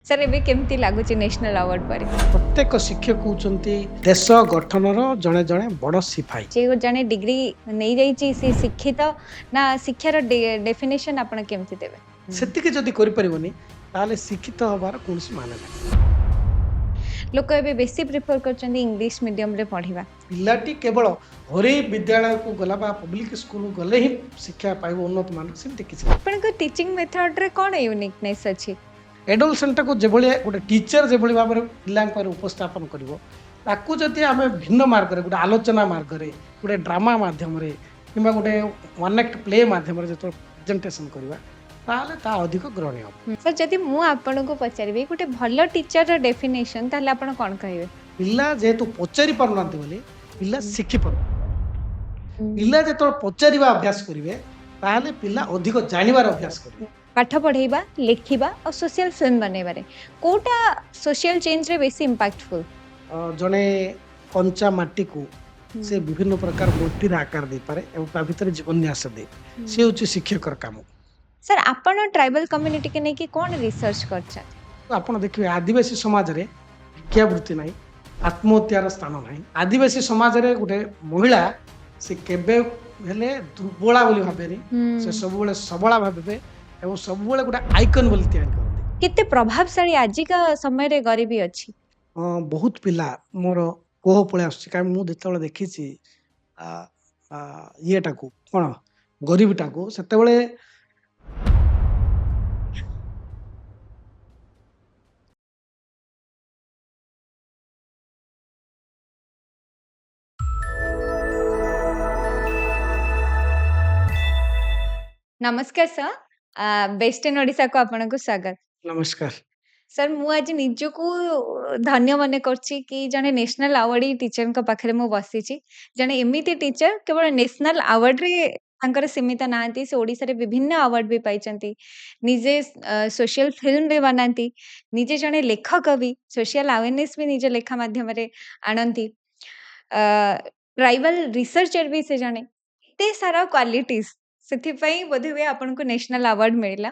Sir एबे केमती लागुची national award पर प्रत्येक शिक्षक होउचंती देश गठनर जड़े जड़े बड़ सिपाही। जे जने डिग्री नहीं जाइची से शिक्षित ना शिक्षार डेफिनेशन आपण केमती देबे सेतिके जदि करि परिबनी ताले शिक्षित हबार कोनसी माने नाही। लोक एबे बेसी प्रिफर करचंदी इंग्लिश मीडियम रे पढिबा पिलाटी केवल हरे विद्यालय को गला बा पब्लिक स्कूल को गले ही शिक्षा पाइबो उन्नत मान सेमति किछि आपण को टीचिंग मेथड रे कोन यूनिकनेस अछि एडोलसेंट को जेभଳି गोटे टीचर जेभଳି भाबरे पिलांक पर उपस्थापन करिवो ताकू जदि आमे भिन्न मार्ग रे गोटे आलोचना मार्ग रे गोटे ड्रामा माध्यम रे किबा गोटे वन एक्ट प्ले माध्यम रे जतो प्रेजेंटेशन करबा ताले ता अधिक ग्रहणीय हो। सर जदि मु आपण को पचारिबे गोटे भलो टीचर र डेफिनेशन ताले आपण कोन कहिबे पिला जेतु पचारि पारुनांती बोली पिला शिखि पारु पिला जेतो पचारिबा अभ्यास करिवे ताले पिला अधिक जानिबार अभ्यास करिवे। पाठ पढ़ेबा लिखिबा और सोशल फिल्म बनेबारे कोटा सोशल चेंज रे बेसी इंपैक्टफुल जने कंचा माटी को से विभिन्न प्रकार मूर्तिर आकार दे पारे एवं ता भीतर जीवन्यास दे से होची शिक्षकर काम। सर आपण ट्राइबल कम्युनिटी के नेकी कोन रिसर्च करछा तो आपण देखिबे आदिवासी समाज रे भिक्षावृत्ति नाही आत्महत्यार स्थान नाही। आदिवासी समाज रे गोटे महिला से केबे हेले दुर्बला बोली भाबेनी से सब बेले सबला भाबे एवं सब बेले गोटे आइकन बोली तैयार करते। केते प्रभावशाली आज का समय रे गरीबी अछि बहुत पिला मोर कोह पळे आसुची कारण मु जेतेबेले देखिछि इएटाକୁ कौन गरीबटाକୁ सेतेबेले नमस्कार सर बेस्ट इन ओडिशा को आपन को स्वागत नमस्कार। सर मु आज निजको धन्य मने करछि कि जने नेशनल अवार्ड टीचर का पाखरे मु बसिछि जने एमिति टीचर केवल नेशनल अवार्ड रे तांकर सीमित नांती से ओडिसा रे विभिन्न अवार्ड भी पाइचंती निजे सोशल फिल्म भी बनाती निजे जने लेखक भी सोशल अवेयरनेस भी निजे लेखा माध्यम रे आनंती ट्राइबल रिसर्चर भी से जने ते सारा क्वालिटीज ସେଥିପାଇଁ ବୋଧେ ହୁଏ ଆପଣଙ୍କୁ ନ୍ୟାସନାଲ ଆୱାର୍ଡ ମିଳିଲା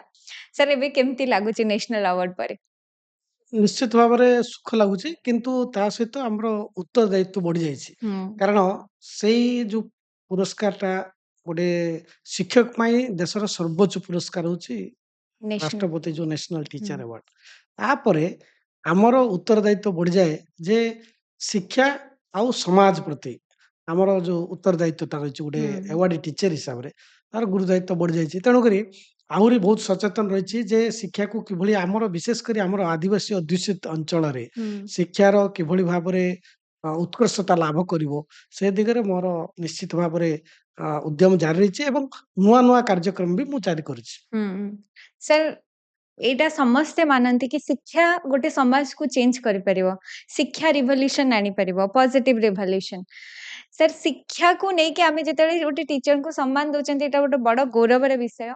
सर एबे केमती लागुची नेशनल अवार्ड पर निश्चित भाव में सुख लगुच किंतु ता सहित आमर उत्तरदायित्व बढ़ी जाइए कारण से जो पुरस्कार गोटे शिक्षक देशर सर्वोच्च पुरस्कार हूँ नेशनल राष्ट्रपति जो नेशनल टीचर अवार्ड तापर आमर उत्तरदायित्व बढ़ी जाए जे शिक्षा आउ समाज प्रति आमर जो उत्तरदायित्वता रही गोटे अवार्ड टीचर हिसाब से तार गुरुदायित्व बढ़ी जाइए तेणुक आहरी बहुत सचेतन रही जे शिक्षा को किभली आमर विशेषकर आमर आदिवासी अध्युषित अंचल शिक्षार किभली भाव उत्कृष्टता लाभ करिवो से दिगरे मोर निश्चित भाव उद्यम जारी रही एवं नुआ नुआ कार्यक्रम भी मु जारी करुछि। सर एटा समस्ते मानती कि शिक्षा गोटे समाज को चेंज करि परिबो शिक्षा रिवोल्यूशन आनी परिबो पॉजिटिव रिवोल्यूशन सर शिक्षा को नहीं कि आमे जेतेले गोटे टीचर को सम्मान दोचंती एटा गोटे बड़ गौरवर विषय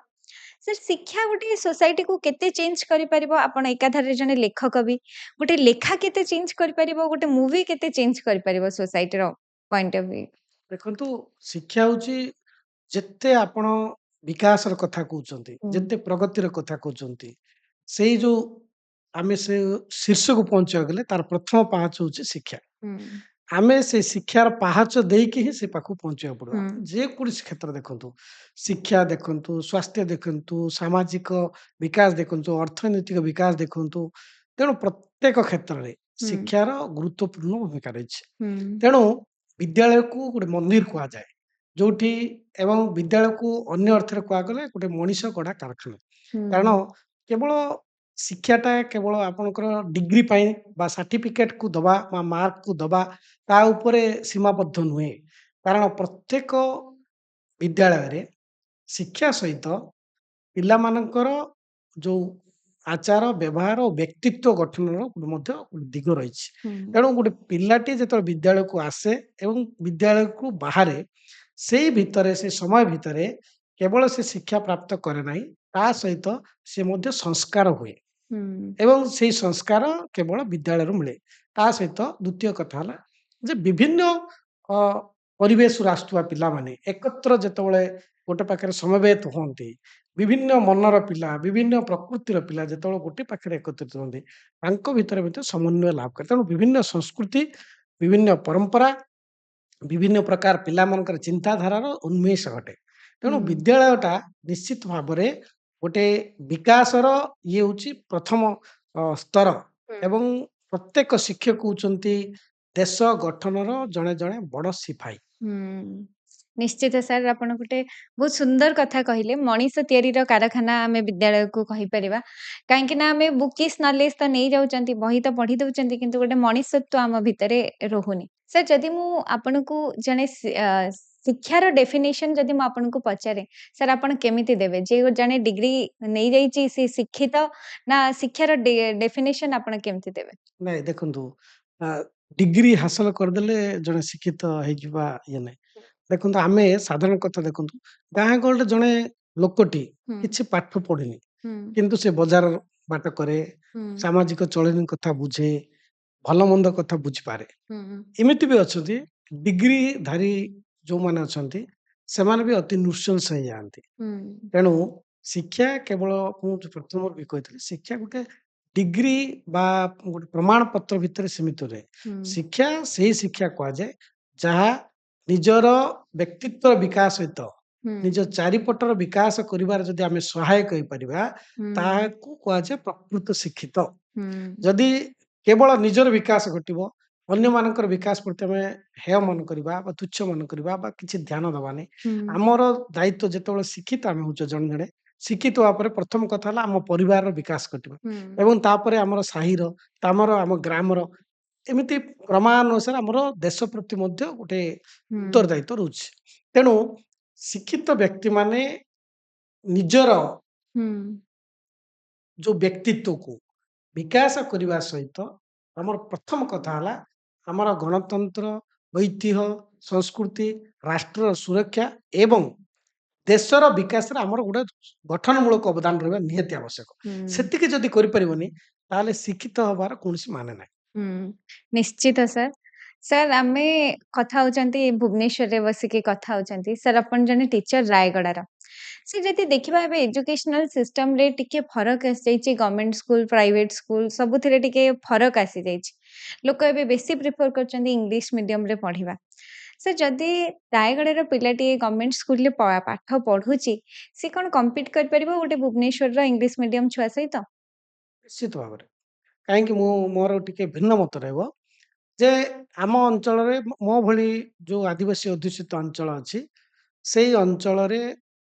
सर शिक्षा गोटे सोसाइटी को केते चेंज करि परिबो आपण एकाधारे जने लेखक भी गोटे लेखा केते चेंज करि परिबो गोटे मूवी केते चेंज करि परिबो सोसाइटी रो पॉइंट ऑफ व्यू देखंतु शिक्षा होची जेते आपण विकासर कथा कहउचंती जेते प्रगतिर कथा कहउचंती सेई जो आमे से शीर्ष को पहुंचा गले तार प्रथम पाहच होची शिक्षा आमे से शिक्षार पाहच देकी ही से पाखु पहुंचा पड़ो जे कोनसी क्षेत्र देखंतु शिक्षा देखंतु स्वास्थ्य देखंतु सामाजिक विकास देखंतु अर्थनैतिक विकास देखंतु तेणु प्रत्येक क्षेत्र रे शिक्षार गुरुत्वपूर्ण भूमिका रही तेणु विद्यालय को गोटे मंदिर कह जाए जोठी एवं विद्यालय को अन्य अर्थ कह गले गोटे मनीष गढ़ा कारखाना कारण केवल शिक्षाटा केवल आपणकर डिग्री बा सर्टिफिकेट को दबा बा मार्क को दबा ता उपरे सीमाबद्ध नुहे कारण प्रत्येक विद्यालय रे शिक्षा सहित पिला मानकर जो आचार व्यवहार और व्यक्तित्व गठन दिग रही तेणु गोटे पिलाटी जो विद्यालय को आसे एवं विद्यालय को बाहर से भितर से समय भितर केवल से शिक्षा प्राप्त करे ना ता सहित से मध्य संस्कार हुए एवं से संस्कार केवल विद्यालय मिले ता सहित द्वितीय कथा है जे विभिन्न परिवेश आसुवा पिला माने एकत्र जेतेबेले गोटे पाखे समवेत होती ବିଭିନ୍ନ ମନର ପିଲା, ବିଭିନ୍ନ ପ୍ରକୃତିର ପିଲା ଯେତେବେଳେ ଗୋଟେ ପାଖରେ ଏକତ୍ରିତ ହୁଅନ୍ତି, ତାଙ୍କ ଭିତରେ ମଧ୍ୟ ସମନ୍ୱୟ ଲାଭ କରେ। ତେଣୁ ବିଭିନ୍ନ ସଂସ୍କୃତି, ବିଭିନ୍ନ ପରମ୍ପରା, ବିଭିନ୍ନ ପ୍ରକାର ପିଲାମାନଙ୍କର ଚିନ୍ତାଧାରାର ଉନ୍ମେଷ ଘଟେ। ତେଣୁ ହୁଁ ବିଦ୍ୟାଳୟଟା ନିଶ୍ଚିତ ଭାବରେ ଗୋଟେ ବିକାଶର ଇଏ ହଉଛି ପ୍ରଥମ ସ୍ତର ହୁଁ ଏବଂ ପ୍ରତ୍ୟେକ ଶିକ୍ଷକ ହଉଛନ୍ତି ଦେଶ ଗଠନର ଜଣେ ଜଣେ ବଡ଼ ସିପାହୀ। ହୁଁ ନିଶ୍ଚିତ ସାର୍ ଆପଣ ଗୋଟେ ବହୁତ ସୁନ୍ଦର କଥା କହିଲେ ମଣିଷ ତିଆରିର କାରଖାନା ଆମେ ବିଦ୍ୟାଳୟକୁ କହିପାରିବା କାହିଁକି ନା ଆମେ ବୁକିସ୍ ନଲେଜ ତ ନେଇ ଯାଉଛନ୍ତି ବହି ତ ପଢି ଦଉଛନ୍ତି କିନ୍ତୁ ଗୋଟେ ମଣିଷତ୍ୱ ଆମ ଭିତରେ ରହୁନି ସାର୍ ଯଦି ମୁଁ ଆପଣଙ୍କୁ ଜଣେ ଶିକ୍ଷାର ଡେଫିନେସନ ଯଦି ମୁଁ ଆପଣଙ୍କୁ ପଚାରେ ସାର୍ ଆପଣ କେମିତି ଦେବେ ଯେ ଜଣେ ଡିଗ୍ରୀ ନେଇଯାଇଛି ସେ ଶିକ୍ଷିତ ନା ଶିକ୍ଷାର ଡେଫିନେସନ ଆପଣ କେମିତି ଦେବେ? ନାଇଁ ଦେଖନ୍ତୁ, ଡିଗ୍ରୀ ହାସଲ କରିଦେଲେ ଜଣେ ଶିକ୍ଷିତ ହେଇଯିବା ଇଏ ନାହିଁ। ଦେଖନ୍ତୁ ଆମେ ସାଧାରଣ କଥା ଦେଖନ୍ତୁ, ଗାଁ ଗହଳିରେ ଜଣେ ଲୋକଟି ହୁଁ କିଛି ପାଠ ପଢିନି ହୁଁ କିନ୍ତୁ ସେ ବଜାର ବାଟ କରେ, ହୁଁ ସାମାଜିକ ଚଳଣି କଥା ବୁଝେ, ଭଲ ମନ୍ଦ କଥା ବୁଝିପାରେ। ହୁଁ ଏମିତି ବି ଅଛନ୍ତି ଡିଗ୍ରୀ ଧାରୀ ଯୋଉମାନେ ଅଛନ୍ତି ସେମାନେ ବି ଅତି ନୃଶଂସ ହେଇଯାଆନ୍ତି। ହୁଁ ତେଣୁ ଶିକ୍ଷା କେବଳ ମୁଁ ଯୋଉ ପ୍ରଥମରୁ ବି କହିଥିଲି ଶିକ୍ଷା ଗୋଟେ ଡିଗ୍ରୀ ବା ଗୋଟେ ପ୍ରମାଣ ପତ୍ର ଭିତରେ ସୀମିତ ରହେ। ହୁଁ ଶିକ୍ଷା ସେଇ ଶିକ୍ଷା କୁହାଯାଏ ଯାହା ନିଜର ବ୍ୟକ୍ତିତ୍ୱ ବିକାଶ ସହିତ ହୁଁ ନିଜ ଚାରିପଟର ବିକାଶ କରିବାରେ ଯଦି ଆମେ ସହାୟକ ହେଇପାରିବା ହୁଁ ତାହାକୁ କୁହାଯାଏ ପ୍ରକୃତ ଶିକ୍ଷିତ। ହୁଁ ଯଦି କେବଳ ନିଜର ବିକାଶ ଘଟିବ, ଅନ୍ୟମାନଙ୍କର ବିକାଶ ପ୍ରତି ଆମେ ହେୟ ମନ କରିବା ବା ତୁଚ୍ଛ ମନ କରିବା ବା କିଛି ଧ୍ୟାନ ଦବାନି। ହୁଁ ଆମର ଦାୟିତ୍ୱ ଯେତେବେଳେ ଶିକ୍ଷିତ ଆମେ ହଉଛେ ଜଣେ ଜଣେ ଶିକ୍ଷିତ ହବା ପରେ ପ୍ରଥମ କଥା ହେଲା ଆମ ପରିବାରର ବିକାଶ ଘଟିବ ହୁଁ ଏବଂ ତାପରେ ଆମର ସାହିର, ଆମର ଆମ ଗ୍ରାମର, ଏମିତି କ୍ରମାନୁସାରେ ଆମର ଦେଶ ପ୍ରତି ମଧ୍ୟ ଗୋଟେ ହୁଁ ଉତ୍ତରଦାୟିତ୍ୱ ରହୁଛି। ତେଣୁ ଶିକ୍ଷିତ ବ୍ୟକ୍ତିମାନେ ନିଜର ହୁଁ ଯୋଉ ବ୍ୟକ୍ତିତ୍ୱକୁ ବିକାଶ କରିବା ସହିତ ଆମର ପ୍ରଥମ କଥା ହେଲା ଆମର ଗଣତନ୍ତ୍ର, ଐତିହ୍ୟ, ସଂସ୍କୃତି, ରାଷ୍ଟ୍ରର ସୁରକ୍ଷା ଏବଂ ଦେଶର ବିକାଶରେ ଆମର ଗୋଟେ ଗଠନମୂଳକ ଅବଦାନ ରହିବା ନିହାତି ଆବଶ୍ୟକ। ହୁଁ ସେତିକି ଯଦି କରିପାରିବନି ତାହେଲେ ଶିକ୍ଷିତ ହବାର କୌଣସି ମାନେ ନାହିଁ। ହୁଁ ନିଶ୍ଚିତ ସାର୍ ସାର୍ ଆମେ କଥା ହଉଛନ୍ତି ଭୁବନେଶ୍ୱରରେ ବସିକି କଥା ହଉଛନ୍ତି ସାର୍ ଆପଣ ଜଣେ ଟିଚର ରାୟଗଡ଼ାର ସେ ଯଦି ଦେଖିବା ଏବେ ଏଜୁକେସନାଲ ସିଷ୍ଟମରେ ଟିକେ ଫରକ ଆସିଯାଇଛି ଗଭର୍ଣ୍ଣମେଣ୍ଟ ସ୍କୁଲ ପ୍ରାଇଭେଟ ସ୍କୁଲ ସବୁଥିରେ ଟିକେ ଫରକ ଆସିଯାଇଛି ଲୋକ ଏବେ ବେଶୀ ପ୍ରିଫର କରୁଛନ୍ତି ଇଂଲିଶ ମିଡିୟମରେ ପଢିବା ସାର୍ ଯଦି ରାୟଗଡ଼ାର ପିଲାଟିଏ ଗଭର୍ଣ୍ଣମେଣ୍ଟ ସ୍କୁଲରେ ପାଠ ପଢୁଛି ସେ କଣ କମ୍ପିଟ୍ କରିପାରିବ ଗୋଟେ ଭୁବନେଶ୍ୱରର ଇଂଲିଶ ମିଡିୟମ ଛୁଆ ସହିତ? ନିଶ୍ଚିତ ଭାବରେ। କାହିଁକି ମୁଁ ମୋର ଟିକେ ଭିନ୍ନ ମତ ରହିବ ଯେ ଆମ ଅଞ୍ଚଳରେ ମୋ ଭଳି ଯୋଉ ଆଦିବାସୀ ଅଧ୍ୟୁଷିତ ଅଞ୍ଚଳ ଅଛି ସେଇ ଅଞ୍ଚଳରେ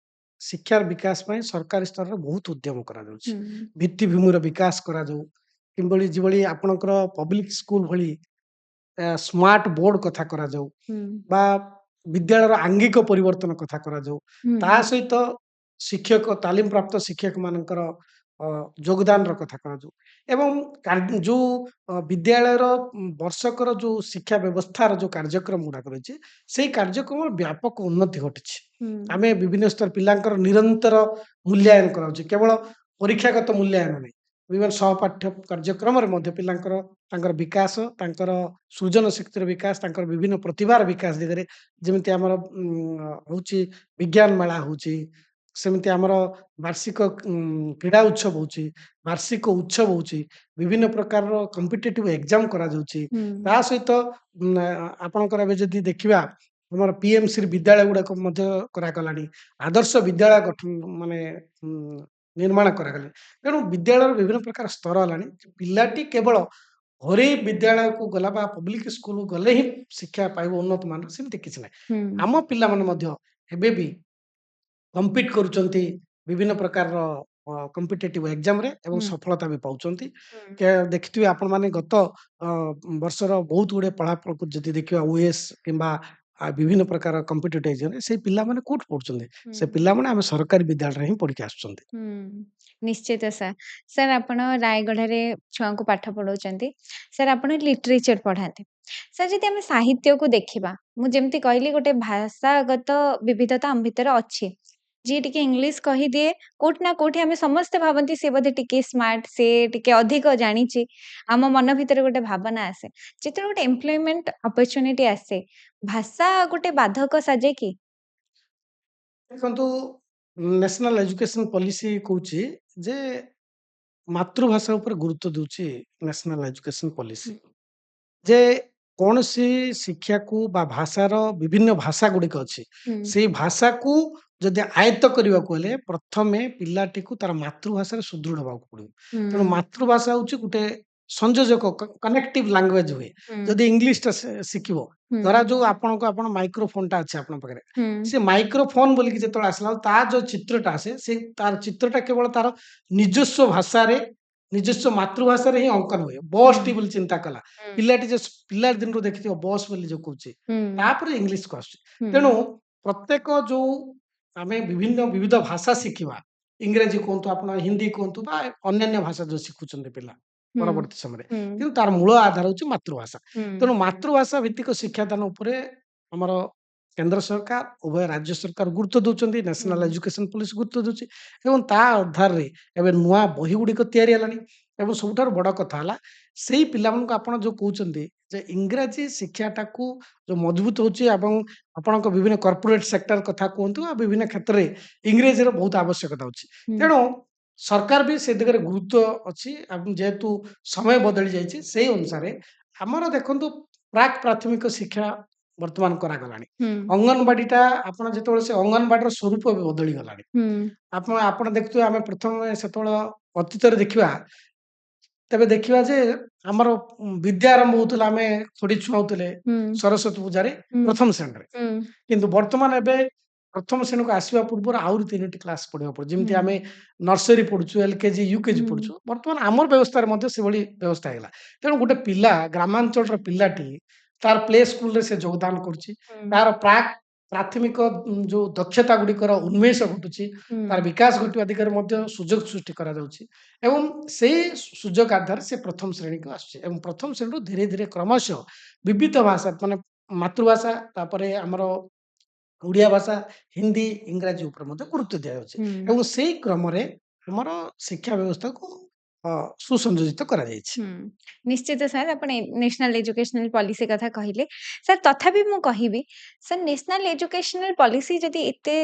ଶିକ୍ଷାର ବିକାଶ ପାଇଁ ସରକାରୀ ସ୍ତରରେ ବହୁତ ଉଦ୍ୟମ କରାଯାଉଛି। ହୁଁ ଭିତ୍ତିଭୂମିର ବିକାଶ କରାଯାଉ କିଭଳି ଯେଭଳି ଆପଣଙ୍କର ପବ୍ଲିକ ସ୍କୁଲ ଭଳି ସ୍ମାର୍ଟ ବୋର୍ଡ କଥା କରାଯାଉ ହୁଁ ବା ବିଦ୍ୟାଳୟର ଆଙ୍ଗିକ ପରିବର୍ତ୍ତନ କଥା କରାଯାଉ। ହୁଁ ତା ସହିତ ଶିକ୍ଷକ ତାଲିମ ପ୍ରାପ୍ତ ଶିକ୍ଷକମାନଙ୍କର ଯୋଗଦାନର କଥା କରାଯାଉ ଏବଂ ଯୋଉ ବିଦ୍ୟାଳୟର ବର୍ଷକର ଯୋଉ ଶିକ୍ଷା ବ୍ୟବସ୍ଥାର ଯୋଉ କାର୍ଯ୍ୟକ୍ରମ ଗୁଡାକ ରହିଛି ସେଇ କାର୍ଯ୍ୟକ୍ରମର ବ୍ୟାପକ ଉନ୍ନତି ଘଟିଛି। ହୁଁ ଆମେ ବିଭିନ୍ନ ସ୍ତର ପିଲାଙ୍କର ନିରନ୍ତର ମୂଲ୍ୟାୟନ କରାଯାଉଛି, କେବଳ ପରୀକ୍ଷାଗତ ମୂଲ୍ୟାୟନ ନାହିଁ। ବିଭିନ୍ନ ସହପାଠ୍ୟ କାର୍ଯ୍ୟକ୍ରମରେ ମଧ୍ୟ ପିଲାଙ୍କର ତାଙ୍କର ବିକାଶ, ତାଙ୍କର ସୃଜନ ଶକ୍ତିର ବିକାଶ, ତାଙ୍କର ବିଭିନ୍ନ ପ୍ରତିଭାର ବିକାଶ ଦିଗରେ ଯେମିତି ଆମର ହଉଛି ବିଜ୍ଞାନ ମେଳା ହଉଛି, ସେମିତି ଆମର ବାର୍ଷିକ କ୍ରୀଡ଼ା ଉତ୍ସବ ହଉଛି, ବାର୍ଷିକ ଉତ୍ସବ ହଉଛି, ବିଭିନ୍ନ ପ୍ରକାରର କମ୍ପିଟେଟିଭ ଏକ୍ଜାମ କରାଯାଉଛି। ହୁଁ ତା ସହିତ ଆପଣଙ୍କର ଏବେ ଯଦି ଦେଖିବା ଆମର ପିଏମସି ବିଦ୍ୟାଳୟ ଗୁଡାକ ମଧ୍ୟ କରାଗଲାଣି, ଆଦର୍ଶ ବିଦ୍ୟାଳୟ ଗଠନ ମାନେ ନିର୍ମାଣ କରାଗଲାଣି। ତେଣୁ ବିଦ୍ୟାଳୟର ବିଭିନ୍ନ ପ୍ରକାର ସ୍ତର ହେଲାଣି। ପିଲାଟି କେବଳ ଘରୋଇ ବିଦ୍ୟାଳୟକୁ ଗଲା ବା ପବ୍ଲିକ ସ୍କୁଲକୁ ଗଲେ ହିଁ ଶିକ୍ଷା ପାଇବ ଉନ୍ନତ ମାନର, ସେମିତି କିଛି ନାହିଁ। ହୁଁ ଆମ ପିଲାମାନେ ମଧ୍ୟ ଏବେ ବି କମ୍ପିଟ୍ କରୁଛନ୍ତି ବିଭିନ୍ନ ପ୍ରକାରର କମ୍ପିଟେଟିଭ ଏକ୍ଜାମରେ ଏବଂ ହୁଁ ସଫଳତା ବି ପାଉଛନ୍ତି। ହୁଁ ଦେଖିଥିବେ ଆପଣମାନେ ଗତ ବର୍ଷର ବହୁତ ଗୁଡ଼ିଏ ଫଳାଫଳକୁ ଯଦି ଦେଖିବା ଓଏଏସ୍ କିମ୍ବା ବିଭିନ୍ନ ପ୍ରକାର କମ୍ପିଟେଟିଭ ଏକ୍ଜାମରେ ସେଇ ପିଲାମାନେ କୋଉଠି ପଢୁଛନ୍ତି? ସେ ହୁଁ ପିଲାମାନେ ଆମେ ସରକାରୀ ବିଦ୍ୟାଳୟରେ ହିଁ ପଢିକି ଆସୁଛନ୍ତି। ହୁଁ ନିଶ୍ଚିତ ସାର୍ ସାର୍ ଆପଣ ରାୟଗଡ଼ାରେ ଛୁଆଙ୍କୁ ପାଠ ପଢଉଛନ୍ତି ସାର୍ ଆପଣ ଲିଟରେଚର ପଢାନ୍ତି ସାର୍ ଯଦି ଆମେ ସାହିତ୍ୟକୁ ଦେଖିବା ମୁଁ ଯେମିତି କହିଲି ଗୋଟେ ଭାଷାଗତ ବିବିଧତା ଆମ ଭିତରେ ଅଛି ଯିଏ ଟିକେ ଇଂଲିଶ କହିଦିଏ କୋଉଠି ନା କୋଉଠି ଆମେ ସମସ୍ତେ ଭାବନ୍ତି ସେ ବୋଧେ ଟିକେ ସ୍ମାର୍ଟ ସେ ଟିକେ ଅଧିକ ଜାଣିଛି ଆମ ମନ ଭିତରେ ଗୋଟେ ଭାବନା ଆସେ ଯେତେବେଳେ ଗୋଟେ ଏମ୍ପ୍ଲୟମେଣ୍ଟ ଅପରଚ୍ୟୁନିଟି ଆସେ ଭାଷା ଗୋଟେ ବାଧକ ସାଜେ କି? ଦେଖନ୍ତୁ, ନ୍ୟାସନାଲ ଏଜୁକେସନ ପଲିସି କହୁଛି ଯେ ମାତୃଭାଷା ଉପରେ ଗୁରୁତ୍ୱ ଦଉଛି ନ୍ୟାସନାଲ ଏଜୁକେସନ ପଲିସି। ହୁଁ, ଯେ କୌଣସି ଶିକ୍ଷାକୁ ବା ଭାଷାର ବିଭିନ୍ନ ଭାଷା ଗୁଡ଼ିକ ଅଛି। ହୁଁ, ସେଇ ଭାଷାକୁ ଯଦି ଆୟତ୍ତ କରିବାକୁ ହେଲେ ପ୍ରଥମେ ପିଲାଟିକୁ ତାର ମାତୃଭାଷାରେ ସୁଦୃଢ଼ ହେବାକୁ ପଡ଼ିବ। ତେଣୁ ହୁଁ, ମାତୃଭାଷା ହଉଛି ଗୋଟେ ସଂଯୋଜକ କନେକ୍ଟିଭ ଲାଙ୍ଗୁଏଜ ହୁଏ। ହୁଁ, ଯଦି ଇଂଲିଶଟା ଶିଖିବ, ହୁଁ, ଧରାଯାଉ ଆପଣ ମାଇକ୍ରୋଫୋନଟା ଅଛି ଆପଣଙ୍କ ପାଖରେ। ହୁଁ, ସେ ମାଇକ୍ରୋଫୋନ ବୋଲିକି ଯେତେବେଳେ ଆସିଲା ବେଳକୁ ତା ଯୋଉ ଚିତ୍ରଟା ଆସେ ସେ ତାର ଚିତ୍ରଟା କେବଳ ତାର ନିଜସ୍ୱ ଭାଷାରେ ନିଜସ୍ୱ ମାତୃଭାଷାରେ ହିଁ ଅଙ୍କନ ହୁଏ। ହୁଁ, ବସଟି ବୋଲି ଚିନ୍ତା କଲା। ହୁଁ, ପିଲାଟି ଯୋଉ ପିଲା ଦିନରୁ ଦେଖିଥିବ ବସ୍ ବୋଲି ଯୋଉ କହୁଛି, ହୁଁ, ତାପରେ ଇଂଲିଶକୁ ଆସୁଛି। ହୁଁ, ତେଣୁ ପ୍ରତ୍ୟେକ ଯୋଉ ଆମେ ବିବିଧ ଭାଷା ଶିଖିବା, ଇଂରାଜୀ କୁହନ୍ତୁ, ଆପଣ ହିନ୍ଦୀ କୁହନ୍ତୁ ବା ଅନ୍ୟାନ୍ୟ ଭାଷା ଯୋଉ ଶିଖୁଛନ୍ତି ପିଲା ହୁଁ, ପରବର୍ତ୍ତୀ ସମୟରେ। ହୁଁ, କିନ୍ତୁ ତାର ମୂଳ ଆଧାର ହଉଛି ମାତୃଭାଷା। ହୁଁ, ତେଣୁ ମାତୃଭାଷା ଭିତ୍ତିକ ଶିକ୍ଷାଦାନ ଉପରେ ଆମର କେନ୍ଦ୍ର ସରକାର, ଉଭୟ ରାଜ୍ୟ ସରକାର ଗୁରୁତ୍ୱ ଦଉଛନ୍ତି। ନ୍ୟାସନାଲ ହୁଁ, ଏଜୁକେସନ ପଲିସି ଗୁରୁତ୍ୱ ଦଉଛି ଏବଂ ତା ଆଧାରରେ ଏବେ ନୂଆ ବହି ଗୁଡ଼ିକ ତିଆରି ହେଲାଣି ଏବଂ ସବୁଠାରୁ ବଡ଼ କଥା ହେଲା ସେଇ ପିଲାମାନଙ୍କୁ ଆପଣ ଯୋଉ କହୁଛନ୍ତି ଯେ ଇଂରାଜୀ ଶିକ୍ଷାଟାକୁ ଯୋଉ ମଜବୁତ ହଉଛି ଏବଂ ଆପଣଙ୍କ ବିଭିନ୍ନ କର୍ପୋରେଟ ସେକ୍ଟର କଥା କୁହନ୍ତୁ ବା ବିଭିନ୍ନ କ୍ଷେତ୍ରରେ ଇଂରେଜୀର ବହୁତ ଆବଶ୍ୟକତା ଅଛି। ହୁଁ, ତେଣୁ ସରକାର ବି ସେ ଦିଗରେ ଗୁରୁତ୍ୱ ଅଛି ଏବଂ ଯେହେତୁ ସମୟ ବଦଳି ଯାଇଛି ସେଇ ଅନୁସାରେ ଆମର ଦେଖନ୍ତୁ ପ୍ରାକ୍ ପ୍ରାଥମିକ ଶିକ୍ଷା ବର୍ତ୍ତମାନ କରାଗଲାଣି। ହୁଁ, ଅଙ୍ଗନବାଡିଟା ଆପଣ ଯେତେବେଳେ ସେ ଅଙ୍ଗନବାଡିର ସ୍ୱରୂପ ଏବେ ବଦଳି ଗଲାଣି। ହୁଁ, ଆପଣ ଦେଖୁଥିବେ ଆମେ ପ୍ରଥମେ ସେତେବେଳେ ଅତୀତରେ ଦେଖିବା, ତେବେ ଦେଖିବା ଯେ ଆମର ବିଦ୍ୟା ଆରମ୍ଭ ହଉଥିଲା ଆମେ ଖୁଡି ଛୁଆଁଉଥିଲେ ହୁଁ, ସରସ୍ୱତୀ ପୂଜାରେ ହୁଁ, ପ୍ରଥମ ଶ୍ରେଣୀରେ। ହୁଁ, କିନ୍ତୁ ବର୍ତ୍ତମାନ ଏବେ ପ୍ରଥମ ଶ୍ରେଣୀକୁ ଆସିବା ପୂର୍ବରୁ ଆହୁରି 3ଟି କ୍ଲାସ୍ ପଢିବାକୁ ପଡୁଛି। ଯେମିତି ହୁଁ, ଆମେ ନର୍ସରୀ ପଢୁଛୁ, ଏଲକେଜି, ୟୁକେଜି ହୁଁ, ପଢୁଛୁ। ବର୍ତ୍ତମାନ ଆମର ବ୍ୟବସ୍ଥାରେ ମଧ୍ୟ ସେଭଳି ବ୍ୟବସ୍ଥା ହେଇଗଲା। ତେଣୁ ଗୋଟେ ପିଲା ଗ୍ରାମାଞ୍ଚଳର ପିଲାଟି ତାର ପ୍ଲେ ସ୍କୁଲରେ ସେ ଯୋଗଦାନ କରୁଛି। ହୁଁ, ତାର ପ୍ରାଥମିକ ଯୋଉ ଦକ୍ଷତା ଗୁଡ଼ିକର ଉନ୍ମେଷ ଘଟୁଛି, ତାର ହୁଁ, ବିକାଶ ଘଟିବା ଦିଗରେ ମଧ୍ୟ ସୁଯୋଗ ସୃଷ୍ଟି କରାଯାଉଛି ଏବଂ ସେଇ ସୁଯୋଗ ଆଧାରରେ ସେ ପ୍ରଥମ ଶ୍ରେଣୀକୁ ଆସୁଛି ଏବଂ ପ୍ରଥମ ଶ୍ରେଣୀରୁ ଧୀରେ ଧୀରେ କ୍ରମଶଃ ବିବିଧ ଭାଷା ମାନେ ମାତୃଭାଷା, ତାପରେ ଆମର ଓଡ଼ିଆ ଭାଷା, ହିନ୍ଦୀ, ଇଂରାଜୀ ଉପରେ ମଧ୍ୟ ଗୁରୁତ୍ୱ ଦିଆଯାଉଛି ହୁଁ। ଏବଂ ସେଇ କ୍ରମରେ ଆମର ଶିକ୍ଷା ବ୍ୟବସ୍ଥାକୁ ସୁସଂଯୋଜିତ କରାଯାଇଛି। ହୁଁ, ନିଶ୍ଚିତ ସାର୍ ଆପଣ ନ୍ୟାସନାଲ ଏଜୁକେସନାଲ ପଲିସି କଥା କହିଲେ। ସାର୍ ତଥାପି ମୁଁ କହିବି, ସାର୍ ନ୍ୟାସନାଲ ଏଜୁକେସନାଲ ପଲିସି ଯଦି ଏତେ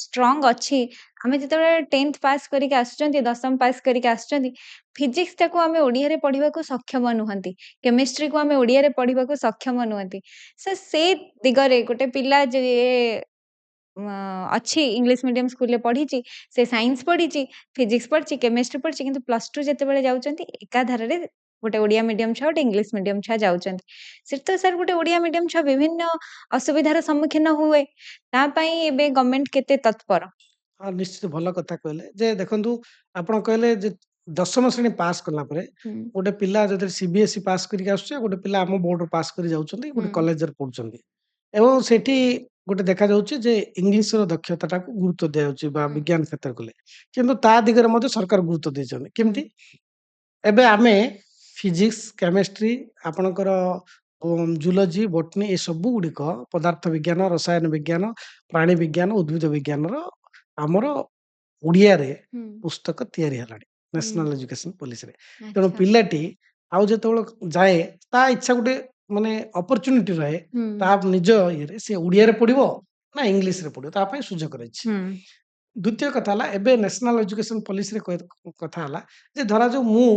ଷ୍ଟ୍ରଙ୍ଗ ଅଛି, ଆମେ ଯେତେବେଳେ 10th ପାସ୍ କରିକି ଆସୁଛନ୍ତି, 10ମ ପାସ୍ କରିକି ଆସୁଛନ୍ତି, ଫିଜିକ୍ସଟାକୁ ଆମେ ଓଡ଼ିଆରେ ପଢ଼ିବାକୁ ସକ୍ଷମ ନୁହନ୍ତି, କେମିଷ୍ଟ୍ରିକୁ ଆମେ ଓଡ଼ିଆରେ ପଢ଼ିବାକୁ ସକ୍ଷମ ନୁହନ୍ତି। ସାର୍ ସେ ଦିଗରେ ଗୋଟେ ପିଲା ଯେ ଅଛି ଇଂଲିଶ ମିଡ଼ିୟମ ସ୍କୁଲରେ ପଢ଼ିଛି, ସେ ସାଇନ୍ସ ପଢ଼ିଛି, ଫିଜିକ୍ସ ପଢ଼ିଛି, କେମିଷ୍ଟ୍ରି ପଢ଼ିଛି, କିନ୍ତୁ +2 ଯେତେବେଳେ ଯାଉଛନ୍ତି ଏକାଧାରରେ ଗୋଟେ ଓଡ଼ିଆ ମିଡ଼ିୟମ ଛୁଆ, ଗୋଟେ ଇଂଲିଶ ମିଡ଼ିୟମ ଛୁଆ ଯାଉଛନ୍ତି। ସେଠି ତ ସାର୍ ଗୋଟେ ଓଡ଼ିଆ ମିଡ଼ିୟମ ଛୁଆ ବିଭିନ୍ନ ଅସୁବିଧାର ସମ୍ମୁଖୀନ ହୁଏ। ତା ପାଇଁ ଏବେ ଗଭର୍ଣ୍ଣମେଣ୍ଟ କେତେ ତତ୍ପର? ହଁ, ନିଶ୍ଚିତ ଭଲ କଥା କହିଲେ ଯେ ଦେଖନ୍ତୁ ଆପଣ କହିଲେ ଯେ 10ମ ଶ୍ରେଣୀ ପାସ୍ କଲା ପରେ ହୁଁ, ଗୋଟେ ପିଲା ଯଦି ସିବିଏସ୍ଇ ପାସ୍ କରିକି ଆସୁଛି, ଆଉ ଗୋଟେ ପିଲା ଆମ ବୋର୍ଡରୁ ପାସ୍ କରି ଯାଉଛନ୍ତି, ହୁଁ, ଗୋଟେ କଲେଜରେ ପଢୁଛନ୍ତି ଏବଂ ସେଠି ଗୋଟେ ଦେଖାଯାଉଛି ଯେ ଇଂଲିଶର ଦକ୍ଷତାଟାକୁ ଗୁରୁତ୍ୱ ଦିଆଯାଉଛି ବା ହୁଁ, ବିଜ୍ଞାନ କ୍ଷେତ୍ରରେ କଲେ, କିନ୍ତୁ ତା ଦିଗରେ ମଧ୍ୟ ସରକାର ଗୁରୁତ୍ୱ ଦେଇଛନ୍ତି। ହୁଁ, କେମିତି? ଏବେ ଆମେ ଫିଜିକ୍ସ, କେମିଷ୍ଟ୍ରି, ଆପଣଙ୍କର ଜୁଲୋଜି, ବଟନୀ ଏ ସବୁ ଗୁଡ଼ିକ ପଦାର୍ଥ ବିଜ୍ଞାନ, ରସାୟନ ବିଜ୍ଞାନ, ପ୍ରାଣୀ ବିଜ୍ଞାନ, ଉଦ୍ଭିଦ ବିଜ୍ଞାନର ଆମର ଓଡ଼ିଆରେ ହୁଁ, ପୁସ୍ତକ ତିଆରି ହେଲାଣି ହୁଁ, ନ୍ୟାସନାଲ ଏଜୁକେସନ ପଲିସିରେ। ତେଣୁ ଆଚ୍ଛା। ପିଲାଟି ଆଉ ଯେତେବେଳେ ଯାଏ ତା ଇଚ୍ଛା ଗୋଟେ ମାନେ ଅପରଚ୍ୟୁନିଟି ରହେ, ହୁଁ, ତା ନିଜ ଇଏରେ ସେ ଓଡ଼ିଆରେ ପଢିବ ନା ଇଂଲିଶରେ ପଢିବ, ତା ପାଇଁ ସୁଯୋଗ ରହିଛି। ହୁଁ, ଦ୍ୱିତୀୟ କଥା ହେଲା ଏବେ ନ୍ୟାସନାଲ ଏଜୁକେସନ ପଲିସିରେ କଥା ହେଲା ଯେ ଧରାଯାଉ ମୁଁ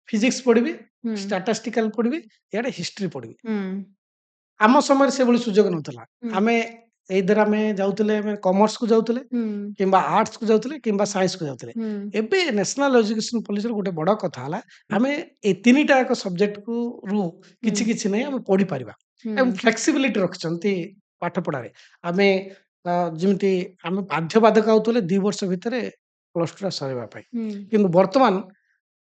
ଫିଜିକ୍ସ ପଢିବି, ହୁଁ, ଷ୍ଟାଟିଷ୍ଟିକାଲ ପଢିବି, ଇଆଡେ ହିଷ୍ଟ୍ରି ପଢିବି। ହୁଁ, ଆମ ସମୟରେ ସେଭଳି ସୁଯୋଗ ନଥିଲା। ହୁଁ, ଆମେ ଏଇଥିରେ ଆମେ ଯାଉଥିଲେ, ଆମେ କମର୍ସକୁ ଯାଉଥିଲେ ହୁଁ, କିମ୍ବା ଆର୍ଟସକୁ ଯାଉଥିଲେ କିମ୍ବା ସାଇନ୍ସକୁ ଯାଉଥିଲେ। ହୁଁ, ଏବେ ନ୍ୟାସନାଲ ଏଜୁକେସନ ପଲିସିର ଗୋଟେ ବଡ କଥା ହେଲା ଆମେ ଏ 3ଟା ଯାକ ସବଜେକ୍ଟକୁ ରୁ ହୁଁ, କିଛି କିଛି ନେଇ ଆମେ ପଢିପାରିବା ହୁଁ, ଏବଂ ଫ୍ଲେକ୍ସିବିଲିଟି ରଖିଛନ୍ତି ପାଠ ପଢାରେ। ଆମେ ଯେମିତି ଆମେ ବାଧ୍ୟବାଧକ ହଉଥିଲେ 2 ବର୍ଷ ଭିତରେ +2ଟା ସରେଇବା ପାଇଁ। ହୁଁ, କିନ୍ତୁ ବର୍ତ୍ତମାନ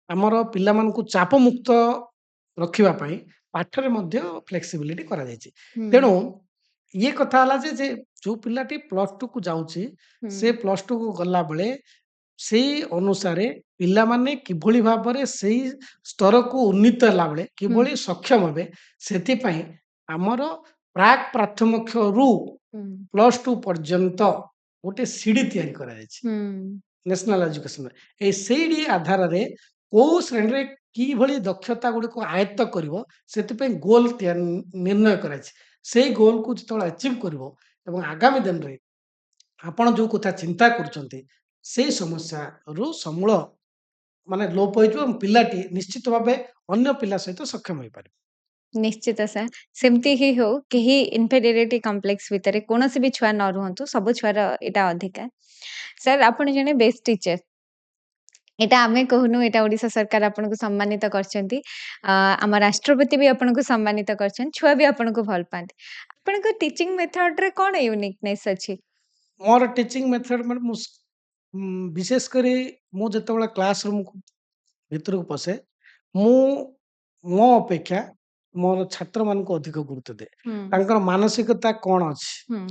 ଆମର ପିଲାମାନଙ୍କୁ ଚାପମୁକ୍ତ ରଖିବା ପାଇଁ ପାଠରେ ମଧ୍ୟ ଫ୍ଲେକ୍ସିବିଲିଟି କରାଯାଇଛି। ହୁଁ, ତେଣୁ ଇଏ କଥା ହେଲା ଯେ ଯୋଉ ପିଲାଟି +2 କୁ ଯାଉଛି, ହୁଁ, ସେ +2 କୁ ଗଲାବେଳେ ସେଇ ଅନୁସାରେ ପିଲାମାନେ କିଭଳି ଭାବରେ ସେଇ ସ୍ତରକୁ ଉନ୍ନୀତ ହେଲାବେଳେ ହୁଁ, କିଭଳି ସକ୍ଷମ ହେବେ, ସେଥିପାଇଁ ଆମର ପ୍ରାକ୍ ପ୍ରାଥମିକରୁ ହୁଁ, +2 ପର୍ଯ୍ୟନ୍ତ ଗୋଟେ ସିଡି ତିଆରି କରାଯାଇଛି ହୁଁ, ନ୍ୟାସନାଲ ଏଜୁକେସନରେ। ଏଇ ସିଡି ଆଧାରରେ କୋଉ ଶ୍ରେଣୀରେ କିଭଳି ଦକ୍ଷତା ଗୁଡ଼ିକୁ ଆୟତ୍ତ କରିବ, ସେଥିପାଇଁ ଗୋଲ ନିର୍ଣ୍ଣୟ କରାଯାଇଛି। ସେଇ ଗୋଲକୁ ଯେତେବେଳେ ଆଚିଭ୍ କରିବ ଏବଂ ଆଗାମୀ ଦିନରେ ଆପଣ ଯୋଉ କଥା ଚିନ୍ତା କରୁଛନ୍ତି ସେଇ ସମସ୍ୟାରୁ ସମୂଳ ମାନେ ଲୋପ ହୋଇଯିବ ଏବଂ ପିଲାଟି ନିଶ୍ଚିତ ଭାବେ ଅନ୍ୟ ପିଲା ସହିତ ସକ୍ଷମ ହୋଇପାରିବ। ନିଶ୍ଚିତ ସାର୍। ସେମିତି ହିଁ ହଉ, କେହି ଇନଫେରିୟରିଟି କମ୍ପ୍ଲେକ୍ସ ଭିତରେ କୌଣସି ବି ଛୁଆ ନ ରୁହନ୍ତୁ, ସବୁ ଛୁଆର ଏଇଟା ଅଧିକାର। ସାର୍ ଆପଣ ଜଣେ ବେଷ୍ଟ ଟିଚର। ଏଇଟା ଆମେ କହୁନୁ, ଏଇଟା ଓଡ଼ିଶା ସରକାର ଆପଣଙ୍କୁ ସମ୍ମାନିତ କରିଛନ୍ତି। ଆମ ରାଷ୍ଟ୍ରପତି ବି ଆପଣଙ୍କୁ ସମ୍ମାନିତ କରିଛନ୍ତି। ଛୁଆ ବି ଆପଣଙ୍କୁ ଭଲ ପାଆନ୍ତି। ଆପଣଙ୍କ ଟିଚିଂ ମେଥଡରେ କଣ ୟୁନିକନେସ୍ ଅଛି? ମୋର ଟିଚିଂ ମେଥଡ ମାନେ ବିଶେଷ କରି ମୁଁ ଯେତେବେଳେ କ୍ଲାସ ରୁମକୁ ଭିତରକୁ ପଶେ, ମୁଁ ମୋ ଅପେକ୍ଷା ମୋର ଛାତ୍ରମାନଙ୍କୁ ଅଧିକ ଗୁରୁତ୍ୱ ଦିଏ। ହୁଁ, ତାଙ୍କର ମାନସିକତା କଣ ଅଛି? ହୁଁ,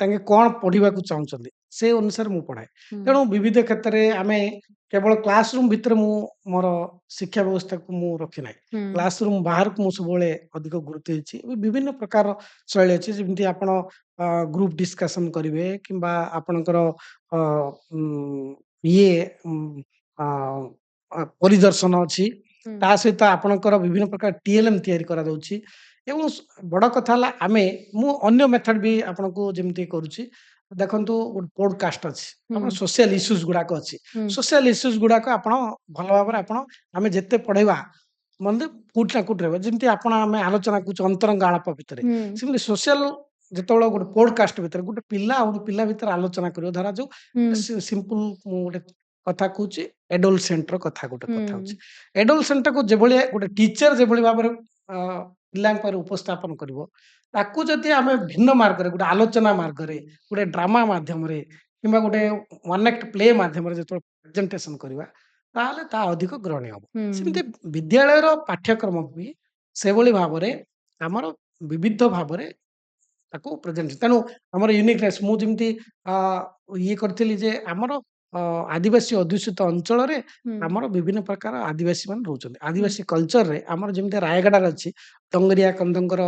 ତାଙ୍କେ କଣ ପଢିବାକୁ ଚାହୁଁଛନ୍ତି ସେ ଅନୁସାରେ ମୁଁ ପଢାଏ। ହୁଁ, ତେଣୁ ବିବିଧ କ୍ଷେତ୍ରରେ ଆମେ କେବଳ କ୍ଲାସ ରୁମ୍ ଭିତରେ ମୁଁ ମୋର ଶିକ୍ଷା ବ୍ୟବସ୍ଥାକୁ ମୁଁ ରଖି ନାହିଁ। ହୁଁ, କ୍ଲାସ ରୁମ୍ ବାହାରକୁ ମୁଁ ସବୁବେଳେ ଅଧିକ ଗୁରୁତ୍ୱ ଦେଇଛି। ବିଭିନ୍ନ ପ୍ରକାର ଶୈଳୀ ଅଛି, ଯେମିତି ଆପଣ ଗ୍ରୁପ ଡିସ୍କସନ କରିବେ କିମ୍ବା ଆପଣଙ୍କର ଅ, ଉଁ, ଇଏ ପରିଦର୍ଶନ ଅଛି। ହୁଁ, ତା ସହିତ ଆପଣଙ୍କର ବିଭିନ୍ନ ପ୍ରକାର ଟିଏଲଏମ୍ ତିଆରି କରାଯାଉଛି ଏବଂ ବଡ଼ କଥା ହେଲା ମୁଁ ଅନ୍ୟ ମେଥଡ ବି ଆପଣଙ୍କୁ ଯେମିତି କରୁଛି। ଦେଖନ୍ତୁ ଗୋଟେ ପୋଡକାଷ୍ଟ ଅଛି, ହୁଁ, ଆପଣ ସୋସିଆଲ ଇସ୍ୟୁଜ ଗୁଡାକ ଅଛି। ହୁଁ, ସୋସିଆଲ ଇସ୍ୟୁଜ ଗୁଡାକ ଆପଣ ଭଲ ଭାବରେ ଆମେ ଯେତେ ପଢେଇବା ମାନେ କୋଉଠି ନା କୋଉଠି ରହିବ। ଯେମିତି ଆମେ ଆଲୋଚନା କରୁଛୁ ଅନ୍ତରଙ୍ଗ ଆଳାପ ଭିତରେ, ହୁଁ, ସେମିତି ସୋସିଆଲ ଯେତେବେଳେ ଗୋଟେ ପୋଡକାଷ୍ଟ ଭିତରେ ଗୋଟେ ପିଲା ଆଉ ଗୋଟେ ପିଲା ଭିତରେ ଆଲୋଚନା କରିବ, ଧରାଯାଉ ହୁଁ, ସିମ୍ପଲ ମୁଁ ଗୋଟେ କଥା କହୁଛି, ଏଡୋଲସେଣ୍ଟର କଥା ଗୋଟେ କଥା ହଉଛି। ହୁଁ, ଏଡୋଲସେଣ୍ଟକୁ ଯେଭଳି ଗୋଟେ ଟିଚର ଯେଭଳି ଭାବରେ ଅ, ପିଲାଙ୍କ ପାଖରେ ଉପସ୍ଥାପନ କରିବ, ତାକୁ ଯଦି ଆମେ ଭିନ୍ନ ମାର୍ଗରେ ଗୋଟେ ଆଲୋଚନା ମାର୍ଗରେ, ଗୋଟେ ଡ୍ରାମା ମାଧ୍ୟମରେ କିମ୍ବା ଗୋଟେ ୱାନ୍ ଆକ୍ଟ ପ୍ଲେ ମାଧ୍ୟମରେ ଯେତେବେଳେ ପ୍ରେଜେଣ୍ଟେସନ କରିବା, ତାହେଲେ ତା ଅଧିକ ଗ୍ରହଣୀୟ ହବ। ହୁଁ, ସେମିତି ବିଦ୍ୟାଳୟର ପାଠ୍ୟକ୍ରମ ବି ସେଭଳି ଭାବରେ ଆମର ବିବିଧ ଭାବରେ ତାକୁ ପ୍ରେଜେଣ୍ଟ, ତେଣୁ ଆମର ୟୁନିକନେସ୍ ମୁଁ ଯେମିତି ଅ, ଇଏ କରିଥିଲି ଯେ ଆମର ଅ, ଆଦିବାସୀ ଅଧ୍ୟୁଷିତ ଅଞ୍ଚଳରେ ହୁଁ, ଆମର ବିଭିନ୍ନ ପ୍ରକାର ଆଦିବାସୀ ମାନେ ରହୁଛନ୍ତି। ହୁଁ, ଆଦିବାସୀ କଲଚରରେ ଆମର ଯେମିତି ରାୟଗଡାରେ ଅଛି ଡଙ୍ଗରିଆ କନ୍ଧଙ୍କର,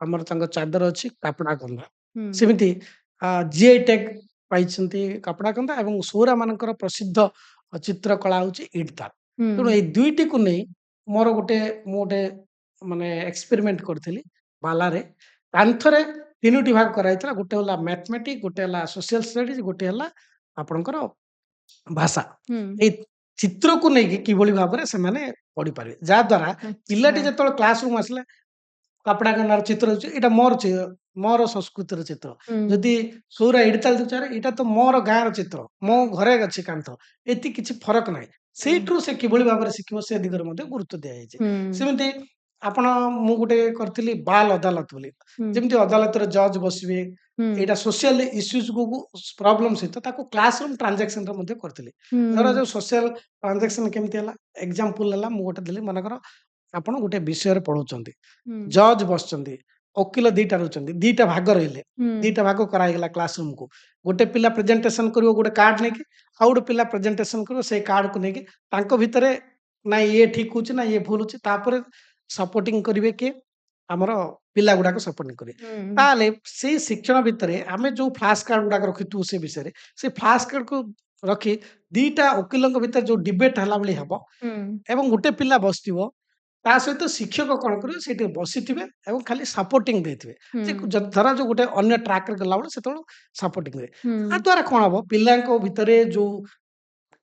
ଆମର ତାଙ୍କ ଚାଦର ଅଛି କାପଡା କନ୍ଧା। ହୁଁ, ସେମିତି ଜିଆଇ ଟ୍ୟାଗ ପାଇଛନ୍ତି କାପଡା କନ୍ଧା ଏବଂ ସୌରା ମାନଙ୍କର ପ୍ରସିଦ୍ଧ ଚିତ୍ରକଳା ହଉଛି ଇଟ୍ ତାଲ। ହୁଁ, ତେଣୁ ଏଇ ଦୁଇଟିକୁ ନେଇ ମୁଁ ଗୋଟେ ମାନେ ଏକ୍ସପେରିମେଣ୍ଟ କରିଥିଲି ବାଲାରେ। କାନ୍ଥରେ ତିନୋଟି ଭାଗ କରାଯାଇଥିଲା, ଗୋଟେ ହେଲା ମ୍ୟାଥମେଟିକ୍, ଗୋଟେ ହେଲା ସୋସିଆଲ ଷ୍ଟଡିଜ, ଗୋଟେ ହେଲା ଆପଣଙ୍କର ଭାଷା। ହୁଁ, ଏଇ ଚିତ୍ରକୁ ନେଇକି କିଭଳି ଭାବରେ ସେମାନେ ପଢିପାରିବେ, ଯାହା ଦ୍ୱାରା ପିଲାଟି ଆଚ୍ଛା, ଯେତେବେଳେ କ୍ଲାସ ରୁମ୍ ଆସିଲେ କପଡା କନାର ଚିତ୍ର ଅଛି, ଏଇଟା ମୋର ସଂସ୍କୃତିର ଚିତ୍ର। ହୁଁ, ଯଦି ସୌରା ଏଡିତାଲ ଦୁଚାରେ ଏଇଟା ତ ମୋର ଗାଁର ଚିତ୍ର, ମୋ ଘରେ ଅଛି କାନ୍ଥ, ଏତିକି କିଛି ଫରକ ନାହିଁ। ହୁଁ, ସେଇଠୁ ସେ କିଭଳି ଭାବରେ ଶିଖିବ ସେ ଦିଗରେ ମଧ୍ୟ ଗୁରୁତ୍ୱ ଦିଆଯାଇଛି। ହୁଁ, ସେମିତି ମୁଁ ଗୋଟେ କରିଥିଲି ବାଲ ଅଦାଲତ ବୋଲି, ହୁଁ, ଯେମିତି ଅଦାଲତରେ ଜଜ୍ ବସିବେ। ହୁଁ, ଏଇଟା ସୋସିଆଲ ଇସ୍ୟୁଜକୁ ପ୍ରୋବ୍ଲେମ ସହିତ ତାକୁ କ୍ଲାସ ରୁମ୍ ଟ୍ରାଞ୍ଜାକ୍ସନରେ ମଧ୍ୟ କରିଥିଲି। ହୁଁ, ଧରାଯାଉ ସୋସିଆଲ ଟ୍ରାଞ୍ଜାକ୍ସନ କେମିତି ହେଲା, ଏକ୍ସାମ୍ପଲ ହେଲା ମୁଁ ଗୋଟେ ଦେଲି, ମନେକର ଆପଣ ଗୋଟେ ବିଷୟରେ ପଢଉଛନ୍ତି, ହୁଁ, ଜଜ୍ ବସିଛନ୍ତି, ଓକିଲ ଦିଟା ରହୁଛନ୍ତି, ଦିଟା ଭାଗ ରହିଲେ, ହୁଁ, ଦିଟା ଭାଗ କରାହେଇଗଲା କ୍ଲାସ ରୁମକୁ। ଗୋଟେ ପିଲା ପ୍ରେଜେଣ୍ଟେସନ କରିବ ଗୋଟେ କାର୍ଡ ନେଇକି, ଆଉ ଗୋଟେ ପିଲା ପ୍ରେଜେଣ୍ଟେସନ କରିବ ସେଇ କାର୍ଡକୁ ନେଇକି। ତାଙ୍କ ଭିତରେ ନାଇଁ ଇଏ ଠିକ ହଉଛି ନା ଇଏ ଭୁଲ ହଉଛି, ତାପରେ ସପୋର୍ଟିଂ କରିବେ କିଏ, ଆମର ପିଲା ଗୁଡାକ ସପୋର୍ଟିଂ କରିବେ। ହୁଁ, ତାହେଲେ ସେଇ ଶିକ୍ଷଣ ଭିତରେ ଆମେ ଯୋଉ ଫ୍ଲାସ କାର୍ଡ ଗୁଡାକ ରଖିଥିବୁ ସେ ବିଷୟରେ, ସେ ଫ୍ଲାସ କାର୍ଡକୁ ରଖି ଦିଟା ଓକିଲଙ୍କ ଭିତରେ ଯୋଉ ଡିବେଟ ହେଲା ଭଳି ହବ ହୁଁ, ଏବଂ ଗୋଟେ ପିଲା ବସିଥିବ, ତା ସହିତ ଶିକ୍ଷକ କଣ କରିବେ ସେଇଠି ବସିଥିବେ ଏବଂ ଖାଲି ସପୋର୍ଟିଂ ଦେଇଥିବେ। ହୁଁ, ଯେ ଧରାଯାଉ ଗୋଟେ ଅନ୍ୟ ଟ୍ରାକରେ ଗଲାବେଳେ ସେତେବେଳେ ସପୋର୍ଟିଂ ଦେବେ। ହୁଁ, ତା ଦ୍ୱାରା କଣ ହବ, ପିଲାଙ୍କ ଭିତରେ ଯୋଉ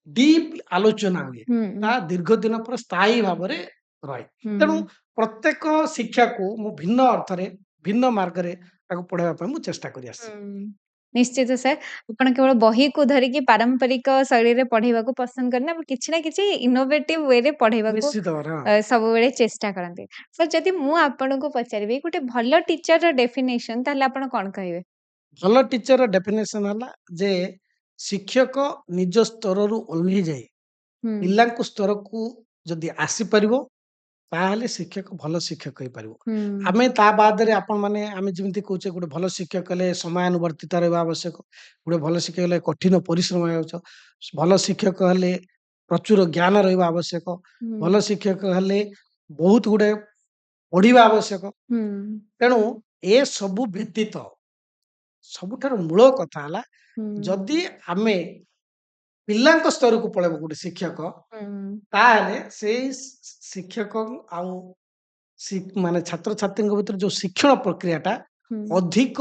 ଡିପ୍ ଆଲୋଚନା ହୁଏ, ହୁଁ, ତାହା ଦୀର୍ଘ ଦିନ ପରେ ସ୍ଥାୟୀ ଭାବରେ ରହେ। ତେଣୁ ହୁଁ, ପ୍ରତ୍ୟେକ ଶିକ୍ଷାକୁ ମୁଁ ଭିନ୍ନ ଅର୍ଥରେ, ଭିନ୍ନ ମାର୍ଗରେ ତାକୁ ପଢାଇବା ପାଇଁ ମୁଁ ଚେଷ୍ଟା କରି ଆସିଛି। ହୁଁ। ନିଶ୍ଚିତ ସାର୍। ଆପଣ କେବଳ ବହିକୁ ଧରିକି ପାରମ୍ପରିକ ଶୈଳୀରେ ପଢ଼େଇବାକୁ ପସନ୍ଦ କରନ୍ତି ନା କିଛି ନା କିଛି ଇନୋଭେଟିଭ୍ ୱେରେ ପଢ଼େଇବାକୁ ନିଶ୍ଚିତ ଭାବରେ ହଁ। ସବୁବେଳେ ଚେଷ୍ଟା କରନ୍ତି। ସାର୍ ଯଦି ମୁଁ ଆପଣଙ୍କୁ ପଚାରିବି ଗୋଟେ ଭଲ ଟିଚରର ଡେଫିନେସନ୍ ତାହେଲେ ଆପଣ କଣ କହିବେ? ଭଲ ଟିଚରର ଡେଫିନେସନ ହେଲା ଯେ ଶିକ୍ଷକ ନିଜ ସ୍ତରରୁ ଓହ୍ଲେଇ ଯାଇ ହୁଁ, ପିଲାଙ୍କ ସ୍ତରକୁ ଯଦି ଆସିପାରିବ, ତାହେଲେ ଶିକ୍ଷକ ଭଲ ଶିକ୍ଷକ ହେଇପାରିବ। ହୁଁ, ଆମେ ତା ବାଦରେ ଆପଣମାନେ ଆମେ ଯେମିତି କହୁଛେ ଗୋଟେ ଭଲ ଶିକ୍ଷକ ହେଲେ ସମୟାନୁବର୍ତ୍ତିତା ରହିବା ଆବଶ୍ୟକ। ଗୋଟେ ଭଲ ଶିକ୍ଷକ ହେଲେ କଠିନ ପରିଶ୍ରମ ରହିବା ଆବଶ୍ୟକ। ଭଲ ଶିକ୍ଷକ ହେଲେ ପ୍ରଚୁର ଜ୍ଞାନ ରହିବା ଆବଶ୍ୟକ। ଭଲ ହୁଁ, ଶିକ୍ଷକ ହେଲେ ବହୁତ ଗୁଡେ ପଢିବା ଆବଶ୍ୟକ। ହୁଁ, ତେଣୁ ଏ ସବୁ ବ୍ୟତୀତ ସବୁଠାରୁ ମୂଳ କଥା ହେଲା, ହୁଁ, ଯଦି ଆମେ ପିଲାଙ୍କ ସ୍ତରକୁ ପଳେଇବ ଗୋଟେ ଶିକ୍ଷକ, ହୁଁ, ତାହେଲେ ସେଇ ଶିକ୍ଷକ ଆଉ ମାନେ ଛାତ୍ରଛାତ୍ରୀଙ୍କ ଭିତରେ ଯୋଉ ଶିକ୍ଷଣ ପ୍ରକ୍ରିୟାଟା ହୁଁ, ଅଧିକ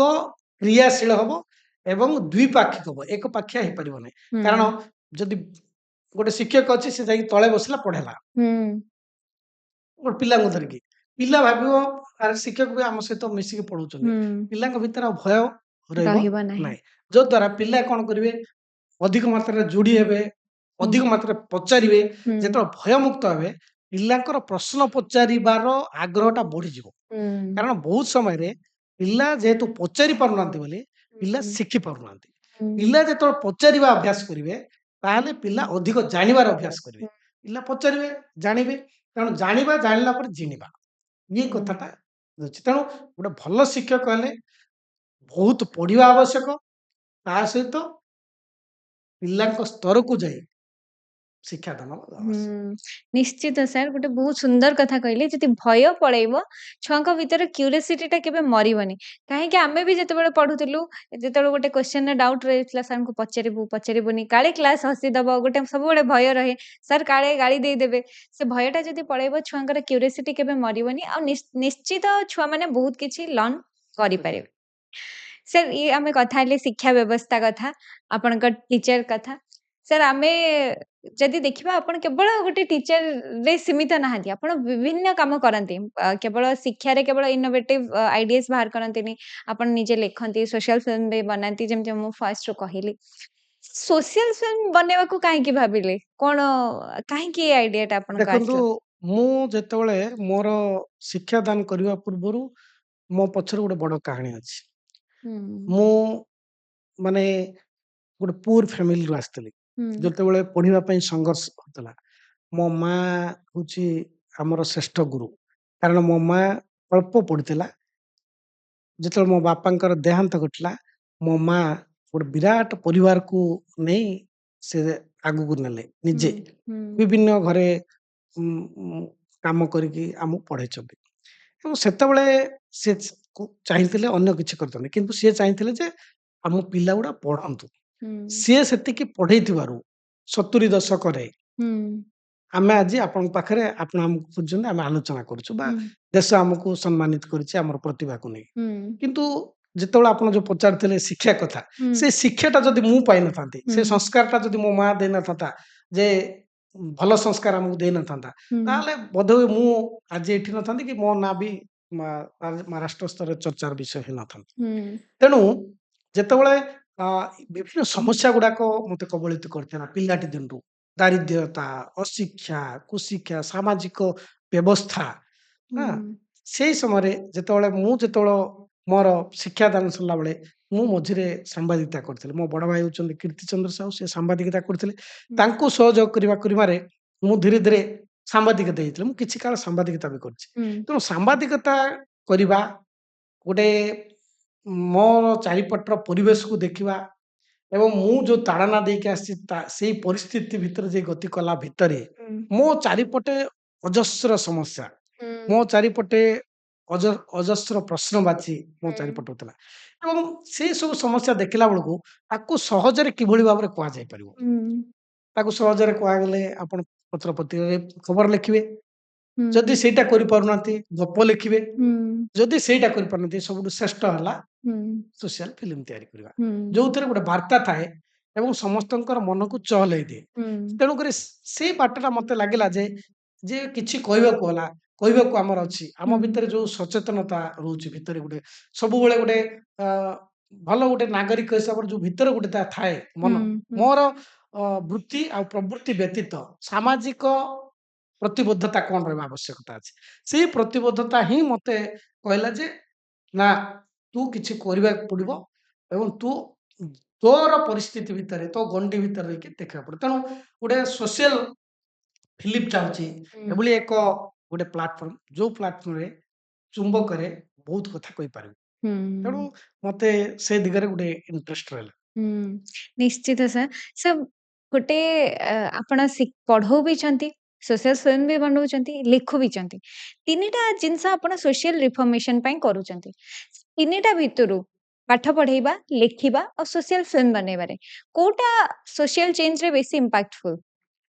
କ୍ରିୟାଶୀଳ ହବ ଏବଂ ଦ୍ୱିପାକ୍ଷିକ ହବ, ଏକପାଖିଆ ହେଇପାରିବ ନାହିଁ। ହୁଁ କାରଣ ଯଦି ଗୋଟେ ଶିକ୍ଷକ ଅଛି ସେ ଯାଇକି ତଳେ ବସିଲା ପଢେଇଲା ହୁଁ ଗୋଟେ ପିଲାଙ୍କୁ ଧରିକି, ପିଲା ଭାବିବ ଆରେ ଶିକ୍ଷକ ବି ଆମ ସହିତ ମିଶିକି ପଢଉଛନ୍ତି। ହୁଁ ପିଲାଙ୍କ ଭିତରେ ଆଉ ଭୟ ରହିବ ରହିବ ନାହିଁ। ନାହିଁ। ଯଦ୍ୱାରା ପିଲା କଣ କରିବେ, ଅଧିକ ମାତ୍ରାରେ ଯୋଡି ହେବେ, ହୁଁ ଅଧିକ ମାତ୍ରାରେ ପଚାରିବେ। ହୁଁ ଯେତେବେଳେ ଭୟମୁକ୍ତ ହେବେ, ପିଲାଙ୍କର ପ୍ରଶ୍ନ ପଚାରିବାର ଆଗ୍ରହଟା ବଢିଯିବ। ହୁଁ କାରଣ ବହୁତ ସମୟରେ ପିଲା ଯେହେତୁ ପଚାରି ପାରୁନାହାନ୍ତି ବୋଲି ପିଲା ହୁଁ ଶିଖି ପାରୁନାହାନ୍ତି। ହୁଁ ପିଲା ଯେତେବେଳେ ପଚାରିବା ଅଭ୍ୟାସ କରିବେ ତାହେଲେ ପିଲା ଅଧିକ ଜାଣିବାର ଅଭ୍ୟାସ କରିବେ। ପିଲା ପଚାରିବେ, ଜାଣିବେ। ତେଣୁ ଜାଣିବା, ଜାଣିଲା ପରେ ଜିଣିବା, ଇଏ ହୁଁ କଥାଟା ଅଛି। ତେଣୁ ଗୋଟେ ଭଲ ଶିକ୍ଷକ ହେଲେ ବହୁତ ପଢିବା ଆବଶ୍ୟକ, ତା ସହିତ ପିଲାଙ୍କ ସ୍ତରକୁ ଯାଇ ଶିକ୍ଷାଦାନ ଆବଶ୍ୟକ। ହୁଁ ନିଶ୍ଚିତ ସାର୍ ଗୋଟେ ବହୁତ ସୁନ୍ଦର କଥା କହିଲେ ଯଦି ଭୟ ପଳେଇବ ଛୁଆଙ୍କ ଭିତରେ କ୍ୟୁରିଓସିଟି କେବେ ମରିବନି କାହିଁକି ଆମେ ବି ଯେତେବେଳେ ପଢୁଥିଲୁ ଯେତେବେଳେ ଗୋଟେ କ୍ୱେଶ୍ଚନରେ ଡାଉଟ୍ ରହିଥିଲା ସାର୍ଙ୍କୁ ପଚାରିବୁନି କାଳେ କ୍ଲାସ୍ ହସିଦବ ଗୋଟେ ସବୁବେଳେ ଭୟ ରହେ ସାର୍ କାଳେ ଗାଳି ଦେଇଦେବେ ସେ ଭୟଟା ଯଦି ପଳେଇବ ଛୁଆଙ୍କର କ୍ୟୁରିଓସିଟି କେବେ ମରିବନି ଆଉ ନିଶ୍ଚିତ ଛୁଆମାନେ ବହୁତ କିଛି ଲର୍ନ କରିପାରିବେ ସାର୍ ଇଏ ଆମେ କଥା ହେଲେ ଶିକ୍ଷା ବ୍ୟବସ୍ଥା କଥା ଆପଣଙ୍କ ଟିଚର କଥା ସାର୍ ଆମେ ଯଦି ଦେଖିବା ଆପଣ କେବଳ ଗୋଟେ ଟିଚରରେ ସୀମିତ ନାହାନ୍ତି ଆପଣ ବିଭିନ୍ନ କାମ କରନ୍ତି କେବଳ ଶିକ୍ଷାରେ କେବଳ ଇନୋଭେଟିଭ ଆଇଡିଆସ୍ ବାହାର କରନ୍ତିନି ଆପଣ ନିଜେ ଲେଖନ୍ତି ସୋସିଆଲ ଫିଲ୍ମ ବି ବନାନ୍ତି ଯେମିତି ମୁଁ ଫାର୍ଷ୍ଟରୁ କହିଲି ସୋସିଆଲ ଫିଲ୍ମ ବନେଇବାକୁ କାହିଁକି ଭାବିଲେ କଣ କାହିଁକି ଏ ଆଇଡିଆଟା ଆପଣଙ୍କୁ ଦେଖନ୍ତୁ, ଆସିଲା ମୁଁ ଯେତେବେଳେ ମୋର ଶିକ୍ଷାଦାନ କରିବା ପୂର୍ବରୁ ମୋ ପଛରେ ଗୋଟେ ବଡ କାହାଣୀ ଅଛି। ହୁଁ ମୁଁ ମାନେ ଗୋଟେ ପୁଅର ଫ୍ୟାମିଲିରୁ ଆସିଥିଲି। ହୁଁ ଯେତେବେଳେ ପଢିବା ପାଇଁ ସଂଘର୍ଷ ହଉଥିଲା, ମୋ ମା ହଉଛି ଆମର ଶ୍ରେଷ୍ଠ ଗୁରୁ। କାରଣ ମୋ ମା ଅଳ୍ପ ପଢିଥିଲା। ଯେତେବେଳେ ମୋ ବାପାଙ୍କର ଦେହାନ୍ତ ଘଟିଲା, ମୋ ମା ଗୋଟେ ବିରାଟ ପରିବାରକୁ ନେଇ ସେ ଆଗକୁ ନେଲେ ହୁଁ ନିଜେ। ହୁଁ ବିଭିନ୍ନ ଘରେ ଉଁ, ଉଁ, କାମ କରିକି ଆମକୁ ପଢେଇଛନ୍ତି। ଏବଂ ସେତେବେଳେ ସେ ଚାହିଁଥିଲେ ଅନ୍ୟ କିଛି କରିଥାନ୍ତେ, କିନ୍ତୁ ସିଏ ଚାହିଁଥିଲେ ଯେ ଆମ ପିଲାଗୁଡା ପଢନ୍ତୁ। ହୁଁ ସିଏ ସେତିକି ପଢେଇଥିବାରୁ 70 ଦଶକରେ ହୁଁ ଆମେ ଆଜି ଆପଣଙ୍କ ପାଖରେ, ଆପଣ ଆମକୁ ଖୋଜୁଛନ୍ତି, ଆମେ ଆଲୋଚନା କରୁଛୁ ବା ହୁଁ ଦେଶ ଆମକୁ ସମ୍ମାନିତ କରିଛି ଆମର ପ୍ରତିଭାକୁ ନେଇ। ହୁଁ କିନ୍ତୁ ଯେତେବେଳେ ଆପଣ ଯୋଉ ପଚାରୁଥିଲେ ଶିକ୍ଷା କଥା, ହୁଁ ସେ ଶିକ୍ଷାଟା ଯଦି ମୁଁ ପାଇନଥାନ୍ତି, ହୁଁ ସେ ସଂସ୍କାରଟା ଯଦି ମୋ ମା ଦେଇନଥାନ୍ତା, ଯେ ଭଲ ସଂସ୍କାର ଆମକୁ ଦେଇନଥାନ୍ତା, ହୁଁ ତାହେଲେ ବୋଧହୁଏ ମୁଁ ଆଜି ଏଠି ନଥାନ୍ତି କି ମୋ ନାଁ ବି ରାଷ୍ଟ୍ର ସ୍ତରରେ ଚର୍ଚ୍ଚାର ବିଷୟ ହେଇନଥାନ୍ତା। ହୁଁ ତେଣୁ ଯେତେବେଳେ ଅ, ବିଭିନ୍ନ ସମସ୍ୟା ଗୁଡାକ ମତେ କବଳିତ କରିଥିଲା ପିଲାଟି ଦିନରୁ, ଦାରିଦ୍ର୍ୟତା, ଅଶିକ୍ଷା, କୁଶିକ୍ଷା, ସାମାଜିକ ବ୍ୟବସ୍ଥା, ହଁ, ହୁଁ ସେଇ ସମୟରେ ଯେତେବେଳେ ମୋର ଶିକ୍ଷାଦାନ ସରିଲା ବେଳେ ମୁଁ ମଝିରେ ସାମ୍ବାଦିକତା କରିଥିଲି। ମୋ ବଡ ଭାଇ ହଉଛନ୍ତି କୀର୍ତ୍ତିଚନ୍ଦ୍ର ସାହୁ, ସେ ସାମ୍ବାଦିକତା କରିଥିଲେ। ହୁଁ ତାଙ୍କୁ ସହଯୋଗ କରିବାରେ ମୁଁ ଧୀରେ ଧୀରେ ସାମ୍ବାଦିକତା ହେଇଥିଲି। ମୁଁ କିଛି କାଳ ସାମ୍ବାଦିକତା ବି କରିଛି। ହୁଁ ତେଣୁ ସାମ୍ବାଦିକତା କରିବା, ଗୋଟେ ମୋର ଚାରିପଟର ପରିବେଶକୁ ଦେଖିବା ଏବଂ ମୁଁ ଯୋଉ ତାଡନା ଦେଇକି ଆସିଛି ସେଇ ପରିସ୍ଥିତି ଭିତରେ ଯେ ଗତି କଲା ଭିତରେ ହୁଁ ମୋ ଚାରିପଟେ ଅଜସ୍ର ସମସ୍ୟା, ହୁଁ ମୋ ଚାରିପଟେ ଅଜସ୍ର ପ୍ରଶ୍ନବାଚୀ ମୋ ହୁଁ ଚାରିପଟେ ଥିଲା। ଏବଂ ସେଇ ସବୁ ସମସ୍ୟା ଦେଖିଲା ବେଳକୁ ତାକୁ ସହଜରେ କିଭଳି ଭାବରେ କୁହାଯାଇ ପାରିବ, ହୁଁ ତାକୁ ସହଜରେ କୁହାଗଲେ ଆପଣ ପତ୍ର ପତ୍ରିକାରେ ଖବର ଲେଖିବେ। ହୁଁ ଯଦି ସେଇଟା କରିପାରୁନାହାନ୍ତି ଗପ ଲେଖିବେ। ହୁଁ ଯଦି ସେଇଟା କରିପାରୁନାହାନ୍ତି ସବୁଠୁ ଶ୍ରେଷ୍ଠ ହେଲା ହୁଁ ସୋସିଆଲ ଫିଲ୍ମ ତିଆରି କରିବା, ହୁଁ ଯୋଉଥିରେ ଗୋଟେ ବାର୍ତ୍ତା ଥାଏ ଏବଂ ସମସ୍ତଙ୍କର ମନକୁ ଚହଲେଇ ଦିଏ। ହୁଁ ତେଣୁକରି ସେଇ ବାଟଟା ମତେ ଲାଗିଲା ଯେ ଯେ କିଛି କହିବାକୁ ହେଲା, କହିବାକୁ ଆମର ଅଛି, ଆମ ହୁଁ ଭିତରେ ଯୋଉ ସଚେତନତା ରହୁଛି ଭିତରେ ଗୋଟେ ସବୁବେଳେ ଗୋଟେ ଅ, ଭଲ ଗୋଟେ ନାଗରିକ ହିସାବରେ ଯୋଉ ଭିତରେ ଗୋଟେ ତା ଥାଏ ମନ, ହୁଁ ମୋର ବୃତ୍ତି ଆଉ ପ୍ରବୃତ୍ତି ବ୍ୟତୀତ ସାମାଜିକ ପ୍ରତିବଦ୍ଧତା କଣ ରହିବା ଆବଶ୍ୟକତା ଅଛି। ସେଇ ପ୍ରତିବଦ୍ଧତା ହିଁ ମତେ କହିଲା ଯେ ନା, ତୁ କିଛି କରିବାକୁ ପଡିବ ଏବଂ ତୋର ପରିସ୍ଥିତି ଭିତରେ, ତୋ ଗଣ୍ଡି ଭିତରେ ରହିକି ଦେଖିବାକୁ ପଡିବ। ତେଣୁ ଗୋଟେ ସୋସିଆଲ ଫିଲ୍ମ ଚାହୁଁଛି ହୁଁ ଏଭଳି ଗୋଟେ ପ୍ଲାଟଫର୍ମ, ଯୋଉ ପ୍ଲାଟଫର୍ମରେ ଚୁମ୍ବକରେ ବହୁତ କଥା କହିପାରିବୁ। ହୁଁ ତେଣୁ ମତେ ସେ ଦିଗରେ ଗୋଟେ ଇଣ୍ଟରେଷ୍ଟ ରହିଲା। ହୁଁ ନିଶ୍ଚିତ ସାର୍ ସାର୍ ଗୋଟେ ଆପଣ ପଢଉ ବି ଛନ୍ତି ସୋସିଆଲ ଫିଲ୍ମ ବି ବନଉଛନ୍ତି ଲେଖୁ ବି ଛନ୍ତି ତିନିଟା ଜିନିଷ ଆପଣ ସୋସିଆଲ ରିଫର୍ମେସନ ପାଇଁ କରୁଛନ୍ତି ତିନିଟା ଭିତରୁ ପାଠ ପଢେଇବା ଲେଖିବା ଆଉ ସୋସିଆଲ ଫିଲ୍ମ ବନେଇବାରେ କୋଉଟା ସୋସିଆଲ ଚେଞ୍ଜ ରେ ବେଶୀ ଇମ୍ପାକ୍ଟଫୁଲ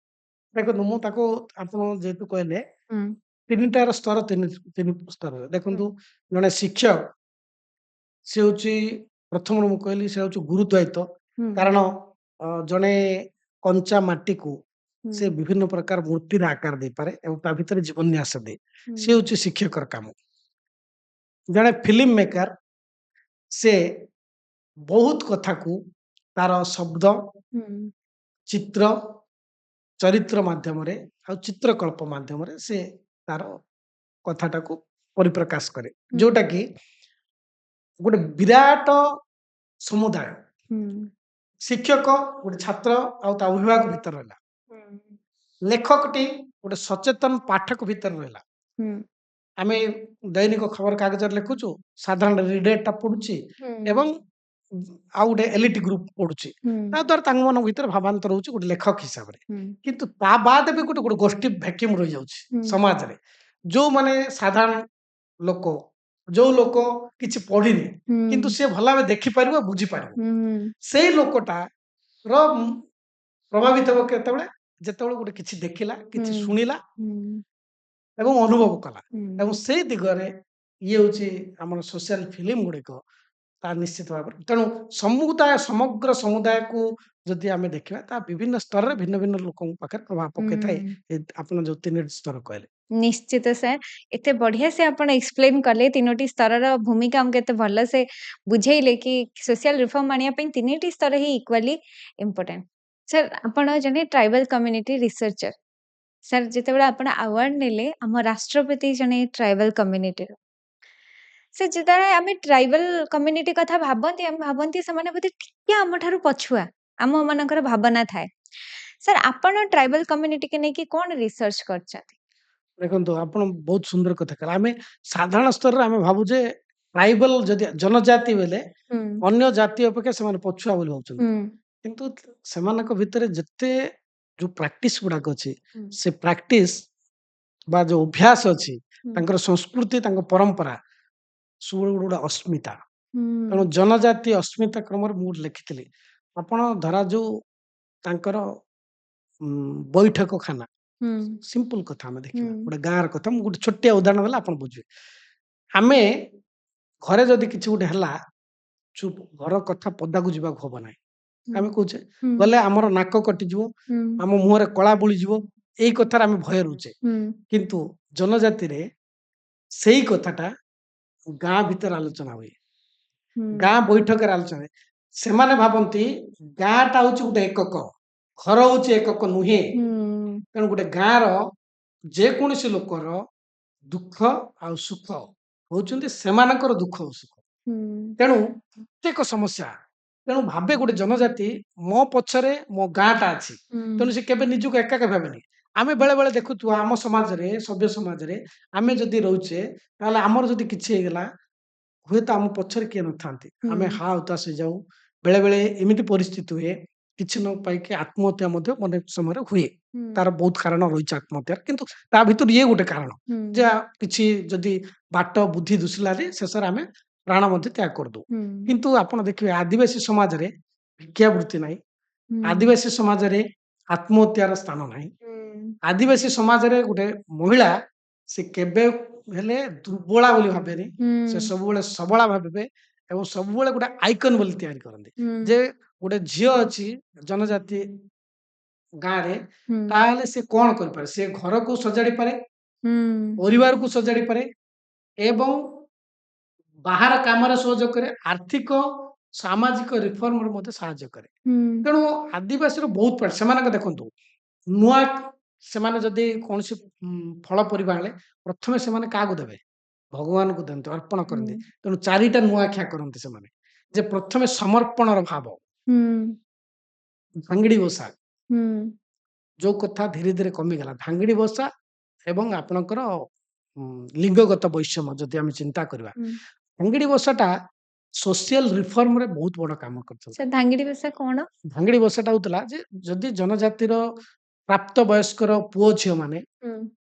ଦେଖନ୍ତୁ, ମୁଁ ତାକୁ ଆପଣ ଯେହେତୁ କହିଲେ ହୁଁ ତିନିଟାର ସ୍ତର, ତିନି ତିନି ସ୍ତରରେ ହୁଁ ଦେଖନ୍ତୁ। ଜଣେ ଶିକ୍ଷକ, ସେ ହଉଛି ପ୍ରଥମରୁ ମୁଁ କହିଲି ସେ ହେଉଛି ଗୁରୁତ୍ୱାୟିତ। ହୁଁ କାରଣ ଜଣେ କଞ୍ଚା ମାଟିକୁ ହୁଁ ସେ ବିଭିନ୍ନ ପ୍ରକାର ମୂର୍ତ୍ତିର ଆକାର ଦେଇପାରେ ଏବଂ ତା ଭିତରେ ଜୀବନ୍ୟାସ ଦିଏ। ହୁଁ ସେ ହେଉଛି ଶିକ୍ଷକର କାମ। ଜଣେ ଫିଲ୍ମ ମେକର ସେ ବହୁତ କଥାକୁ ତାର ଶବ୍ଦ, ହୁଁ ଚିତ୍ର, ଚରିତ୍ର ମାଧ୍ୟମରେ ଆଉ ଚିତ୍ରକଳ୍ପ ମାଧ୍ୟମରେ ସେ ତାର କଥାଟାକୁ ପରିପ୍ରକାଶ କରେ। ହୁଁ ଯୋଉଟା କି ଗୋଟେ ବିରାଟ ସମୁଦାୟ ହୁଁ ଶିକ୍ଷକ ଗୋଟେ ଛାତ୍ର ଆଉ ତା ଅଭିଭାବକ ଭିତରେ ରହିଲା। ଲେଖକଟି ଗୋଟେ ସଚେତନ ପାଠକ ଭିତରେ ରହିଲା। ହୁଁ ଆମେ ଦୈନିକ ଖବର କାଗଜରେ ଲେଖୁଛୁ, ସାଧାରଣ ରିଡରଟା ପଢୁଛି ଏବଂ ଆଉ ଗୋଟେ ଏଲିଟ୍ ଗ୍ରୁପ ପଢୁଛି। ତା ଦ୍ୱାରା ତାଙ୍କ ମାନଙ୍କ ଭିତରେ ଭାବାନ୍ତର ହଉଛି ଗୋଟେ ଲେଖକ ହିସାବରେ। କିନ୍ତୁ ତା ବାଦ ବି ଗୋଟେ ଗୋଟେ ଗୋଷ୍ଠୀ ଭ୍ୟାକ୍ୟୁମ ରହିଯାଉଛି ସମାଜରେ, ଯୋଉମାନେ ସାଧାରଣ ଲୋକ, ଯୋଉ ଲୋକ କିଛି ପଢିନି କିନ୍ତୁ ସେ ଭଲ ଭାବେ ଦେଖିପାରିବ, ବୁଝିପାରିବ। ସେଇ ଲୋକଟାର ପ୍ରଭାବିତ ହେବ କେତେବେଳେ, ଯେତେବେଳେ ଗୋଟେ କିଛି ଦେଖିଲା, କିଛି ଶୁଣିଲା ଏବଂ ଅନୁଭବ କଲା। ଏବଂ ସେଇ ଦିଗରେ ଇଏ ହଉଛି ଆମର ସୋସିଆଲ ଫିଲ୍ମ ଗୁଡ଼ିକ ତା ନିଶ୍ଚିତ ଭାବରେ। ତେଣୁ ସମଗ୍ର ସମୁଦାୟକୁ ଯଦି ଆମେ ଦେଖିବା, ତା ବିଭିନ୍ନ ସ୍ତରରେ ଭିନ୍ନ ଭିନ୍ନ ଲୋକଙ୍କ ପାଖରେ ପ୍ରଭାବ ପକେଇଥାଏ। ଆପଣ ଯୋଉ 3ଟି ସ୍ତର କହିଲେ। ନିଶ୍ଚିତ ସାର୍, ଏତେ ବଢିଆ ସେ ଆପଣ ଏକ୍ସପ୍ଲେନ କଲେ 3ଟି ସ୍ତରର ଭୂମିକା ଆମକୁ ଏତେ ଭଲ ସେ ବୁଝେଇଲେ କି ସୋସିଆଲ ରିଫର୍ମ ଆଣିବା ପାଇଁ 3ଟି ସ୍ତର ହିଁ ଇକ୍ୱାଲି ଇମ୍ପୋର୍ଟାଣ୍ଟ। ସାର୍, ଆପଣ ଜଣେ ଟ୍ରାଇବାଲ କମ୍ୟୁନିଟି ରିସର୍ଚ୍ଚର। ସାର୍, ଯେତେବେଳେ ଆପଣ ଆୱାର୍ଡ ନେଲେ ଆମ ରାଷ୍ଟ୍ରପତି ଜଣେ ଟ୍ରାଇବାଲ କମ୍ୟୁନିଟିର, ସେ ଯେତେବେଳେ ଆମେ ଟ୍ରାଇବାଲ କମ୍ୟୁନିଟି କଥା ଭାବନ୍ତି, ଆମେ ଭାବନ୍ତି ସେମାନେ ବୋଧେ ଟିକେ ଆମଠାରୁ ପଛୁଆ, ଆମ ମାନଙ୍କର ଭାବନା ଥାଏ। ସାର୍, ଆପଣ ଟ୍ରାଇବାଲ କମ୍ୟୁନିଟି କି ନେଇକି କଣ ରିସର୍ଚ୍ଚ କରିଛନ୍ତି? ଦେଖନ୍ତୁ, ଆପଣ ବହୁତ ସୁନ୍ଦର କଥା କହିଲେ। ଆମେ ସାଧାରଣ ସ୍ତରରେ ଆମେ ଭାବୁ ଯେ ଟ୍ରାଇବାଲ ଯଦି ଜନଜାତି ବେଲେ ହୁଁ ଅନ୍ୟ ଜାତି ଅପେକ୍ଷା ସେମାନେ ପଛୁଆ ବୋଲି ଭାବୁଛନ୍ତି। ହୁଁ କିନ୍ତୁ ସେମାନଙ୍କ ଭିତରେ ଯେତେ ଯୋଉ ପ୍ରାକ୍ଟିସ ଗୁଡାକ ଅଛି, ହୁଁ ସେ ପ୍ରାକ୍ଟିସ ବା ଯୋଉ ଅଭ୍ୟାସ ଅଛି, ହୁଁ ତାଙ୍କର ସଂସ୍କୃତି, ତାଙ୍କ ପରମ୍ପରା, ସବୁବେଳେ ଗୋଟେ ଅସ୍ମିତା। ତେଣୁ ହୁଁ ଜନଜାତି ଅସ୍ମିତା କ୍ରମରେ ମୁଁ ଲେଖିଥିଲି। ଆପଣ ଧରା ଯୋଉ ତାଙ୍କର ବୈଠକ ଖାନା, ହୁଁ ସିମ୍ପଲ କଥା ଆମେ ଦେଖିବା, ହୁଁ ଗୋଟେ ଗାଁର କଥା। ମୁଁ ଗୋଟେ ଛୋଟିଆ ଉଦାହରଣ ଦେଲେ ଆପଣ ବୁଝିବେ। ଆମେ ଘରେ ଯଦି କିଛି ଗୋଟେ ହେଲା, ଚୁପ, ଘର କଥା ପଦାକୁ ଯିବାକୁ ହବ ନାହିଁ। ହୁଁ ଆମେ କହୁଛେ ହୁଁ ଗଲେ ଆମର ନାକ କଟିଯିବ, ହୁଁ ଆମ ମୁହଁରେ କଳା ବୋଳିଯିବ, ଏଇ କଥାରେ ଆମେ ଭୟ ରହୁଛେ। ହୁଁ କିନ୍ତୁ ଜନଜାତିରେ ସେଇ କଥାଟା ଗାଁ ଭିତରେ ଆଲୋଚନା ହୁଏ, ହୁଁ ଗାଁ ବୈଠକରେ ଆଲୋଚନା ହୁଏ। ସେମାନେ ଭାବନ୍ତି ଗାଁଟା ହଉଛି ଗୋଟେ ଏକକ, ଘର ହଉଛି ଏକକ ନୁହେଁ। ହୁଁ ତେଣୁ ଗୋଟେ ଗାଁର ଯେକୌଣସି ଲୋକର ଦୁଃଖ ଆଉ ସୁଖ ହଉଛନ୍ତି ସେମାନଙ୍କର ଦୁଃଖ ଆଉ ସୁଖ। ହୁଁ ତେଣୁ ପ୍ରତ୍ୟେକ ସମସ୍ୟା, ତେଣୁ ଭାବେ ଗୋଟେ ଜନଜାତି ମୋ ପଛରେ ମୋ ଗାଁଟା ଅଛି। ତେଣୁ ସେ କେବେ ନିଜକୁ ଏକାକା ଭାବେନି। ଆମେ ବେଳେ ବେଳେ ଦେଖୁଥିବା ଆମ ସମାଜରେ, ସଭ୍ୟ ସମାଜରେ ଆମେ ଯଦି ରହୁଛେ, ତାହେଲେ ଆମର ଯଦି କିଛି ହେଇଗଲା, ହୁଏତ ଆମ ପଛରେ କିଏ ନଥାନ୍ତି, ଆମେ ହା ହୁତାଶ ହେଇଯାଉ। ବେଳେ ବେଳେ ଏମିତି ପରିସ୍ଥିତି ହୁଏ, କିଛି ନ ପାଇକି ଆତ୍ମହତ୍ୟା ମଧ୍ୟ ଅନେକ ସମୟରେ ହୁଏ। ତାର ବହୁତ କାରଣ ରହିଛି ଆତ୍ମହତ୍ୟାର, କିନ୍ତୁ ତା ଭିତରୁ ଇଏ ଗୋଟେ କାରଣ ଯେ କିଛି ଯଦି ବାଟ ବୁଦ୍ଧି ଦୁଶିଲାରେ ଶେଷରେ ଆମେ ପ୍ରାଣ ମଧ୍ୟ ତ୍ୟାଗ କରିଦଉ। କିନ୍ତୁ ଆପଣ ଦେଖିବେ ଆଦିବାସୀ ସମାଜରେ ଭିକ୍ଷାବୃତ୍ତି ନାହିଁ, ଆଦିବାସୀ ସମାଜରେ ଆତ୍ମହତ୍ୟାର ସ୍ଥାନ ନାହିଁ। ଆଦିବାସୀ ସମାଜରେ ଗୋଟେ ମହିଳା ସେ କେବେ ହେଲେ ଦୁର୍ବଳା ବୋଲି ଭାବେନି, ସେ ସବୁବେଳେ ସବଳା ଭାବିବେ ଏବଂ ସବୁବେଳେ ଗୋଟେ ଆଇକନ ବୋଲି ତିଆରି କରନ୍ତି। ଯେ ଗୋଟେ ଝିଅ ଅଛି ଜନଜାତି ଗାଁରେ, ତାହେଲେ ସେ କଣ କରିପାରେ? ସେ ଘରକୁ ସଜାଡି ପାରେ, ପରିବାରକୁ ସଜାଡି ପାରେ ଏବଂ ବାହାର କାମରେ ସହଯୋଗ କରେ, ଆର୍ଥିକ ସାମାଜିକ ରିଫର୍ମରେ ମଧ୍ୟ ସାହାଯ୍ୟ କରେ। ତେଣୁ ଆଦିବାସୀର ବହୁତ ସେମାନଙ୍କ ଦେଖନ୍ତୁ, ନୂଆ ସେମାନେ ଯଦି କୌଣସି ଫଳ ପରିବା ଆଣିଲେ ପ୍ରଥମେ ସେମାନେ କାହାକୁ ଦେବେ? ଭଗବାନଙ୍କୁ ଦିଅନ୍ତି, ଅର୍ପଣ କରନ୍ତି। ତେଣୁ 4ଟା ନୂଆଖିଆ କରନ୍ତି ସେମାନେ, ଯେ ପ୍ରଥମେ ସମର୍ପଣର ଭାବ। ଭାଙ୍ଗିଡି ବସା, ଯୋଉ କଥା ଧୀରେ ଧୀରେ କମିଗଲା, ଭାଙ୍ଗିଡି ବସା ଏବଂ ଆପଣଙ୍କର ଲିଙ୍ଗଗତ ବୈଷମ୍ୟ ଯଦି ଆମେ ଚିନ୍ତା କରିବା, ଭାଙ୍ଗିଡି ବସାଟା ସୋସିଆଲ ରିଫର୍ମରେ ବହୁତ ବଡ କାମ କରିଥିଲା। ଧାଙ୍ଗିଡି ବସା କଣ? ଭାଙ୍ଗିଡି ବସାଟା ହଉଥିଲା ଯେ ଯଦି ଜନଜାତିର ପ୍ରାପ୍ତ ବୟସ୍କର ପୁଅ ଝିଅ ମାନେ,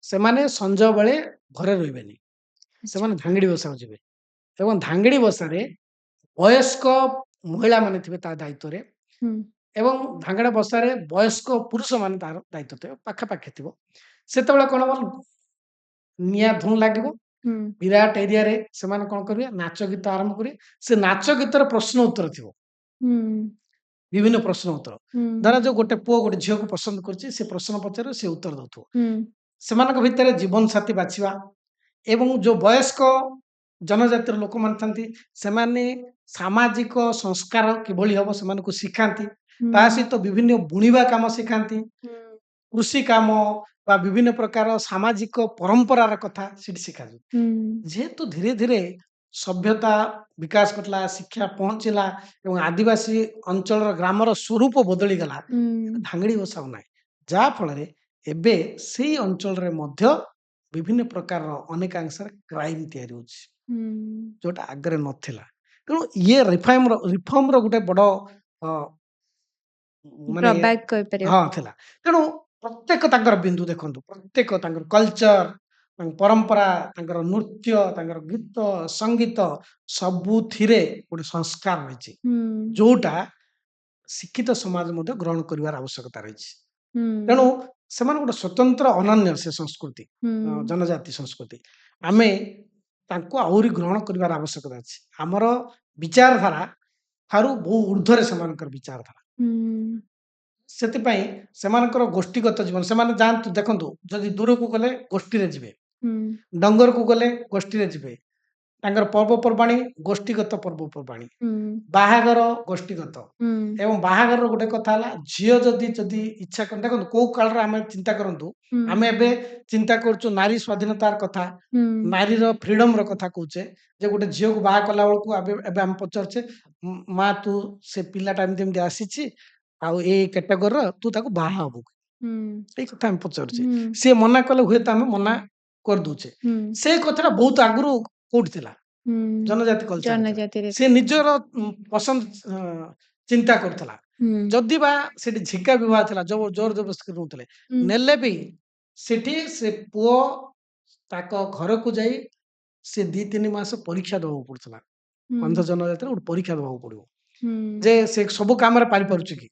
ସେମାନେ ସଞ୍ଜ ବେଳେ ଘରେ ରହିବେନି, ସେମାନେ ଧାଙ୍ଗିଡି ବସାକୁ ଯିବେ ଏବଂ ଧାଙ୍ଗିଡି ବସାରେ ବୟସ୍କ ମହିଳା ମାନେ ଥିବେ ତା ଦାୟିତ୍ୱରେ ଏବଂ ଧାଙ୍ଗିଡି ବସାରେ ବୟସ୍କ ପୁରୁଷ ମାନେ ତାର ଦାୟିତ୍ୱ ଥିବ, ପାଖାପାଖି ଥିବ। ସେତେବେଳେ କଣ ହବ? ନିଆଁ ଧୂମ ଲାଗିବ ହୁଁ, ବିରାଟ ଏରିଆରେ ସେମାନେ କଣ କରିବେ ନାଚ ଗୀତ ଆରମ୍ଭ କରିବେ। ସେ ନାଚ ଗୀତର ପ୍ରଶ୍ନ ଉତ୍ତର ଥିବ। ହୁଁ, ବିଭିନ୍ନ ପ୍ରଶ୍ନ ଉତ୍ତର। ହୁଁ, ଧରାଯାଉ ଗୋଟେ ପୁଅ ଗୋଟେ ଝିଅକୁ ପସନ୍ଦ କରୁଛି, ସେ ପ୍ରଶ୍ନ ପଚାରିବ, ସେ ଉତ୍ତର ଦଉଥିବ। ହୁଁ, ସେମାନଙ୍କ ଭିତରେ ଜୀବନ ସାଥୀ ବାଛିବା ଏବଂ ଯୋଉ ବୟସ୍କ ଜନଜାତିର ଲୋକମାନେ ଥାନ୍ତି, ସେମାନେ ସାମାଜିକ ସଂସ୍କାର କିଭଳି ହବ ସେମାନଙ୍କୁ ଶିଖାନ୍ତି। ହୁଁ, ତା ସହିତ ବିଭିନ୍ନ ବୁଣିବା କାମ ଶିଖାନ୍ତି। ହୁଁ, କୃଷି କାମ ବା ବିଭିନ୍ନ ପ୍ରକାର ସାମାଜିକ ପରମ୍ପରାର କଥା ସେଠି ଶିଖାଯାଏ। ହୁଁ, ଯେହେତୁ ଧୀରେ ଧୀରେ ସଭ୍ୟତା ବିକାଶ ଘଟିଲା, ଶିକ୍ଷା ପହଞ୍ଚିଲା ଏବଂ ଆଦିବାସୀ ଅଞ୍ଚଳର ଗ୍ରାମର ସ୍ୱରୂପ ବଦଳିଗଲା, ହୁଁ, ଧାଙ୍ଗିଡ଼ି ବସା ଆଉ ନାହିଁ। ଯାହା ଫଳରେ ଏବେ ସେଇ ଅଞ୍ଚଳରେ ମଧ୍ୟ ବିଭିନ୍ନ ପ୍ରକାରର ଅନେକାଂଶରେ କ୍ରାଇମ ତିଆରି ହଉଛି, ହୁଁ, ଯୋଉଟା ଆଗରେ ନଥିଲା। ତେଣୁ ଇଏ ରିଫର୍ମର ଗୋଟେ ବଡ ଅ, ମାନେ ଡ୍ରବ୍ୟାକ୍ କହିପାରିବା। ହଁ ଥିଲା। ତେଣୁ ପ୍ରତ୍ୟେକ ତାଙ୍କର ବିନ୍ଦୁ ଦେଖନ୍ତୁ, ପ୍ରତ୍ୟେକ ତାଙ୍କର କଲଚର, ତାଙ୍କ ପରମ୍ପରା, ତାଙ୍କର ନୃତ୍ୟ, ତାଙ୍କର ଗୀତ, ସଙ୍ଗୀତ ସବୁଥିରେ ଗୋଟେ ସଂସ୍କାର ରହିଛି, ହୁଁ, ଯୋଉଟା ଶିକ୍ଷିତ ସମାଜ ମଧ୍ୟ ଗ୍ରହଣ କରିବାର ଆବଶ୍ୟକତା ରହିଛି। ହୁଁ, ତେଣୁ ସେମାନେ ଗୋଟେ ସ୍ୱତନ୍ତ୍ର ଅନନ୍ୟ ସେ ସଂସ୍କୃତି, ହୁଁ, ଜନଜାତି ସଂସ୍କୃତି। ଆମେ ତାଙ୍କୁ ଆହୁରି ଗ୍ରହଣ କରିବାର ଆବଶ୍ୟକତା ଅଛି। ଆମର ବିଚାରଧାରା ଠାରୁ ବହୁ ଉର୍ଦ୍ଧ୍ୱରେ ସେମାନଙ୍କର ବିଚାରଧାରା। ହୁଁ, ସେଥିପାଇଁ ସେମାନଙ୍କର ଗୋଷ୍ଠୀଗତ ଜୀବନ, ସେମାନେ ଯାଆନ୍ତୁ ଦେଖନ୍ତୁ, ଯଦି ଦୂରକୁ ଗଲେ ଗୋଷ୍ଠୀରେ ଯିବେ, ହୁଁ, ଡଙ୍ଗରକୁ ଗଲେ ଗୋଷ୍ଠୀରେ ଯିବେ, ତାଙ୍କର ପର୍ବପର୍ବାଣୀ ଗୋଷ୍ଠୀଗତ ପର୍ବପର୍ବାଣୀ, ହୁଁ, ବାହାଘର ଗୋଷ୍ଠୀଗତ। ହୁଁ, ଏବଂ ବାହାଘରର ଗୋଟେ କଥା ହେଲା, ଝିଅ ଯଦି ଯଦି ଇଚ୍ଛା କରେ, ଦେଖନ୍ତୁ କୋଉ କାଳରେ ଆମେ ଚିନ୍ତା କରନ୍ତୁ, ହୁଁ, ଆମେ ଏବେ ଚିନ୍ତା କରୁଛୁ ନାରୀ ସ୍ୱାଧୀନତାର କଥା, ହୁଁ, ନାରୀର ଫ୍ରିଡମର କଥା କହୁଛେ, ଯେ ଗୋଟେ ଝିଅକୁ ବାହା କଲା ବେଳକୁ ଏବେ ଆମେ ପଚାରୁଛେ, ମା ତୁ ସେ ପିଲାଟା ଏମିତି ଏମିତି ଆସିଛି ଆଉ ଏଇ କ୍ୟାଟାଗୋରୀର, ତୁ ତାକୁ ବାହା ହବୁ କି?" ହୁଁ, ଏଇ କଥା ଆମେ ପଚାରୁଛେ। ହୁଁ, ସିଏ ମନା କଲେ ହୁଏତ ଆମେ ମନା କରିଦଉଛେ। ହୁଁ, ସେ କଥାଟା ବହୁତ ଆଗରୁ କୋଉଠି ଥିଲା, ହୁଁ, ଜନଜାତି କଲଚରରେ ଥିଲା। ଜନଜାତିରେ ସେ ନିଜର ପସନ୍ଦ ଚିନ୍ତା କରୁଥିଲା। ହୁଁ, ଯଦି ବା ସେଠି ଝିକା ବିବାହ ଥିଲା, ଜୋର ଜବରଦସ୍ତି ରହୁଥିଲେ, ହୁଁ, ନେଲେ ବି ସେଠି ସେ ପୁଅ ତାଙ୍କ ଘରକୁ ଯାଇ ସେ 2-3 ମାସ ପରୀକ୍ଷା ଦେବାକୁ ପଡୁଥିଲା। ହୁଁ, ଅନ୍ଧ ଜନଜାତିରେ ଗୋଟେ ପରୀକ୍ଷା ଦେବାକୁ ପଡିବ, ହୁଁ, ଯେ ସେ ସବୁ କାମରେ ପାରିପାରୁଛି କି,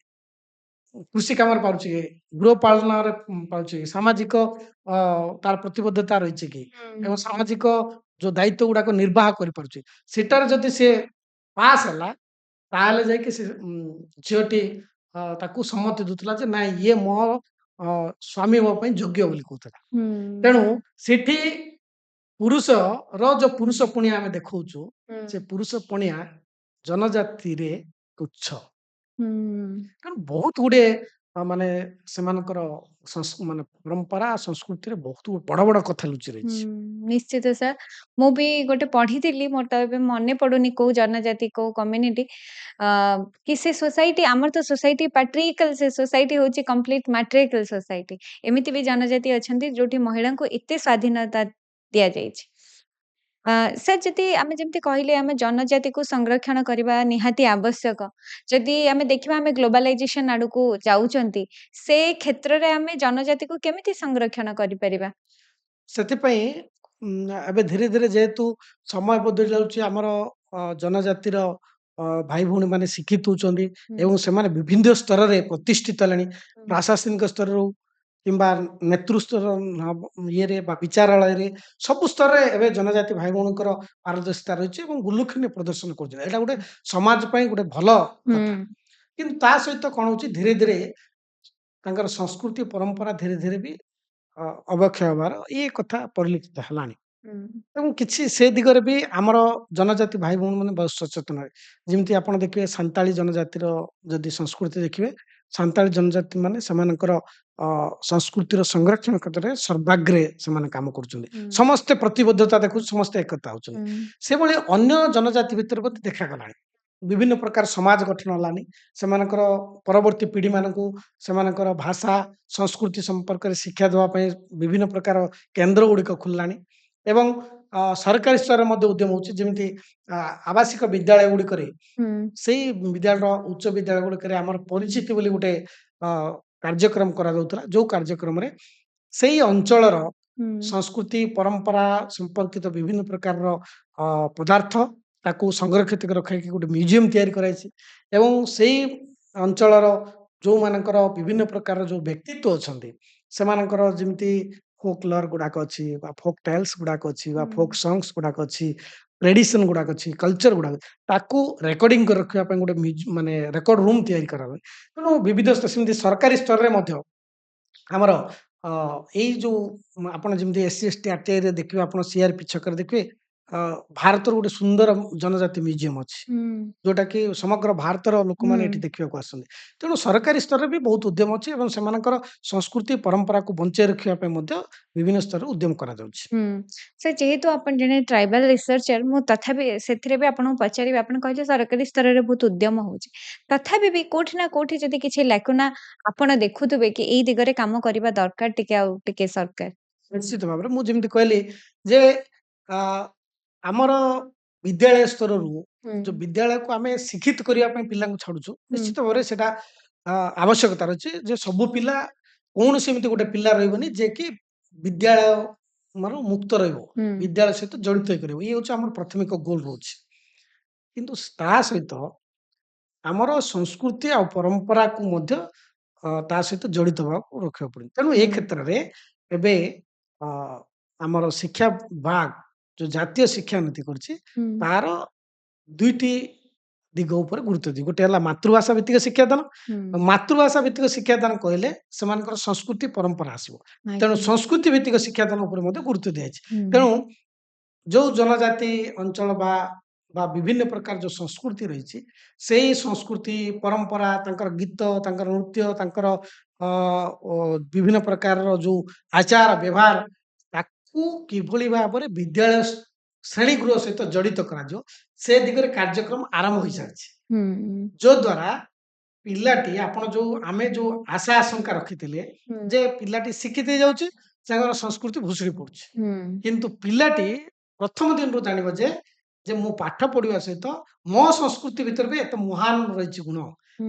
କୃଷି କାମରେ ପାରୁଛି କି, ଗୃହପାଳନରେ ପାରୁଛି କି, ସାମାଜିକ ଅ, ତାର ପ୍ରତିବଦ୍ଧତା ରହିଛି କି, ହୁଁ, ଏବଂ ସାମାଜିକ ଯୋଉ ଦାୟିତ୍ୱ ଗୁଡାକ ନିର୍ବାହ କରିପାରୁଛି, ସେଟାରେ ଯଦି ସେ ପାସ୍ ହେଲା, ତାହେଲେ ଯାଇକି ସେ ଝିଅଟି ତାକୁ ସମ୍ମତି ଦଉଥିଲା ଯେ ନାଇଁ ଇଏ ମୋ ସ୍ୱାମୀ ହେବା ପାଇଁ ଯୋଗ୍ୟ ବୋଲି କହୁଥିଲା। ହୁଁ, ତେଣୁ ସେଠି ପୁରୁଷର ଯୋଉ ପୁରୁଷ ପଣିଆ ଆମେ ଦେଖଉଛୁ, ହୁଁ, ସେ ପୁରୁଷ ପଣିଆ ଜନଜାତିରେ ତୁଚ୍ଛ। ହୁଁ, କାରଣ ବହୁତ ଗୁଡିଏ ମାନେ ସେମାନଙ୍କର ମାନେ ପରମ୍ପରା ସଂସ୍କୃତିରେ ବହୁତ ବଡ ବଡ କଥା ଲୁଚି ହୁଁ, ରହିଛି। ନିଶ୍ଚିତ ସାର୍। ମୁଁ ବି ଗୋଟେ ପଢିଥିଲି, ମୋର ତ ଏବେ ମନେ ପଡୁନି କୋଉ ଜନଜାତି କୋଉ କମ୍ୟୁନିଟି, କି ସେ ସୋସାଇଟି, ଆମର ତ ସୋସାଇଟି ପାଟ୍ରିଆର୍କାଲ, ସେ ସୋସାଇଟି ହଉଛି କମ୍ପ୍ଲିଟ ମାଟ୍ରିଆର୍କାଲ ସୋସାଇଟି। ଏମିତି ବି ଜନଜାତି ଅଛନ୍ତି ଯୋଉଠି ମହିଳାଙ୍କୁ ଏତେ ସ୍ୱାଧୀନତା ଦିଆଯାଇଛି। ସାର୍, ଯଦି ଆମେ ଯେମିତି କହିଲେ ଆମେ ଜନଜାତିକୁ ସଂରକ୍ଷଣ କରିବା ନିହାତି ଆବଶ୍ୟକ। ଯଦି ଆମେ ଦେଖିବା ଆମେ ଗ୍ଲୋବାଲାଇଜେସନ ଆଡକୁ ଯାଉଛନ୍ତି, ସେ କ୍ଷେତ୍ରରେ ଆମେ ଜନଜାତିକୁ କେମିତି ସଂରକ୍ଷଣ କରିପାରିବା? ସେଥିପାଇଁ ଏବେ ଧୀରେ ଧୀରେ ଯେହେତୁ ସମୟ ବଦଳି ଯାଉଛି, ଆମର ଜନଜାତିର ଭାଇ ଭଉଣୀ ମାନେ ଶିକ୍ଷିତ ହଉଛନ୍ତି ହୁଁ, ଏବଂ ସେମାନେ ବିଭିନ୍ନ ସ୍ତରରେ ପ୍ରତିଷ୍ଠିତ ହେଲେଣି। ହୁଁ, ପ୍ରଶାସନିକ ସ୍ତରରୁ କିମ୍ବା ନେତୃ ସ୍ତର ଇଏରେ ବା ବିଚାରାଳୟରେ ସବୁ ସ୍ତରରେ ଏବେ ଜନଜାତି ଭାଇ ଭଉଣୀଙ୍କର ପାରଦର୍ଶିତା ରହିଛି ଏବଂ ଉଲ୍ଲେଖନୀୟ ପ୍ରଦର୍ଶନ କରୁଛନ୍ତି। ଏଇଟା ଗୋଟେ ସମାଜ ପାଇଁ ଗୋଟେ ଭଲ ହୁଁ, କଥା। କିନ୍ତୁ ତା ସହିତ କଣ ହଉଛି, ଧୀରେ ଧୀରେ ତାଙ୍କର ସଂସ୍କୃତି ପରମ୍ପରା ଧୀରେ ଧୀରେ ବି ଅବକ୍ଷୟ ହେବାର ଇଏ କଥା ପରିଲକ୍ଷିତ ହେଲାଣି। ହୁଁ, ଏବଂ କିଛି ସେ ଦିଗରେ ବି ଆମର ଜନଜାତି ଭାଇ ଭଉଣୀମାନେ ବହୁତ ସଚେତନ ହେବେ। ଯେମିତି ଆପଣ ଦେଖିବେ ସାନ୍ତାଳୀ ଜନଜାତିର ଯଦି ସଂସ୍କୃତି ଦେଖିବେ, ସାନ୍ତାଳୀ ଜନଜାତି ମାନେ ସେମାନଙ୍କର ଅ, ସଂସ୍କୃତିର ସଂରକ୍ଷଣ କ୍ଷେତ୍ରରେ ସର୍ବାଗ୍ରେ ସେମାନେ କାମ କରୁଛନ୍ତି। ହୁଁ, ସମସ୍ତେ ପ୍ରତିବଦ୍ଧତା ଦେଖୁଛୁ, ସମସ୍ତେ ଏକତା ହଉଛନ୍ତି। ହୁଁ, ସେଭଳି ଅନ୍ୟ ଜନଜାତି ଭିତରେ ମଧ୍ୟ ଦେଖାଗଲାଣି। ବିଭିନ୍ନ ପ୍ରକାର ସମାଜ ଗଠନ ହେଲାନି। ସେମାନଙ୍କର ପରବର୍ତ୍ତୀ ପିଢ଼ିମାନଙ୍କୁ ସେମାନଙ୍କର ଭାଷା, ସଂସ୍କୃତି ସମ୍ପର୍କରେ ଶିକ୍ଷା ଦେବା ପାଇଁ ବିଭିନ୍ନ ପ୍ରକାର କେନ୍ଦ୍ର ଗୁଡ଼ିକ ଖୋଲିଲାଣି ଏବଂ ସରକାରୀ ସ୍ତରରେ ମଧ୍ୟ ଉଦ୍ୟମ ହେଉଛି। ଯେମିତି ଆବାସିକ ବିଦ୍ୟାଳୟ ଗୁଡ଼ିକରେ, ହୁଁ, ସେଇ ବିଦ୍ୟାଳୟ ଉଚ୍ଚ ବିଦ୍ୟାଳୟ ଗୁଡ଼ିକରେ ଆମର ପରିଚିତି ବୋଲି ଗୋଟେ ଅ, କାର୍ଯ୍ୟକ୍ରମ କରାଯାଉଥିଲା, ଯୋଉ କାର୍ଯ୍ୟକ୍ରମରେ ସେଇ ଅଞ୍ଚଳର ହୁଁ, ସଂସ୍କୃତି ପରମ୍ପରା ସମ୍ପର୍କିତ ବିଭିନ୍ନ ପ୍ରକାରର ପଦାର୍ଥ ତାକୁ ସଂରକ୍ଷିତ କରି ରଖାଇକି ଗୋଟେ ମ୍ୟୁଜିୟମ ତିଆରି କରାଯାଇଛି ଏବଂ ସେଇ ଅଞ୍ଚଳର ଯୋଉମାନଙ୍କର ବିଭିନ୍ନ ପ୍ରକାରର ଯୋଉ ବ୍ୟକ୍ତିତ୍ୱ ଅଛନ୍ତି, ସେମାନଙ୍କର ଯେମିତି ଫୋକଲର୍ ଗୁଡାକ ଅଛି ବା ଫୋକ୍ ଟାଇଲ୍ସ ଗୁଡାକ ଅଛି ବା ହୁଁ ଫୋକ୍ ସଙ୍ଗସ୍ ଗୁଡାକ ଅଛି, ଟ୍ରେଡିସନ୍ ଗୁଡାକ ଅଛି, କଲଚର ଗୁଡାକ ତାକୁ ରେକର୍ଡିଂ କରି ରଖିବା ପାଇଁ ଗୋଟେ ମାନେ ରେକର୍ଡ ରୁମ୍ ତିଆରି କରାହୁଏ। ତେଣୁ ବିବିଧ ସେମିତି ସରକାରୀ ସ୍ତରରେ ମଧ୍ୟ ଆମର ଅ, ଏଇ ଯୋଉ ଆପଣ ଯେମିତି SC/ST ଆର୍ଟିଆଇରେ ଦେଖିବେ, ଆପଣ CRP ଛକରେ ଦେଖିବେ ଅ, ଭାରତର ଗୋଟେ ସୁନ୍ଦର ଜନଜାତି ମ୍ୟୁଜିୟମ ଅଛି। ହୁଁ ଯୋଉଟା କି ସମଗ୍ର ଭାରତର ଲୋକମାନେ ହୁଁ ଏଠି ଦେଖିବାକୁ ଆସନ୍ତି। ତେଣୁ ସରକାରୀ ସ୍ତରରେ ବି ବହୁତ ଉଦ୍ୟମ ଅଛି ଏବଂ ସେମାନଙ୍କର ସଂସ୍କୃତି ପରମ୍ପରାକୁ ବଞ୍ଚାଇ ରଖିବା ପାଇଁ ମଧ୍ୟ ବିଭିନ୍ନ ସ୍ତରରେ ଉଦ୍ୟମ କରାଯାଉଛି। ହୁଁ ସାର୍ ଯେହେତୁ ଆପଣ ଜଣେ ଟ୍ରାଇବାଲ ରିସର୍ଚ୍ଚର ମୁଁ ତଥାପି ସେଥିରେ ବି ଆପଣଙ୍କୁ ପଚାରିବି ଆପଣ କହିଲେ ସରକାରୀ ସ୍ତରରେ ବହୁତ ଉଦ୍ୟମ ହଉଛି ତଥାପି ବି କୋଉଠି ନା କୋଉଠି ଯଦି କିଛି ଲାକୁନା ଆପଣ ଦେଖୁଥିବେ କି ଏଇ ଦିଗରେ କାମ କରିବା ଦରକାର ଟିକେ ଆଉ ଟିକେ ସରକାର। ନିଶ୍ଚିତ ଭାବରେ ମୁଁ ଯେମିତି କହିଲି ଯେ ଆ, ଆମର ବିଦ୍ୟାଳୟ ସ୍ତରରୁ ହୁଁ ଯୋଉ ବିଦ୍ୟାଳୟକୁ ଆମେ ଶିକ୍ଷିତ କରିବା ପାଇଁ ପିଲାଙ୍କୁ ଛାଡୁଛୁ, ହୁଁ ନିଶ୍ଚିତ ଭାବରେ ସେଟା ଆବଶ୍ୟକତା ରହିଛି ଯେ ସବୁ ପିଲା, କୌଣସି ଏମିତି ଗୋଟେ ପିଲା ରହିବନି ଯେ କି ବିଦ୍ୟାଳୟ ମାନେ ମୁକ୍ତ ରହିବ, ହୁଁ ବିଦ୍ୟାଳୟ ସହିତ ଜଡ଼ିତ ହେଇକି ରହିବ। ଇଏ ହଉଛି ଆମର ପ୍ରାଥମିକ ଗୋଲ ରହୁଛି। କିନ୍ତୁ ତା ସହିତ ଆମର ସଂସ୍କୃତି ଆଉ ପରମ୍ପରାକୁ ମଧ୍ୟ ତା ସହିତ ଜଡ଼ିତ ଭାବାକୁ ରଖିବାକୁ ପଡ଼ିବ। ତେଣୁ ଏ ହୁଁ କ୍ଷେତ୍ରରେ ଏବେ ଅ, ଆମର ଶିକ୍ଷା ବିଭାଗ ଯୋଉ ଜାତୀୟ ଶିକ୍ଷାନୀତି କରିଛି, ହୁଁ ତାର 2ଟି ଦିଗ ଉପରେ ଗୁରୁତ୍ୱ ଦିଏ। ଗୋଟେ ହେଲା ମାତୃଭାଷା ଭିତ୍ତିକ ଶିକ୍ଷାଦାନ। ହୁଁ ମାତୃଭାଷା ଭିତ୍ତିକ ଶିକ୍ଷାଦାନ କହିଲେ ସେମାନଙ୍କର ସଂସ୍କୃତି ପରମ୍ପରା ଆସିବ। ତେଣୁ ଆଜ୍ଞା ସଂସ୍କୃତି ଭିତ୍ତିକ ଶିକ୍ଷାଦାନ ଉପରେ ମଧ୍ୟ ଗୁରୁତ୍ୱ ଦିଆଯାଇଛି। ହୁଁ ତେଣୁ ଯୋଉ ଜନଜାତି ଅଞ୍ଚଳ ବା ବିଭିନ୍ନ ପ୍ରକାର ଯୋଉ ସଂସ୍କୃତି ରହିଛି, ସେଇ ସଂସ୍କୃତି ପରମ୍ପରା, ତାଙ୍କର ଗୀତ, ତାଙ୍କର ନୃତ୍ୟ, ତାଙ୍କର ଅ, ଅ, ବିଭିନ୍ନ ପ୍ରକାରର ଯୋଉ ଆଚାର ବ୍ୟବହାର, ତାକୁ କିଭଳି ଭାବରେ ବିଦ୍ୟାଳୟ ଶ୍ରେଣୀ ଗୃହ ସହିତ ଜଡ଼ିତ କରାଯିବ, ସେ ଦିଗରେ କାର୍ଯ୍ୟକ୍ରମ ଆରମ୍ଭ ହୋଇସାରିଛି। ହୁଁ ଯଦ୍ୱାରା ପିଲାଟି, ଆପଣ ଯୋଉ ଆମେ ଯୋଉ ଆଶା ଆଶଙ୍କା ରଖିଥିଲେ ହୁଁ ଯେ ପିଲାଟି ଶିକ୍ଷିତ ହେଇଯାଉଛି, ତାଙ୍କର ସଂସ୍କୃତି ଭୁଷୁଡ଼ି ପଡୁଛି। ହୁଁ କିନ୍ତୁ ପିଲାଟି ପ୍ରଥମ ଦିନରୁ ଜାଣିବ ଯେ ଯେ ମୁଁ ପାଠ ପଢିବା ସହିତ ମୋ ସଂସ୍କୃତି ଭିତରେ ବି ଏତେ ମହାନ ରହିଛି ଗୁଣ,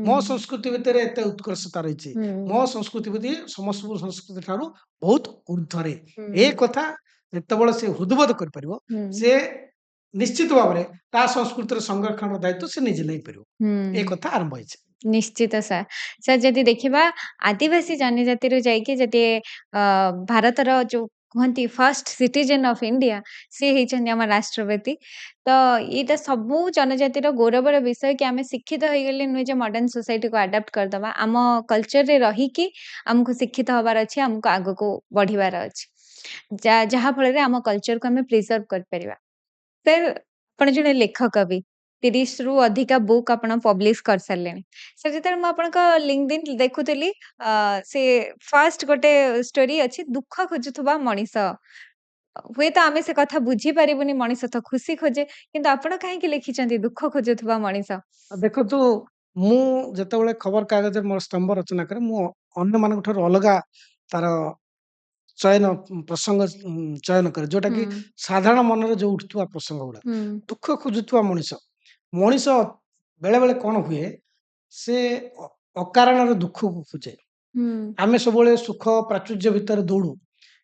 ମୋ ହୁଁ ସଂସ୍କୃତି ଭିତରେ ଏତେ ଉତ୍କର୍ଷତା ରହିଛି, ମୋ ହୁଁ ସଂସ୍କୃତି ଭିତରେ ସମସ୍ତ ସଂସ୍କୃତି ଠାରୁ ବହୁତ ଊର୍ଦ୍ଧ୍ୱରେ। ଏ ହୁଁ କଥା ଯେତେବେଳେ ସେ ହୃଦବୋଧ କରିପାରିବ, ହୁଁ ସେ ନିଶ୍ଚିତ ଭାବରେ ତା ସଂସ୍କୃତିର ସଂରକ୍ଷଣର ଦାୟିତ୍ୱ ସେ ନିଜେ ନେଇପାରିବ। ଏ ହୁଁ କଥା ଆରମ୍ଭ ହେଇଛି। ନିଶ୍ଚିତ ସାର୍। ସାର୍ ଯଦି ଦେଖିବା ଆଦିବାସୀ ଜନଜାତିରୁ ଯାଇକି ଯଦି ଅ, ଭାରତର ଯୋଉ କୁହନ୍ତି ଫର୍ଷ୍ଟ ସିଟିଜେନ୍ ଅଫ୍ ଇଣ୍ଡିଆ ସିଏ ହେଇଛନ୍ତି ଆମ ରାଷ୍ଟ୍ରପତି। ତ ଏଇଟା ସବୁ ଜନଜାତିର ଗୌରବର ବିଷୟ କି ଆମେ ଶିକ୍ଷିତ ହେଇଗଲେ ନୁହେଁ ଯେ ମଡର୍ନ ସୋସାଇଟିକୁ ଆଡାପ୍ଟ କରିଦବା। ଆମ କଲଚରରେ ରହିକି ଆମକୁ ଶିକ୍ଷିତ ହବାର ଅଛି, ଆମକୁ ଆଗକୁ ବଢିବାର ଅଛି। ଯାହା ଫଳରେ ଆମ କଲଚରକୁ ଆମେ ପ୍ରିଜର୍ଭ କରିପାରିବା। ସାର୍ ଆପଣ ଜଣେ ଲେଖକ ବି 30ରୁ ଅଧିକା ବୁକ୍ ଆପଣ ପବ୍ଲିଶ କରିସାରିଲେଣି। ସାର୍ ଯେତେବେଳେ ମୁଁ ଆପଣଙ୍କ ଲିଙ୍କଡଇନ୍ ଦେଖୁଥିଲି ସେ ଫାର୍ଷ୍ଟ ଗୋଟେ ଷ୍ଟୋରୀ ଅଛି ଦୁଃଖ ଖୋଜୁଥିବା ମଣିଷ। ହୁଏତ ଆମେ ସେ କଥା ବୁଝିପାରିବୁନି ମଣିଷ ତ ଖୁସି ଖୋଜେ କିନ୍ତୁ ଆପଣ କାହିଁକି ଲେଖିଛନ୍ତି ଦୁଃଖ ଖୋଜୁଥିବା ମଣିଷ? ଦେଖନ୍ତୁ, ମୁଁ ଯେତେବେଳେ ଖବର କାଗଜରେ ମୋର ସ୍ତମ୍ଭ ରଚନା କରେ, ମୁଁ ଅନ୍ୟମାନଙ୍କ ଠାରୁ ଅଲଗା ତାର ଚୟନ ପ୍ରସଙ୍ଗ ଚୟନ କରେ, ଯୋଉଟା ହୁଁ କି ସାଧାରଣ ମନରେ ଯୋଉ ଉଠୁଥିବା ପ୍ରସଙ୍ଗ ଗୁଡା। ହୁଁ ଦୁଃଖ ଖୋଜୁଥିବା ମଣିଷ, ମଣିଷ ବେଳେ ବେଳେ କଣ ହୁଏ, ସେ ଅକାରଣରେ ଦୁଃଖକୁ ଖୋଜେ। ହୁଁ ଆମେ ସବୁବେଳେ ସୁଖ ପ୍ରାଚୁର୍ଯ୍ୟ ଭିତରେ ଦୌଡୁ,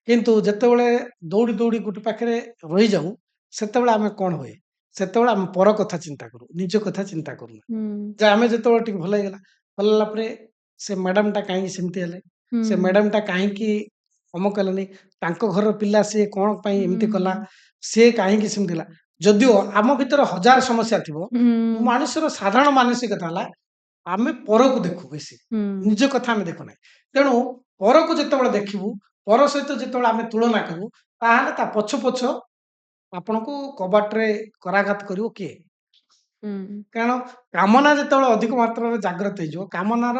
କିନ୍ତୁ ଯେତେବେଳେ ଦୌଡ଼ି ଦୌଡ଼ି ଗୋଟେ ପାଖରେ ରହିଯାଉ, ସେତେବେଳେ ଆମେ କଣ ହୁଏ, ସେତେବେଳେ ଆମେ ପର କଥା ଚିନ୍ତା କରୁ, ନିଜ କଥା ଚିନ୍ତା କରୁନା। ହୁଁ ଯେ ଆମେ ଯେତେବେଳେ ଟିକେ ଭଲ ହେଇଗଲା, ଭଲ ହେଲା ପରେ ସେ ମ୍ୟାଡାମ ଟା କାହିଁକି ସେମିତି ହେଲେ, ହୁଁ ସେ ମ୍ୟାଡାମ ଟା କାହିଁକି ଅମକ ହେଲାନି, ତାଙ୍କ ଘରର ପିଲା ସିଏ କଣ ପାଇଁ ଏମିତି କଲା, ହୁଁ ସିଏ କାହିଁକି ସେମିତି ହେଲା। ଯଦିଓ ଆମ ଭିତରେ ହଜାର ସମସ୍ୟା ଥିବ, ହୁଁ ମଣିଷର ସାଧାରଣ ମାନସିକତା ହେଲା ଆମେ ପରକୁ ଦେଖୁ ବେଶୀ, ହୁଁ ନିଜ କଥା ଆମେ ଦେଖୁନାହିଁ। ତେଣୁ ପରକୁ ଯେତେବେଳେ ଦେଖିବୁ, ପର ସହିତ ଯେତେବେଳେ ଆମେ ତୁଳନା କରିବୁ, ତାହେଲେ ତା ପଛ ପଛ ଆପଣଙ୍କୁ କବାଟରେ କରାଘାତ କରିବ କିଏ? ହୁଁ କାରଣ କାମନା ଯେତେବେଳେ ଅଧିକ ମାତ୍ରାରେ ଜାଗ୍ରତ ହେଇଯିବ, କାମନାର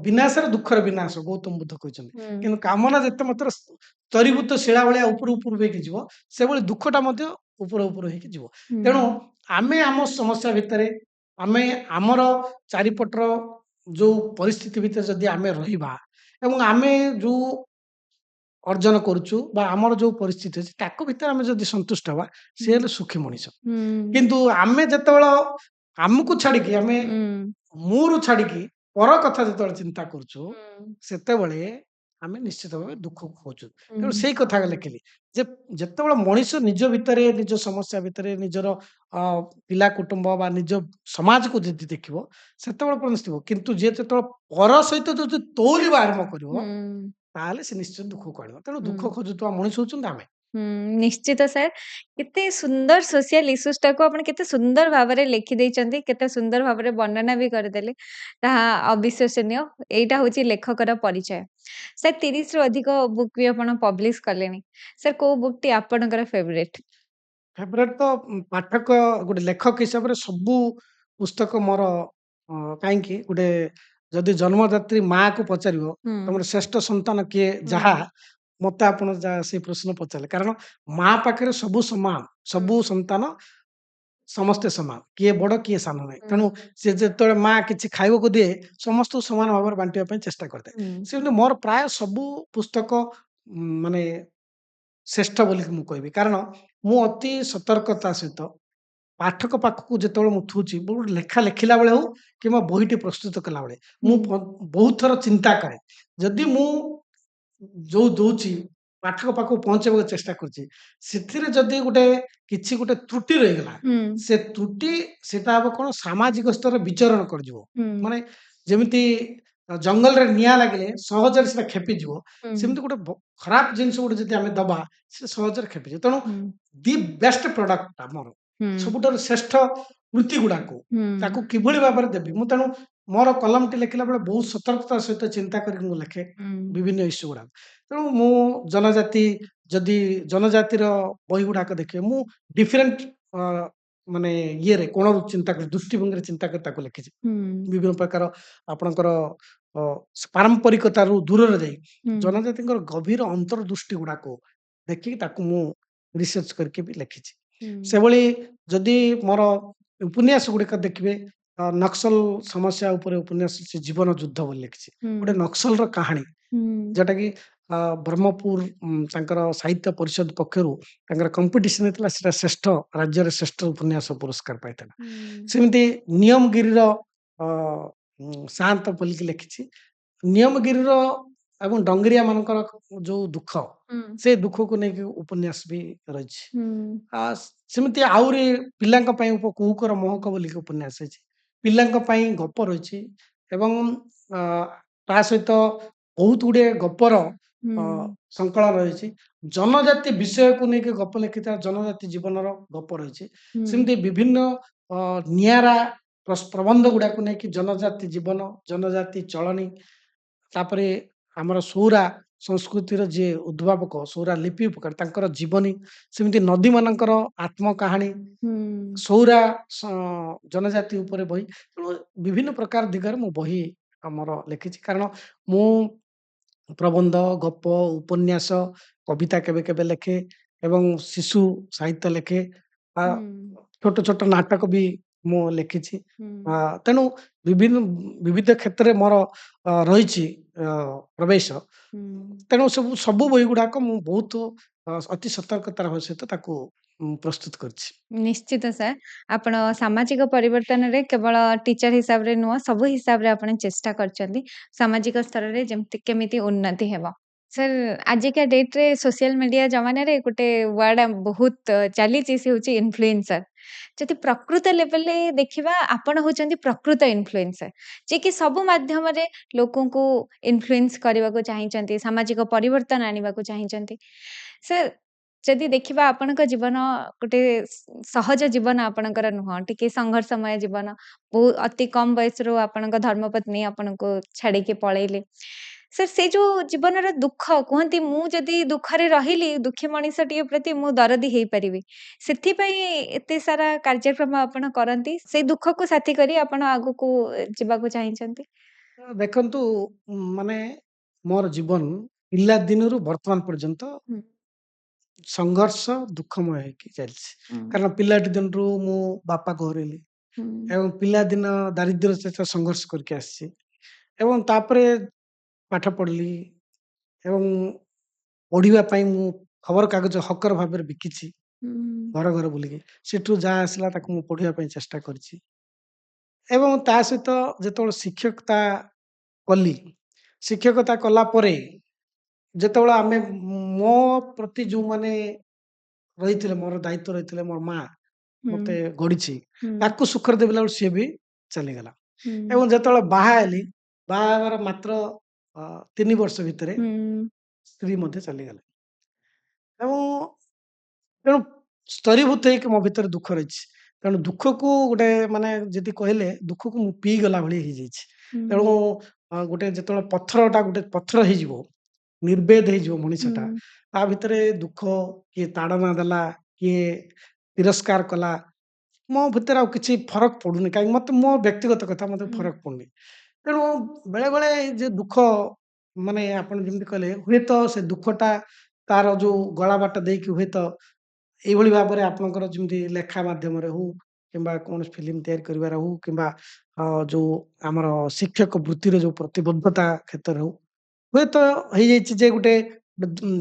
ବିନାଶରେ ଦୁଃଖର ବିନାଶ ଗୌତମ ବୁଦ୍ଧ କହିଛନ୍ତି। ହୁଁ କିନ୍ତୁ କାମନା ଯେତେ ମାତ୍ର ସ୍ତରୀଭୂତ ଶିଳା ଭଳିଆ ଉପରୁ ଉପରୁ ହେଇକି ଯିବ, ସେଭଳି ଦୁଃଖଟା ମଧ୍ୟ ଉପର ଉପର ହେଇକି ଯିବ। ହୁଁ ତେଣୁ ଆମେ ଆମ ସମସ୍ୟା ଭିତରେ, ଆମେ ଆମର ଚାରିପଟର ଯୋଉ ପରିସ୍ଥିତି ଭିତରେ ଯଦି ଆମେ ରହିବା ଏବଂ ଆମେ ଯୋଉ ଅର୍ଜନ କରୁଛୁ ବା ଆମର ଯୋଉ ପରିସ୍ଥିତି ଅଛି ତାକୁ ଭିତରେ ଆମେ ଯଦି ସନ୍ତୁଷ୍ଟ ହବା, ସେ ହୁଁ ହେଲେ ସୁଖୀ ମଣିଷ। ହୁଁ କିନ୍ତୁ ଆମେ ଯେତେବେଳେ ଆମକୁ ଛାଡିକି, ଆମେ ହୁଁ ମୁରୁ ଛାଡିକି ପର କଥା ଯେତେବେଳେ ଚିନ୍ତା କରୁଛୁ, ହୁଁ ସେତେବେଳେ ଆମେ ନିଶ୍ଚିତ ଭାବେ ଦୁଃଖକୁ ଖୋଜୁ। ତେଣୁ ହୁଁ ସେଇ କଥା ଲେଖିଲି ଯେ ଯେତେବେଳେ ମଣିଷ ନିଜ ଭିତରେ, ନିଜ ସମସ୍ୟା ଭିତରେ, ନିଜର ଅ, ପିଲା କୁଟୁମ୍ବ ବା ନିଜ ସମାଜକୁ ଯଦି ଦେଖିବ, ସେତେବେଳେ ପହଞ୍ଚିଥିବ। କିନ୍ତୁ ଯିଏ ଯେତେବେଳେ ପର ସହିତ ଯଦି ତୋଳିବା ଆରମ୍ଭ କରିବ, ହୁଁ ତାହେଲେ ସେ ନିଶ୍ଚୟ ଦୁଃଖକୁ ଆଣିବ। ତେଣୁ ଦୁଃଖ ହୁଁ। ଖୋଜୁଥିବା ମଣିଷ ହଉଛନ୍ତି ଆମେ। ହୁଁ, ନିଶ୍ଚିତ ସାର୍। କେତେ ସୁନ୍ଦର ସୋସିଆଲ ଇସ୍ୟୁଜଟାକୁ ଆପଣ କେତେ ସୁନ୍ଦର ଭାବରେ ଲେଖିଦେଇଛନ୍ତି, କେତେ ସୁନ୍ଦର ଭାବରେ ବର୍ଣ୍ଣନା ବି କରିଦେଲେ। ତାହା ଅବିଶ୍ୱସନୀୟ। ଏଇଟା ହଉଛି ଲେଖକର ପରିଚୟ। ସାର୍ 30 ରୁ ଅଧିକ ବୁକ୍ ବି ଆପଣ ପବ୍ଲିଶ କଲେଣି। ସାର୍ କୋଉ ବୁକଟି ଆପଣଙ୍କର ଫେଭରେଟ୍? ଫେଭରେଟ୍ ତ ପାଠକ ଗୋଟେ ଲେଖକ ହିସାବରେ ସବୁ ପୁସ୍ତକ ମୋର କାହିଁକି ଗୋଟେ ଯଦି ଜନ୍ମଦାତ୍ରୀ ମାଆକୁ ପଚାରିବ ହୁଁ, ତମର ଶ୍ରେଷ୍ଠ ସନ୍ତାନ କିଏ? ହୁଁ, ଯାହା ମତେ ଆପଣ ସେଇ ପ୍ରଶ୍ନ ପଚାରିଲେ କାରଣ ମା ପାଖରେ ସବୁ ସମାନ, ହୁଁ, ସବୁ ସନ୍ତାନ ସମସ୍ତେ ସମାନ, କିଏ ବଡ କିଏ ସାନ ନାହିଁ। ହୁଁ, ତେଣୁ ସେ ଯେତେବେଳେ ମା କିଛି ଖାଇବାକୁ ଦିଏ ସମସ୍ତଙ୍କୁ ସମାନ ଭାବରେ ବାଣ୍ଟିବା ପାଇଁ ଚେଷ୍ଟା କରିଥାଏ। ହୁଁ, ସେମିତି ମୋର ପ୍ରାୟ ସବୁ ପୁସ୍ତକ ମାନେ ଶ୍ରେଷ୍ଠ ବୋଲି ମୁଁ କହିବି କାରଣ ମୁଁ ଅତି ସତର୍କତା ସହିତ ପାଠକ ପାଖକୁ ଯେତେବେଳେ ମୁଁ ଥୁଉଛି ମୁଁ ଗୋଟେ ଲେଖା ଲେଖିଲା ବେଳେ ହଉ କିମ୍ବା ବହିଟି ପ୍ରସ୍ତୁତ କଲାବେଳେ ହୁଁ, ମୁଁ ବହୁତ ଥର ଚିନ୍ତା କରେ ଯଦି ମୁଁ ଯୋଉ ଦଉଛି ପାଠକ ପାଖକୁ ପହଞ୍ଚେଇବାକୁ ଚେଷ୍ଟା କରୁଛି ସେଥିରେ ଯଦି କିଛି ଗୋଟେ ତ୍ରୁଟି ରହିଗଲା ହୁଁ, ସେ ତ୍ରୁଟି ସେଟା ହବ କଣ ସାମାଜିକ ସ୍ତରରେ ବିଚରଣ କରିଯିବ। ହୁଁ, ମାନେ ଯେମିତି ଜଙ୍ଗଲରେ ନିଆଁ ଲାଗିଲେ ସହଜରେ ସେଟା ଖେପିଯିବ ହୁଁ, ସେମିତି ଗୋଟେ ଖରାପ ଜିନିଷ ଗୋଟେ ଯଦି ଆମେ ଦବା ସେ ସହଜରେ ଖେପିଯିବ। ତେଣୁ ହୁଁ, ଦି ବେଷ୍ଟ ପ୍ରଡକ୍ଟ ଆମର ହୁଁ, ସବୁଠାରୁ ଶ୍ରେଷ୍ଠ କୃତି ଗୁଡାକୁ ହୁଁ, ତାକୁ କିଭଳି ଭାବରେ ଦେବି ମୁଁ ତେଣୁ ମୋର କଲମଟି ଲେଖିଲା ବେଳେ ବହୁତ ସତର୍କତା ସହିତ ଚିନ୍ତା କରିକି ମୁଁ ଲେଖେ ହୁଁ, ବିଭିନ୍ନ ଇସ୍ୟୁ ଗୁଡାକ। ତେଣୁ ମୁଁ ଜନଜାତି ଯଦି ଜନଜାତିର ବହି ଗୁଡାକ ଦେଖିବେ ମୁଁ ଡିଫରେଣ୍ଟ ମାନେ ଇଏରେ କୋଣରୁ ଚିନ୍ତା କରି ଦୃଷ୍ଟିଭଙ୍ଗୀରେ ଚିନ୍ତା କରି ତାକୁ ଲେଖିଛି। ହୁଁ, ବିଭିନ୍ନ ପ୍ରକାର ଆପଣଙ୍କର ଅ, ପାରମ୍ପରିକତାରୁ ଦୂରରେ ଯାଇ ହୁଁ, ଜନଜାତିଙ୍କର ଗଭୀର ଅନ୍ତର୍ଦୃଷ୍ଟି ଗୁଡାକୁ ଦେଖିକି ତାକୁ ମୁଁ ରିସର୍ଚ୍ଚ କରିକି ବି ଲେଖିଛି। ହୁଁ, ସେଭଳି ଯଦି ମୋର ଉପନ୍ୟାସ ଗୁଡିକ ଦେଖିବେ ନକ୍ସଲ ସମସ୍ୟା ଉପରେ ଉପନ୍ୟାସ ସେ ଜୀବନ ଯୁଦ୍ଧ ବୋଲି ଲେଖିଛି। ହୁଁ, ଗୋଟେ ନକ୍ସଲର କାହାଣୀ ହୁଁ, ଯୋଉଟା କି ବ୍ରହ୍ମପୁର ତାଙ୍କର ସାହିତ୍ୟ ପରିଷଦ ପକ୍ଷରୁ ତାଙ୍କର କମ୍ପିଟିସନ ହେଇଥିଲା ସେଟା ଶ୍ରେଷ୍ଠ ରାଜ୍ୟରେ ଶ୍ରେଷ୍ଠ ଉପନ୍ୟାସ ପୁରସ୍କାର ପାଇଥିଲା। ହୁଁ, ସେମିତି ନିୟମଗିରିର ଅ, ସାନ୍ତ ବୋଲିକି ଲେଖିଛି। ନିୟମଗିରିର ଏବଂ ଡଙ୍ଗରିଆ ମାନଙ୍କର ଯୋଉ ଦୁଃଖ ହୁଁ, ସେ ଦୁଃଖକୁ ନେଇକି ଉପନ୍ୟାସ ବି ରହିଛି। ହୁଁ, ସେମିତି ଆହୁରି ପିଲାଙ୍କ ପାଇଁ କୁହୁକର ମହକ ବୋଲିକି ଉପନ୍ୟାସ ହେଇଛି। ପିଲାଙ୍କ ପାଇଁ ଗପ ରହିଛି ଏବଂ ଅ, ତା ସହିତ ବହୁତ ଗୁଡିଏ ଗପର ହୁଁ, ଅ, ସଂକଳନ ରହିଛି। ଜନଜାତି ବିଷୟକୁ ନେଇକି ଗପ ଲେଖିଥିବା ଜନଜାତି ଜୀବନର ଗପ ରହିଛି। ହୁଁ, ସେମିତି ବିଭିନ୍ନ ଅ, ନିଆରା ପ୍ରବନ୍ଧ ଗୁଡାକୁ ନେଇକି ଜନଜାତି ଜୀବନ, ଜନଜାତି ଚଳଣି, ତାପରେ ଆମର ସୌରା ସଂସ୍କୃତିର ଯିଏ ଉଦ୍ଭାବକ ସୌରା ଲିପି ଉପକାର ତାଙ୍କର ଜୀବନୀ, ସେମିତି ନଦୀ ମାନଙ୍କର ଆତ୍ମ କାହାଣୀ, ହୁଁ, ସୌରା ଜନଜାତି ଉପରେ ବହି। ତେଣୁ ବିଭିନ୍ନ ପ୍ରକାର ଦିଗରେ ମୁଁ ବହି ଆମର ଲେଖିଛି କାରଣ ମୁଁ ପ୍ରବନ୍ଧ, ଗପ, ଉପନ୍ୟାସ, କବିତା କେବେ କେବେ ଲେଖେ ଏବଂ ଶିଶୁ ସାହିତ୍ୟ ଲେଖେ। ଆ, ହୁଁ, ଛୋଟ ଛୋଟ ନାଟକ ବି ମୁଁ ଲେଖିଛି। ହୁଁ, ତେଣୁ ବିଭିନ୍ନ ବିବିଧ କ୍ଷେତ୍ରରେ ମୋର ରହିଛି ପ୍ରବେଶ। ହୁଁ। ତେଣୁ ସବୁ ବହି ଗୁଡାକ ମୁଁ ବହୁତ ଅତି ସତର୍କତାର ସହିତ ତାକୁ ପ୍ରସ୍ତୁତ କରିଛି। ନିଶ୍ଚିତ ସାର୍। ଆପଣ ସାମାଜିକ ପରିବର୍ତ୍ତନରେ କେବଳ ଟିଚର ହିସାବରେ ନୁହଁ, ସବୁ ହିସାବରେ ଆପଣ ଚେଷ୍ଟା କରିଛନ୍ତି। ସାମାଜିକ ସ୍ତରରେ କେମିତି ଉନ୍ନତି ହେବ। ସାର୍ ଆଜିକା ଡେଟ୍‌ରେ ସୋସିଆଲ ମିଡିଆ ଜମାନାରେ ଗୋଟେ ୱାର୍ଡ ବହୁତ ଚାଲିଛି ସେ ହଉଛି ଇନଫ୍ଲୁଏନ୍ସର। ଯଦି ପ୍ରକୃତ ଲେଭେଲରେ ଦେଖିବା ଆପଣ ହଉଛନ୍ତି ପ୍ରକୃତ ଇନଫ୍ଲୁଏନ୍ସର। ଯିଏକି ସବୁ ମାଧ୍ୟମରେ ଲୋକଙ୍କୁ ଇନଫ୍ଲୁଏନ୍ସ କରିବାକୁ ଚାହିଁଛନ୍ତି, ସାମାଜିକ ପରିବର୍ତ୍ତନ ଆଣିବାକୁ ଚାହିଁଛନ୍ତି। ସାର୍ ଯଦି ଦେଖିବା ଆପଣଙ୍କ ଜୀବନ ଗୋଟେ ସହଜ ଜୀବନ ଆପଣଙ୍କର ନୁହଁ, ଟିକେ ସଂଘର୍ଷମୟ ଜୀବନ। ଅତି କମ ବୟସରୁ ଆପଣଙ୍କ ଧର୍ମପତ୍ନୀ ଆପଣଙ୍କୁ ଛାଡିକି ପଳେଇଲେ। ସାର୍ ସେ ଯୋଉ ଜୀବନର ଦୁଃଖ କୁହନ୍ତି ମୁଁ ଯଦି ଦୁଃଖରେ ରହିଲି, ଦୁଃଖୀ ମଣିଷଟିଏ ପ୍ରତି ମୁଁ ଦରଦୀ ହେଇପାରିବି। ସେଥିପାଇଁ ଏତେ ସାରା କାର୍ଯ୍ୟକ୍ରମ ଆପଣ କରନ୍ତି। ସେଇ ଦୁଃଖକୁ ସାଥୀ କରି ଆପଣ ଆଗକୁ ଯିବାକୁ ଚାହିଁଛନ୍ତି? ଦେଖନ୍ତୁ ମାନେ ମୋର ଜୀବନ ପିଲା ଦିନରୁ ବର୍ତ୍ତମାନ ପର୍ଯ୍ୟନ୍ତ ହୁଁ, ସଂଘର୍ଷ ଦୁଃଖମୟ ହେଇକି ଚାଲିଛି। ହୁଁ, କାରଣ ପିଲାଟି ଦିନରୁ ମୁଁ ବାପାକୁ ହରେଇଲି ହୁଁ, ଏବଂ ପିଲାଦିନ ଦାରିଦ୍ର୍ୟ ସହିତ ସଂଘର୍ଷ କରିକି ଆସିଛି ଏବଂ ତାପରେ ପାଠ ପଢିଲି ଏବଂ ପଢିବା ପାଇଁ ମୁଁ ଖବରକାଗଜ ହକର ଭାବରେ ବିକିଛି ହୁଁ, ଘର ଘର ବୁଲିକି। ସେଠୁ ଯାହା ଆସିଲା ତାକୁ ମୁଁ ପଢିବା ପାଇଁ ଚେଷ୍ଟା କରିଛି ଏବଂ ତା ସହିତ ଯେତେବେଳେ ଶିକ୍ଷକତା କଲି, ଶିକ୍ଷକତା କଲା ପରେ ଯେତେବେଳେ ଆମେ ମୋ ପ୍ରତି ଯୋଉମାନେ ରହିଥିଲେ ମୋର ଦାୟିତ୍ୱ ରହିଥିଲେ ମୋର ମା ହୁଁ, ମତେ ଗଢିଛି ହୁଁ, ତାକୁ ସୁଖରେ ଦେଲା ବେଳକୁ ସିଏ ବି ଚାଲିଗଲା। ହୁଁ, ଏବଂ ଯେତେବେଳେ ବାହା ହେଲି ବାହା ହେବାର ମାତ୍ର 3 ବର୍ଷ ଭିତରେ ହୁଁ, ସ୍ତ୍ରୀ ମଧ୍ୟ ଚାଲିଗଲେ। ଏବଂ ତେଣୁ ସ୍ତରୀଭୂତ ହେଇକି ମୋ ଭିତରେ ଦୁଃଖ ରହିଛି। ତେଣୁ ଦୁଃଖକୁ ଗୋଟେ ମାନେ ଯଦି କହିଲେ ଦୁଃଖକୁ ମୁଁ ପିଇଗଲା ଭଳି ହେଇଯାଇଛି। ତେଣୁ ହୁଁ, ଗୋଟେ ଯେତେବେଳେ ପଥରଟା ଗୋଟେ ପଥର ହେଇଯିବ, ନିର୍ବେଦ ହେଇଯିବ ମଣିଷଟା, ହୁଁ, ତା ଭିତରେ ଦୁଃଖ, କିଏ ତାଡ଼ନା ଦେଲା, କିଏ ତିରସ୍କାର କଲା, ମୋ ଭିତରେ ଆଉ କିଛି ଫରକ ପଡୁନି। କାହିଁକି ମତେ ମୋ ବ୍ୟକ୍ତିଗତ କଥା ମତେ ହୁଁ, ଫରକ ପଡୁନି। ତେଣୁ ବେଳେବେଳେ ଏଇ ଯେ ଦୁଃଖ ମାନେ ଆପଣ ଯେମିତି କହିଲେ ହୁଏତ ସେ ଦୁଃଖଟା ତାର ଯୋଉ ଗଳା ବାଟ ଦେଇକି ହୁଏତ ଏଇଭଳି ଭାବରେ ଆପଣଙ୍କର ଯେମିତି ଲେଖା ମାଧ୍ୟମରେ ହଉ କିମ୍ବା କୌଣସି ଫିଲ୍ମ ତିଆରି କରିବାରେ ହଉ କିମ୍ବା ଯୋଉ ଆମର ଶିକ୍ଷକ ବୃତ୍ତିରେ ଯୋଉ ପ୍ରତିବଦ୍ଧତା କ୍ଷେତ୍ରରେ ହଉ, ହୁଏତ ହେଇଯାଇଛି ଯେ ଗୋଟେ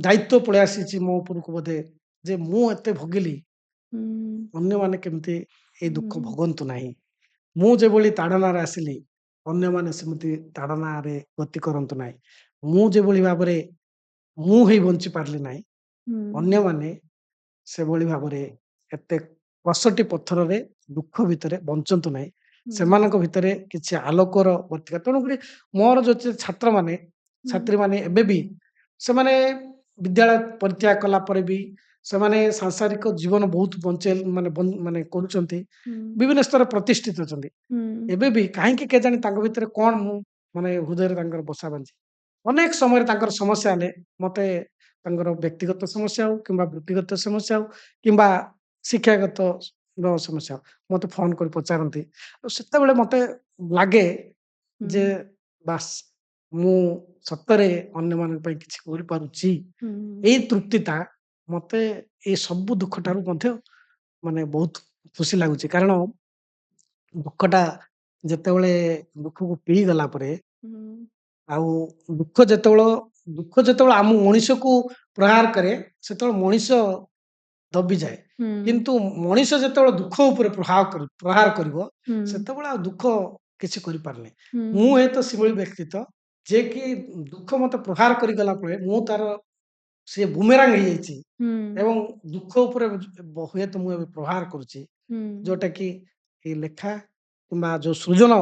ଦାୟିତ୍ୱ ପଳେଇ ଆସିଛି ମୋ ଉପରକୁ ବୋଧେ ଯେ ମୁଁ ଏତେ ଭୋଗିଲି, ହୁଁ, ଅନ୍ୟମାନେ କେମିତି ଏଇ ଦୁଃଖ ହୁଁ, ଭୋଗନ୍ତୁ ନାହିଁ। ମୁଁ ଯେଭଳି ତାଡ଼ନାରେ ଆସିଲି, ଅନ୍ୟମାନେ ସେମିତି ତାଡ଼ନାରେ ଗତି କରନ୍ତୁ ନାହିଁ। ମୁଁ ଯେଭଳି ଭାବରେ ମୁଁ ହେଇ ବଞ୍ଚି ପାରିଲି ନାହିଁ, ହୁଁ, ଅନ୍ୟମାନେ ସେଭଳି ଭାବରେ ଏତେ କଷଟି ପଥରରେ ଦୁଃଖ ଭିତରେ ବଞ୍ଚନ୍ତୁ ନାହିଁ। ହୁଁ, ସେମାନଙ୍କ ଭିତରେ କିଛି ଆଲୋକର ବର୍ତ୍ତିକା। ତେଣୁକରି ମୋର ଯୋଉ ଛାତ୍ରମାନେ, ହୁଁ, ଛାତ୍ରୀମାନେ ଏବେ ବି ସେମାନେ ବିଦ୍ୟାଳୟ ପରିତ୍ୟାଗ କଲା ପରେ ବି ସେମାନେ ସାଂସାରିକ ଜୀବନ ବହୁତ ବଞ୍ଚେଇ ମାନେ କରୁଛନ୍ତି। ହୁଁ, ବିଭିନ୍ନ ସ୍ତରରେ ପ୍ରତିଷ୍ଠିତ ଅଛନ୍ତି। ହୁଁ, ଏବେ ବି କାହିଁକି କେଜାଣି ତାଙ୍କ ଭିତରେ କଣ ମୁଁ ମାନେ ହୃଦୟରେ ତାଙ୍କର ବସା ବାନ୍ଧି। ଅନେକ ସମୟରେ ତାଙ୍କର ସମସ୍ୟା ହେଲେ ମତେ ତାଙ୍କର ବ୍ୟକ୍ତିଗତ ସମସ୍ୟା ହଉ କିମ୍ବା ବୃତ୍ତିଗତ ସମସ୍ୟା ହଉ କିମ୍ବା ଶିକ୍ଷାଗତ ସମସ୍ୟା ହଉ, ମତେ ଫୋନ କରି ପଚାରନ୍ତି। ଆଉ ସେତେବେଳେ ମତେ ଲାଗେ ଯେ ହୁଁ, ବାସ୍ ମୁଁ ସତରେ ଅନ୍ୟମାନଙ୍କ ପାଇଁ କିଛି କରିପାରୁଛି। ହୁଁ, ଏଇ ତୃପ୍ତିଟା ମତେ ଏଇ ସବୁ ଦୁଃଖଠାରୁ ମଧ୍ୟ ମାନେ ବହୁତ ଖୁସି ଲାଗୁଛି। କାରଣ ଦୁଃଖଟା ଯେତେବେଳେ ଦୁଃଖକୁ ପିଇଗଲା ପରେ ହୁଁ, ଆଉ ଦୁଃଖ ଯେତେବେଳେ ଦୁଃଖ ଯେତେବେଳେ ଆମ ମଣିଷକୁ ପ୍ରହାର କରେ, ସେତେବେଳେ ମଣିଷ ଦବିଯାଏ। ହୁଁ, କିନ୍ତୁ ମଣିଷ ଯେତେବେଳେ ଦୁଃଖ ଉପରେ ପ୍ରହାର କରିବ, ହୁଁ, ସେତେବେଳେ ଆଉ ଦୁଃଖ କିଛି କରିପାରେନି। ମୁଁ ହୁଁ, ହୁଏତ ସେଭଳି ବ୍ୟକ୍ତିତ୍ୱ ଯେ କି ଦୁଃଖ ମତେ ପ୍ରହାର କରିଗଲା ପରେ ମୁଁ ତାର ସେ ବୁମେରାଙ୍ଗ ହେଇଯାଇଛି ହୁଁ, ଏବଂ ଦୁଃଖ ଉପରେ ହୁଏତ ମୁଁ ଏବେ ପ୍ରହାର କରୁଛି। ହୁଁ, ଯୋଉଟା କି ଏଇ ଲେଖା କିମ୍ବା ଯୋଉ ସୃଜନ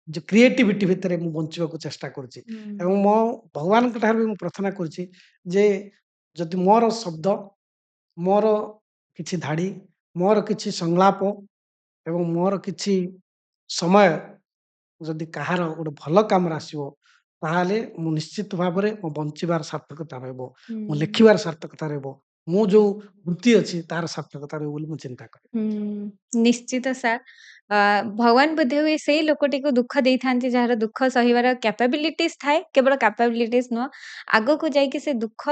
ଯୋଉ କ୍ରିଏଟିଭିଟି ଭିତରେ ମୁଁ ବଞ୍ଚିବାକୁ ଚେଷ୍ଟା କରୁଛି। ଏବଂ ହୁଁ, ମୋ ଭଗବାନଙ୍କ ଠାରୁ ବି ମୁଁ ପ୍ରାର୍ଥନା କରୁଛି ଯେ ଯଦି ମୋର ଶବ୍ଦ, ମୋର କିଛି ଧାଡି, ମୋର କିଛି ସଂଳାପ ଏବଂ ମୋର କିଛି ସମୟ ଯଦି କାହାର ଗୋଟେ ଭଲ କାମରେ ଆସିବ, ତାହେଲେ ମୁଁ ନିଶ୍ଚିତ ଭାବରେ ମୋ ବଞ୍ଚିବାର ସାର୍ଥକତା ରହିବ। ମୋ ହୁଁ। ଲେଖିବାର ସାର୍ଥକତା ରହିବ। ମୁଁ ଯୋଉ ବୃତ୍ତି ଅଛି ତାର ସାର୍ଥକତା ରହିବ ବୋଲି ମୁଁ ଚିନ୍ତା କରେ। ନିଶ୍ଚିତ ସାର୍। ଭଗବାନ ବୋଧହୁଏ ସେଇ ଲୋକଟିକୁ ଦୁଃଖ ଦେଇଥାନ୍ତି ଯାହାର ଦୁଃଖ ସହିବାର କ୍ୟାପାବିଲିଟିସ୍ ଥାଏ। କେବଳ କ୍ୟାପାବିଲିଟିସ୍ ନୁହଁ, ଆଗକୁ ଯାଇକି ସେ ଦୁଃଖ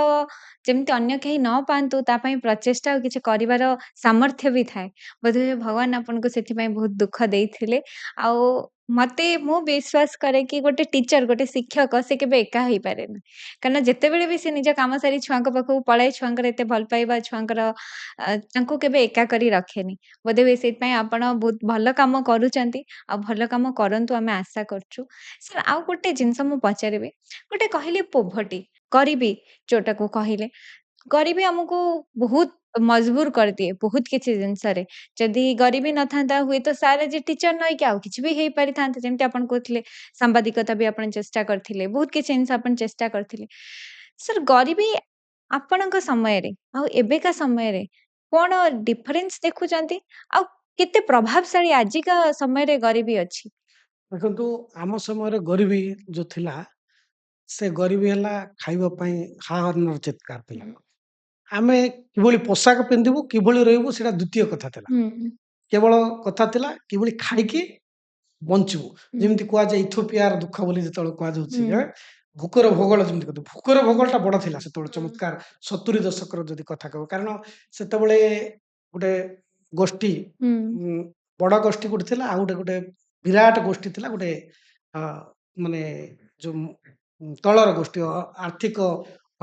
ଯେମିତି ଅନ୍ୟ କେହି ନ ପାଆନ୍ତୁ ତା ପାଇଁ ପ୍ରଚେଷ୍ଟା ଆଉ କିଛି କରିବାର ସାମର୍ଥ୍ୟ ବି ଥାଏ। ବୋଧହୁଏ ଭଗବାନ ଆପଣଙ୍କୁ ସେଥିପାଇଁ ବହୁତ ଦୁଃଖ ଦେଇଥିଲେ। ଆଉ ମୁଁ ବିଶ୍ୱାସ କରେ କି ଗୋଟେ ଟିଚର, ଗୋଟେ ଶିକ୍ଷକ ସେ କେବେ ଏକା ହେଇପାରେନି। କାରଣ ଯେତେବେଳେ ବି ସେ ନିଜ କାମ ସାରି ଛୁଆଙ୍କ ପାଖକୁ ପଳାଏ, ଛୁଆଙ୍କର ଏତେ ଭଲ ପାଇବା, ଛୁଆଙ୍କର ତାଙ୍କୁ କେବେ ଏକା କରି ରଖେନି। ବୋଧହୁଏ ସେଇଥିପାଇଁ ଆପଣ ବହୁତ ଭଲ କାମ କରୁଛନ୍ତି। ଆଉ ଭଲ କାମ କରନ୍ତୁ ଆମେ ଆଶା କରୁଛୁ। ସାର୍ ଆଉ ଗୋଟେ ଜିନିଷ ମୁଁ ପଚାରିବି, ଗୋଟେ କହିଲେ ପୋଭର୍ଟି, ଗରିବୀ ଯୋଉଟାକୁ କହିଲେ, ଗରିବୀ ଆମକୁ ବହୁତ ମଜବୁର କରିଦିଏ ବହୁତ କିଛି ଜିନିଷରେ। ଯଦି ଗରିବୀ ନଥାନ୍ତା ହୁଏତ ସାର୍ ଆଜି ଟିଚର ନହେଇକି ଆଉ କିଛି ବି ହେଇପାରିଥାନ୍ତେ। ଯେମିତି ଆପଣ କହୁଥିଲେ ସାମ୍ବାଦିକତା ବି ଆପଣ ଚେଷ୍ଟା କରିଥିଲେ। ବହୁତ କିଛି ଜିନିଷ ଆପଣ ଚେଷ୍ଟା କରିଥିଲେ। ସାର୍ ଗରିବୀ ଆପଣଙ୍କ ସମୟରେ ଆଉ ଏବେକା ସମୟରେ କଣ ଡିଫରେନ୍ସ ଦେଖୁଛନ୍ତି? ଆଉ କେତେ ପ୍ରଭାବଶାଳୀ ଆଜିକା ସମୟରେ ଗରିବୀ ଅଛି? ଦେଖନ୍ତୁ ଆମ ସମୟରେ गरिबी ଯୋଉ ଥିଲା, ସେ गरिबी ହେଲା ଖାଇବା ପାଇଁ ହାହରନର ଚିତ୍କାର ଥିଲା। ହୁଁ, ଆମେ କିଭଳି ପୋଷାକ ପିନ୍ଧିବୁ, କିଭଳି ରହିବୁ ସେଇଟା ଦ୍ଵିତୀୟ କଥା ଥିଲା। ହୁଁ, କେବଳ କଥା ଥିଲା କିଭଳି ଖାଇକି ବଞ୍ଚିବୁ। ହୁଁ, ଯେମିତି କୁହାଯାଏ ଇଥିଓପିଆର ଦୁଃଖ ବୋଲି ଯେତେବେଳେ କୁହାଯାଉଛି, ହୁଁ, ଭୋକର ଭୋଗଳ ଯେମିତି କୁହନ୍ତି। ଭୋକର ଭୋଗଳଟା ବଡ ଥିଲା ସେତେବେଳେ ହୁଁ, ଚମତ୍କାର 70 ଦଶକର ଯଦି କଥା କହିବ। କାରଣ ସେତେବେଳେ ଗୋଟେ ଗୋଷ୍ଠୀ ହୁଁ, ଉଁ, ବଡ ଗୋଷ୍ଠୀ ଗୋଟେ ଥିଲା, ଆଉ ଗୋଟେ ବିରାଟ ଗୋଷ୍ଠୀ ଥିଲା ଗୋଟେ ଅ ମାନେ ଯୋଉ ତଳର ଗୋଷ୍ଠୀ ଆର୍ଥିକ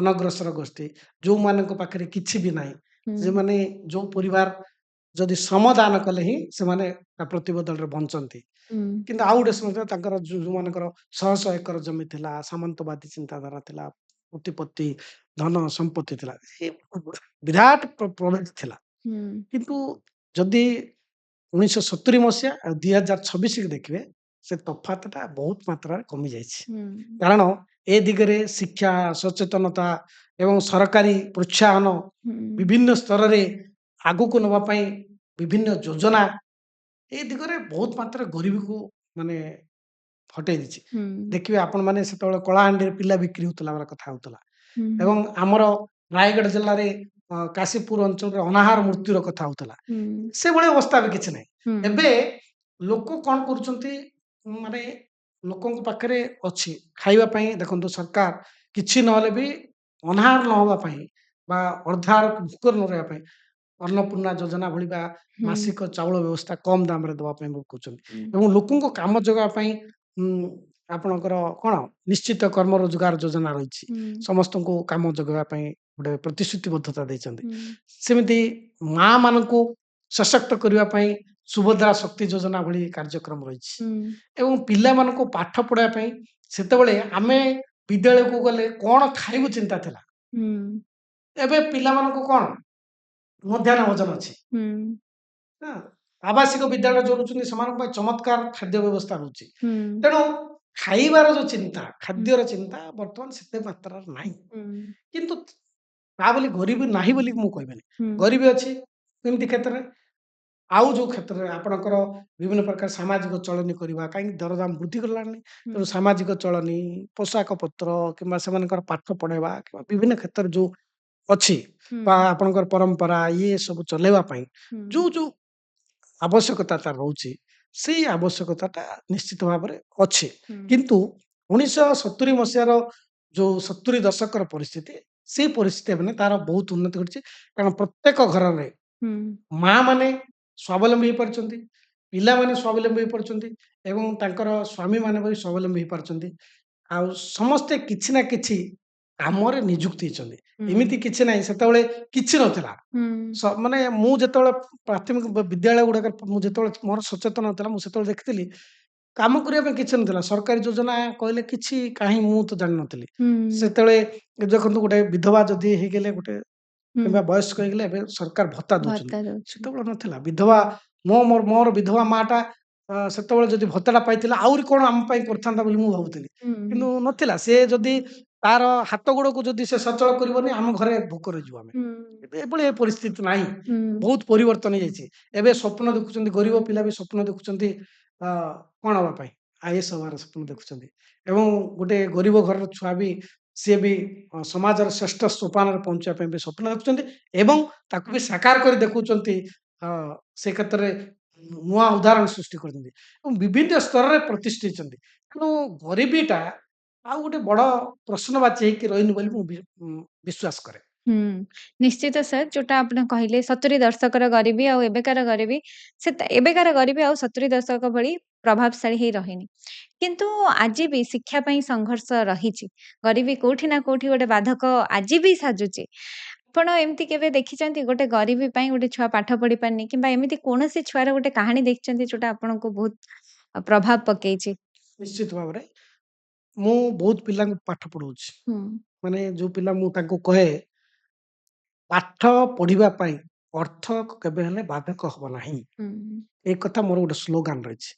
ଅନଗ୍ରସର ଗୋଷ୍ଠୀ। ଯୋଉମାନଙ୍କ ପାଖରେ କିଛି ବି ନାହିଁ। ହୁଁ, ଯେଉଁମାନେ ଯୋଉ ପରିବାର ଯଦି ଶ୍ରମ ଦାନ କଲେ ହିଁ ସେମାନେ ତା ପ୍ରତିବଦଳରେ ବଞ୍ଚନ୍ତି। ହୁଁ, କିନ୍ତୁ ଆଉ ଗୋଟେ ସମସ୍ୟା ତାଙ୍କର ଯୋଉମାନଙ୍କର ଶହ ଶହ ଏକର ଜମି ଥିଲା, ସାମନ୍ତବାଦୀ ଚିନ୍ତାଧାରା ଥିଲା, ପ୍ରତିପତ୍ତି, ଧନ ସମ୍ପତ୍ତି ଥିଲା। ଏ ବିରାଟ ପ୍ରଭେଦ ଥିଲା। ହୁଁ, କିନ୍ତୁ ଯଦି 1970 ମସିହା ଆଉ 2026 କି ଦେଖିବେ, ସେ ତଫାତଟା ବହୁତ ମାତ୍ରାରେ କମି ଯାଇଛି। ହୁଁ କାରଣ ଏ ଦିଗରେ ଶିକ୍ଷା, ସଚେତନତା ଏବଂ ସରକାରୀ ପ୍ରୋତ୍ସାହନ ହୁଁ ବିଭିନ୍ନ ସ୍ତରରେ ଆଗକୁ ନବା ପାଇଁ ବିଭିନ୍ନ ଯୋଜନା ଏ ଦିଗରେ ବହୁତ ମାତ୍ରାରେ ଗରିବୀକୁ ମାନେ ହଟେଇ ଦେଇଛି। ହୁଁ ଦେଖିବେ ଆପଣମାନେ ସେତେବେଳେ କଳାହାଣ୍ଡିରେ ପିଲା ବିକ୍ରି ହଉଥିଲା ବେଳେ କଥା ହଉଥିଲା ହୁଁ ଏବଂ ଆମର ରାୟଗଡ଼ ଜିଲ୍ଲାରେ କାଶୀପୁର ଅଞ୍ଚଳରେ ଅନାହାର ମୃତ୍ୟୁର କଥା ହଉଥିଲା। ହୁଁ ସେଭଳି ଅବସ୍ଥା ଏବେ କିଛି ନାହିଁ। ହୁଁ ଏବେ ଲୋକ କଣ କରୁଛନ୍ତି ମାନେ ଲୋକଙ୍କ ପାଖରେ ଅଛି ଖାଇବା ପାଇଁ ଦେଖନ୍ତୁ ସରକାର କିଛି ନହେଲେ ବି ଅନାହାର ନ ହବା ପାଇଁ ବା ଅର୍ଦ୍ଧାହାର ଭୋକରେ ନ ରହିବା ପାଇଁ ଅନ୍ନପୂର୍ଣ୍ଣା ଯୋଜନା ଭଳି ବା ହୁଁ ମାସିକ ଚାଉଳ ବ୍ୟବସ୍ଥା କମ ଦାମରେ ଦେବା ପାଇଁ କହୁଛନ୍ତି ହୁଁ ଏବଂ ଲୋକଙ୍କ କାମ ଯୋଗାଇବା ପାଇଁ ଉଁ, ଆପଣଙ୍କର କଣ ନିଶ୍ଚିତ କର୍ମ ରୋଜଗାର ଯୋଜନା ରହିଛି। ହୁଁ ସମସ୍ତଙ୍କୁ କାମ ଯୋଗାଇବା ପାଇଁ ଗୋଟେ ପ୍ରତିଶ୍ରୁତିବଦ୍ଧତା ଦେଇଛନ୍ତି। ହୁଁ ସେମିତି ମା ମାନଙ୍କୁ ସଶକ୍ତ କରିବା ପାଇଁ ସୁଭଦ୍ରା ଶକ୍ତି ଯୋଜନା ଭଳି କାର୍ଯ୍ୟକ୍ରମ ରହିଛି ହୁଁ ଏବଂ ପିଲାମାନଙ୍କୁ ପାଠ ପଢିବା ପାଇଁ ସେତେବେଳେ ଆମେ ବିଦ୍ୟାଳୟକୁ ଗଲେ କଣ ଖାଇବୁ ଚିନ୍ତା ଥିଲା। ହୁଁ ଏବେ ପିଲାମାନଙ୍କୁ କଣ ମଧ୍ୟାହ୍ନ ଭୋଜନ ଅଛି। ହୁଁ ହଁ, ଆବାସିକ ବିଦ୍ୟାଳୟ ଯୋଉ ରହୁଛନ୍ତି ସେମାନଙ୍କ ପାଇଁ ଚମତ୍କାର ଖାଦ୍ୟ ବ୍ୟବସ୍ଥା ରହୁଛି। ହୁଁ ତେଣୁ ଖାଇବାର ଯୋଉ ଚିନ୍ତା, ହୁଁ ଖାଦ୍ୟର ଚିନ୍ତା ବର୍ତ୍ତମାନ ସେତେ ମାତ୍ରାରେ ନାହିଁ। ହୁଁ କିନ୍ତୁ ତା ବୋଲି ଗରିବୀ ନାହିଁ ବୋଲି ମୁଁ କହିବିନି। ହୁଁ ଗରିବୀ ଅଛି କେମିତି କ୍ଷେତ୍ରରେ? ଆଉ ଯୋଉ କ୍ଷେତ୍ରରେ ଆପଣଙ୍କର ବିଭିନ୍ନ ପ୍ରକାର ସାମାଜିକ ଚଳନୀ କରିବା କାହିଁକି ଦରଦାମ ବୃଦ୍ଧି କଲାଣି। ହୁଁ ତେଣୁ ସାମାଜିକ ଚଳନୀ, ପୋଷାକ ପତ୍ର କିମ୍ବା ସେମାନଙ୍କର ପାଠ ପଢେଇବା କିମ୍ବା ବିଭିନ୍ନ କ୍ଷେତ୍ରରେ ଯୋଉ ଅଛି ହୁଁ ବା ଆପଣଙ୍କର ପରମ୍ପରା ଇଏ ସବୁ ଚଲେଇବା ପାଇଁ ହୁଁ ଯୋଉ ଆବଶ୍ୟକତା ତାର ରହୁଛି, ସେଇ ଆବଶ୍ୟକତାଟା ନିଶ୍ଚିତ ଭାବରେ ଅଛି। ହୁଁ କିନ୍ତୁ 1970 ମସିହାର ଯୋଉ 70 ଦଶକର ପରିସ୍ଥିତି, ସେଇ ପରିସ୍ଥିତି ଏବେ ନାହିଁ, ତାର ବହୁତ ଉନ୍ନତି ଘଟିଛି। କାରଣ ପ୍ରତ୍ୟେକ ଘରରେ ହୁଁ ମା ମାନେ ସ୍ୱାବଲମ୍ବୀ ହେଇପାରୁଛନ୍ତି, ପିଲାମାନେ ସ୍ୱାବଲମ୍ବୀ ହେଇପାରୁଛନ୍ତି ଏବଂ ତାଙ୍କର ସ୍ୱାମୀମାନେ ବି ସ୍ୱାବଲମ୍ବୀ ହେଇପାରୁଛନ୍ତି। ଆଉ ସମସ୍ତେ କିଛି ନା କିଛି କାମରେ ନିଯୁକ୍ତି ହେଇଛନ୍ତି। ହୁଁ ଏମିତି କିଛି ନାହିଁ ସେତେବେଳେ କିଛି ନଥିଲା। ହୁଁ ମାନେ ମୁଁ ଯେତେବେଳେ ପ୍ରାଥମିକ ବିଦ୍ୟାଳୟ ଗୁଡାକରେ ମୁଁ ଯେତେବେଳେ ମୋର ସଚେତନ ନଥିଲା ମୁଁ ସେତେବେଳେ ଦେଖିଥିଲି କାମ କରିବା ପାଇଁ କିଛି ନଥିଲା। ସରକାରୀ ଯୋଜନା କହିଲେ କିଛି କାହିଁ ମୁଁ ତ ଜାଣିନଥିଲି। ହୁଁ ସେତେବେଳେ ଦେଖନ୍ତୁ ଗୋଟେ ବିଧବା ଯଦି ହେଇଗଲେ ଗୋଟେ ହୁଁ କିମ୍ବା ବୟସ୍କ ହେଇଗଲେ ଏବେ ସରକାର ଭତ୍ତା ଦଉଛନ୍ତି। ଭତ୍ତା ଦଉଛନ୍ତି। ସେତେବେଳେ ନଥିଲା। ବିଧବା ମୋର ବିଧବା ମାଟା ସେତେବେଳେ ଯଦି ଭତ୍ତାଟା ପାଇଥିଲା ଆହୁରି କଣ ଆମ ପାଇଁ କରିଥାନ୍ତା ବୋଲି ମୁଁ ଭାବୁଥିଲି। ହୁଁ କିନ୍ତୁ ନଥିଲା। ସେ ଯଦି ତାର ହାତ ଗୋଡକୁ ଯଦି ସେ ସଚଳ କରିବନି ଆମ ଘରେ ଭୋକରେ ଯିବୁ ଆମେ। ହୁଁ କିନ୍ତୁ ଏଭଳି ଏ ପରିସ୍ଥିତି ନାହିଁ। ହୁଁ ବହୁତ ପରିବର୍ତ୍ତନ ହେଇଯାଇଛି। ଏବେ ସ୍ୱପ୍ନ ଦେଖୁଛନ୍ତି ଗରିବ ପିଲା ବି ସ୍ୱପ୍ନ ଦେଖୁଛନ୍ତି ଅ କଣ ହବା ପାଇଁ? ଆଇଏଏସ୍ ହବାର ସ୍ୱପ୍ନ ଦେଖୁଛନ୍ତି ଏବଂ ଗୋଟେ ଗରିବ ଘରର ଛୁଆ ବି ସିଏ ବି ସମାଜର ଶ୍ରେଷ୍ଠ ସୋପାନରେ ପହଞ୍ଚିବା ପାଇଁ ବି ସ୍ୱପ୍ନ ଦେଖୁଛନ୍ତି ଏବଂ ତାକୁ ବି ସାକାର କରି ଦେଖୁଛନ୍ତି। ଅ ସେ କ୍ଷେତ୍ରରେ ନୂଆ ଉଦାହରଣ ସୃଷ୍ଟି କରିଛନ୍ତି ଏବଂ ବିଭିନ୍ନ ସ୍ତରରେ ପ୍ରତିଷ୍ଠିତ ହେଇଛନ୍ତି। ତେଣୁ ଗରିବୀଟା ଆଉ ଗୋଟେ ବଡ ପ୍ରଶ୍ନବାଚୀ ହେଇକି ରହିନି ବୋଲି ମୁଁ ବିଶ୍ୱାସ କରେ। ହୁଁ, ନିଶ୍ଚିତ ସାର୍ ଯୋଉଟା ଆପଣ କହିଲେ 70 ଦଶକର ଗରିବୀ ଆଉ ଏବେକାର ଗରିବୀ ଏବେକାର ଗରିବୀ ଆଉ 70 ଦଶକ ଭଳି ପ୍ରଭାବଶାଳୀ ହେଇ ରହିନି। କିନ୍ତୁ ଆଜି ବି ଶିକ୍ଷା ପାଇଁ ସଂଘର୍ଷ ରହିଛି। ଗରିବୀ କୋଉଠି ନା କୋଉଠି ଗୋଟେ ବାଧକ ଆଜି ବି ସାଜୁଛି। ଆପଣ ଏମିତି କେବେ ଦେଖିଛନ୍ତି ଗୋଟେ ଗରିବୀ ପାଇଁ ଗୋଟେ ଛୁଆ ପାଠ ପଢି ପାରୁନି କିମ୍ବା ଏମିତି କୌଣସି ଛୁଆର ଗୋଟେ କାହାଣୀ ଦେଖିଛନ୍ତି ଯୋଉଟା ଆପଣଙ୍କୁ ବହୁତ ପ୍ରଭାବ ପକେଇଛି? ନିଶ୍ଚିତ ଭାବରେ ମୁଁ ବହୁତ ପିଲାଙ୍କୁ ପାଠ ପଢଉଛି। ହୁଁ ମାନେ ଯୋଉ ପିଲା ମୁଁ ତାଙ୍କୁ କହେ ପାଠ ପଢିବା ପାଇଁ ଅର୍ଥ କେବେ ହେଲେ ବାଧକ ହବ ନାହିଁ। ହୁଁ ଏ କଥା ମୋର ଗୋଟେ ସ୍ଲୋଗାନ ରହିଛି।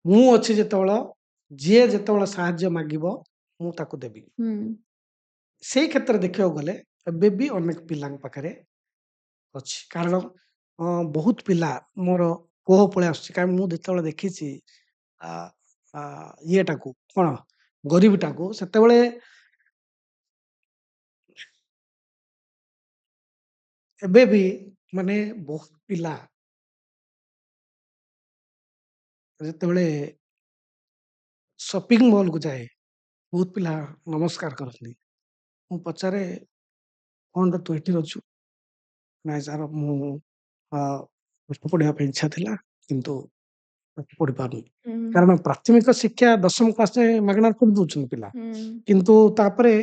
ମୁଁ ଅଛି ଯେତେବେଳେ ଯିଏ ଯେତେବେଳେ ସାହାଯ୍ୟ ମାଗିବ ମୁଁ ତାକୁ ଦେବି। ହୁଁ ସେଇ କ୍ଷେତ୍ରରେ ଦେଖିବାକୁ ଗଲେ ଏବେ ବି ଅନେକ ପିଲାଙ୍କ ପାଖରେ ଅଛି। କାରଣ ବହୁତ ପିଲା ମୋର କୋହ ପଳେଇ ଆସୁଛି। କାରଣ ମୁଁ ଯେତେବେଳେ ଦେଖିଛି ଆ ଆ ଇଏଟାକୁ କଣ ଗରିବୀଟାକୁ ସେତେବେଳେ ଏବେ ବି ମାନେ ବହୁତ ପିଲା ଯେତେବେଳେ ସପିଂ ମଲକୁ ଯାଏ ବହୁତ ପିଲା ନମସ୍କାର କରନ୍ତି। ମୁଁ ପଚାରେ କଣ ତୁ ଏଠି ଅଛୁ? ନାଇଁ ସାର୍ ମୁଁ ପାଠ ପଢିବା ପାଇଁ ଇଚ୍ଛା ଥିଲା କିନ୍ତୁ ପାଠ ପଢି ପାରୁନି। ହୁଁ କାରଣ ପ୍ରାଥମିକ ଶିକ୍ଷା ଦଶମ କ୍ଲାସ ଯାଏ ମାଗଣାରେ ପଢି ଦଉଛନ୍ତି ପିଲା। ହୁଁ କିନ୍ତୁ ତାପରେ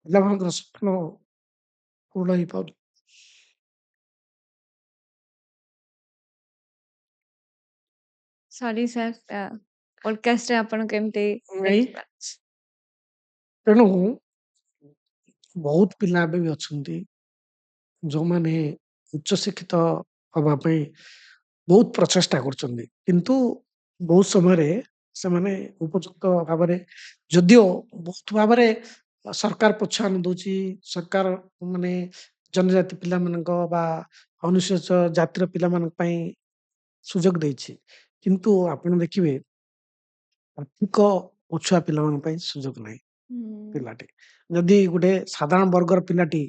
ପିଲାମାନଙ୍କର ସ୍ୱପ୍ନ ପୂରଣ ହେଇପାରୁନି। ସରି ସାର୍ ପଡକାଷ୍ଟରେ ଆପଣ କେମିତି ଏଇ ଦେଖିବା? ତେଣୁ ବହୁତ ପିଲା ଏବେ ବି ଅଛନ୍ତି ଯୋଉମାନେ ଉଚ୍ଚ ଶିକ୍ଷିତ ହବା ପାଇଁ ବହୁତ ପ୍ରଚେଷ୍ଟା କରୁଛନ୍ତି କିନ୍ତୁ ବହୁତ ସମୟରେ ସେମାନେ ଉପଯୁକ୍ତ ଭାବରେ ଯଦିଓ ବହୁତ ଭାବରେ ସରକାର ପ୍ରୋତ୍ସାହନ ଦଉଛି ସରକାର ମାନେ ଜନଜାତି ପିଲାମାନଙ୍କ ବା ଅନୁସୂଚିତ ଜାତିର ପିଲାମାନଙ୍କ ପାଇଁ ସୁଯୋଗ ଦେଇଛି କିନ୍ତୁ ଆପଣ ଦେଖିବେ ଆର୍ଥିକ ପଛୁଆ ପିଲାମାନଙ୍କ ପାଇଁ ସୁଯୋଗ ନାହିଁ ହୁଁ ପିଲାଟି ଯଦି ଗୋଟେ ସାଧାରଣ ବର୍ଗର ପିଲାଟି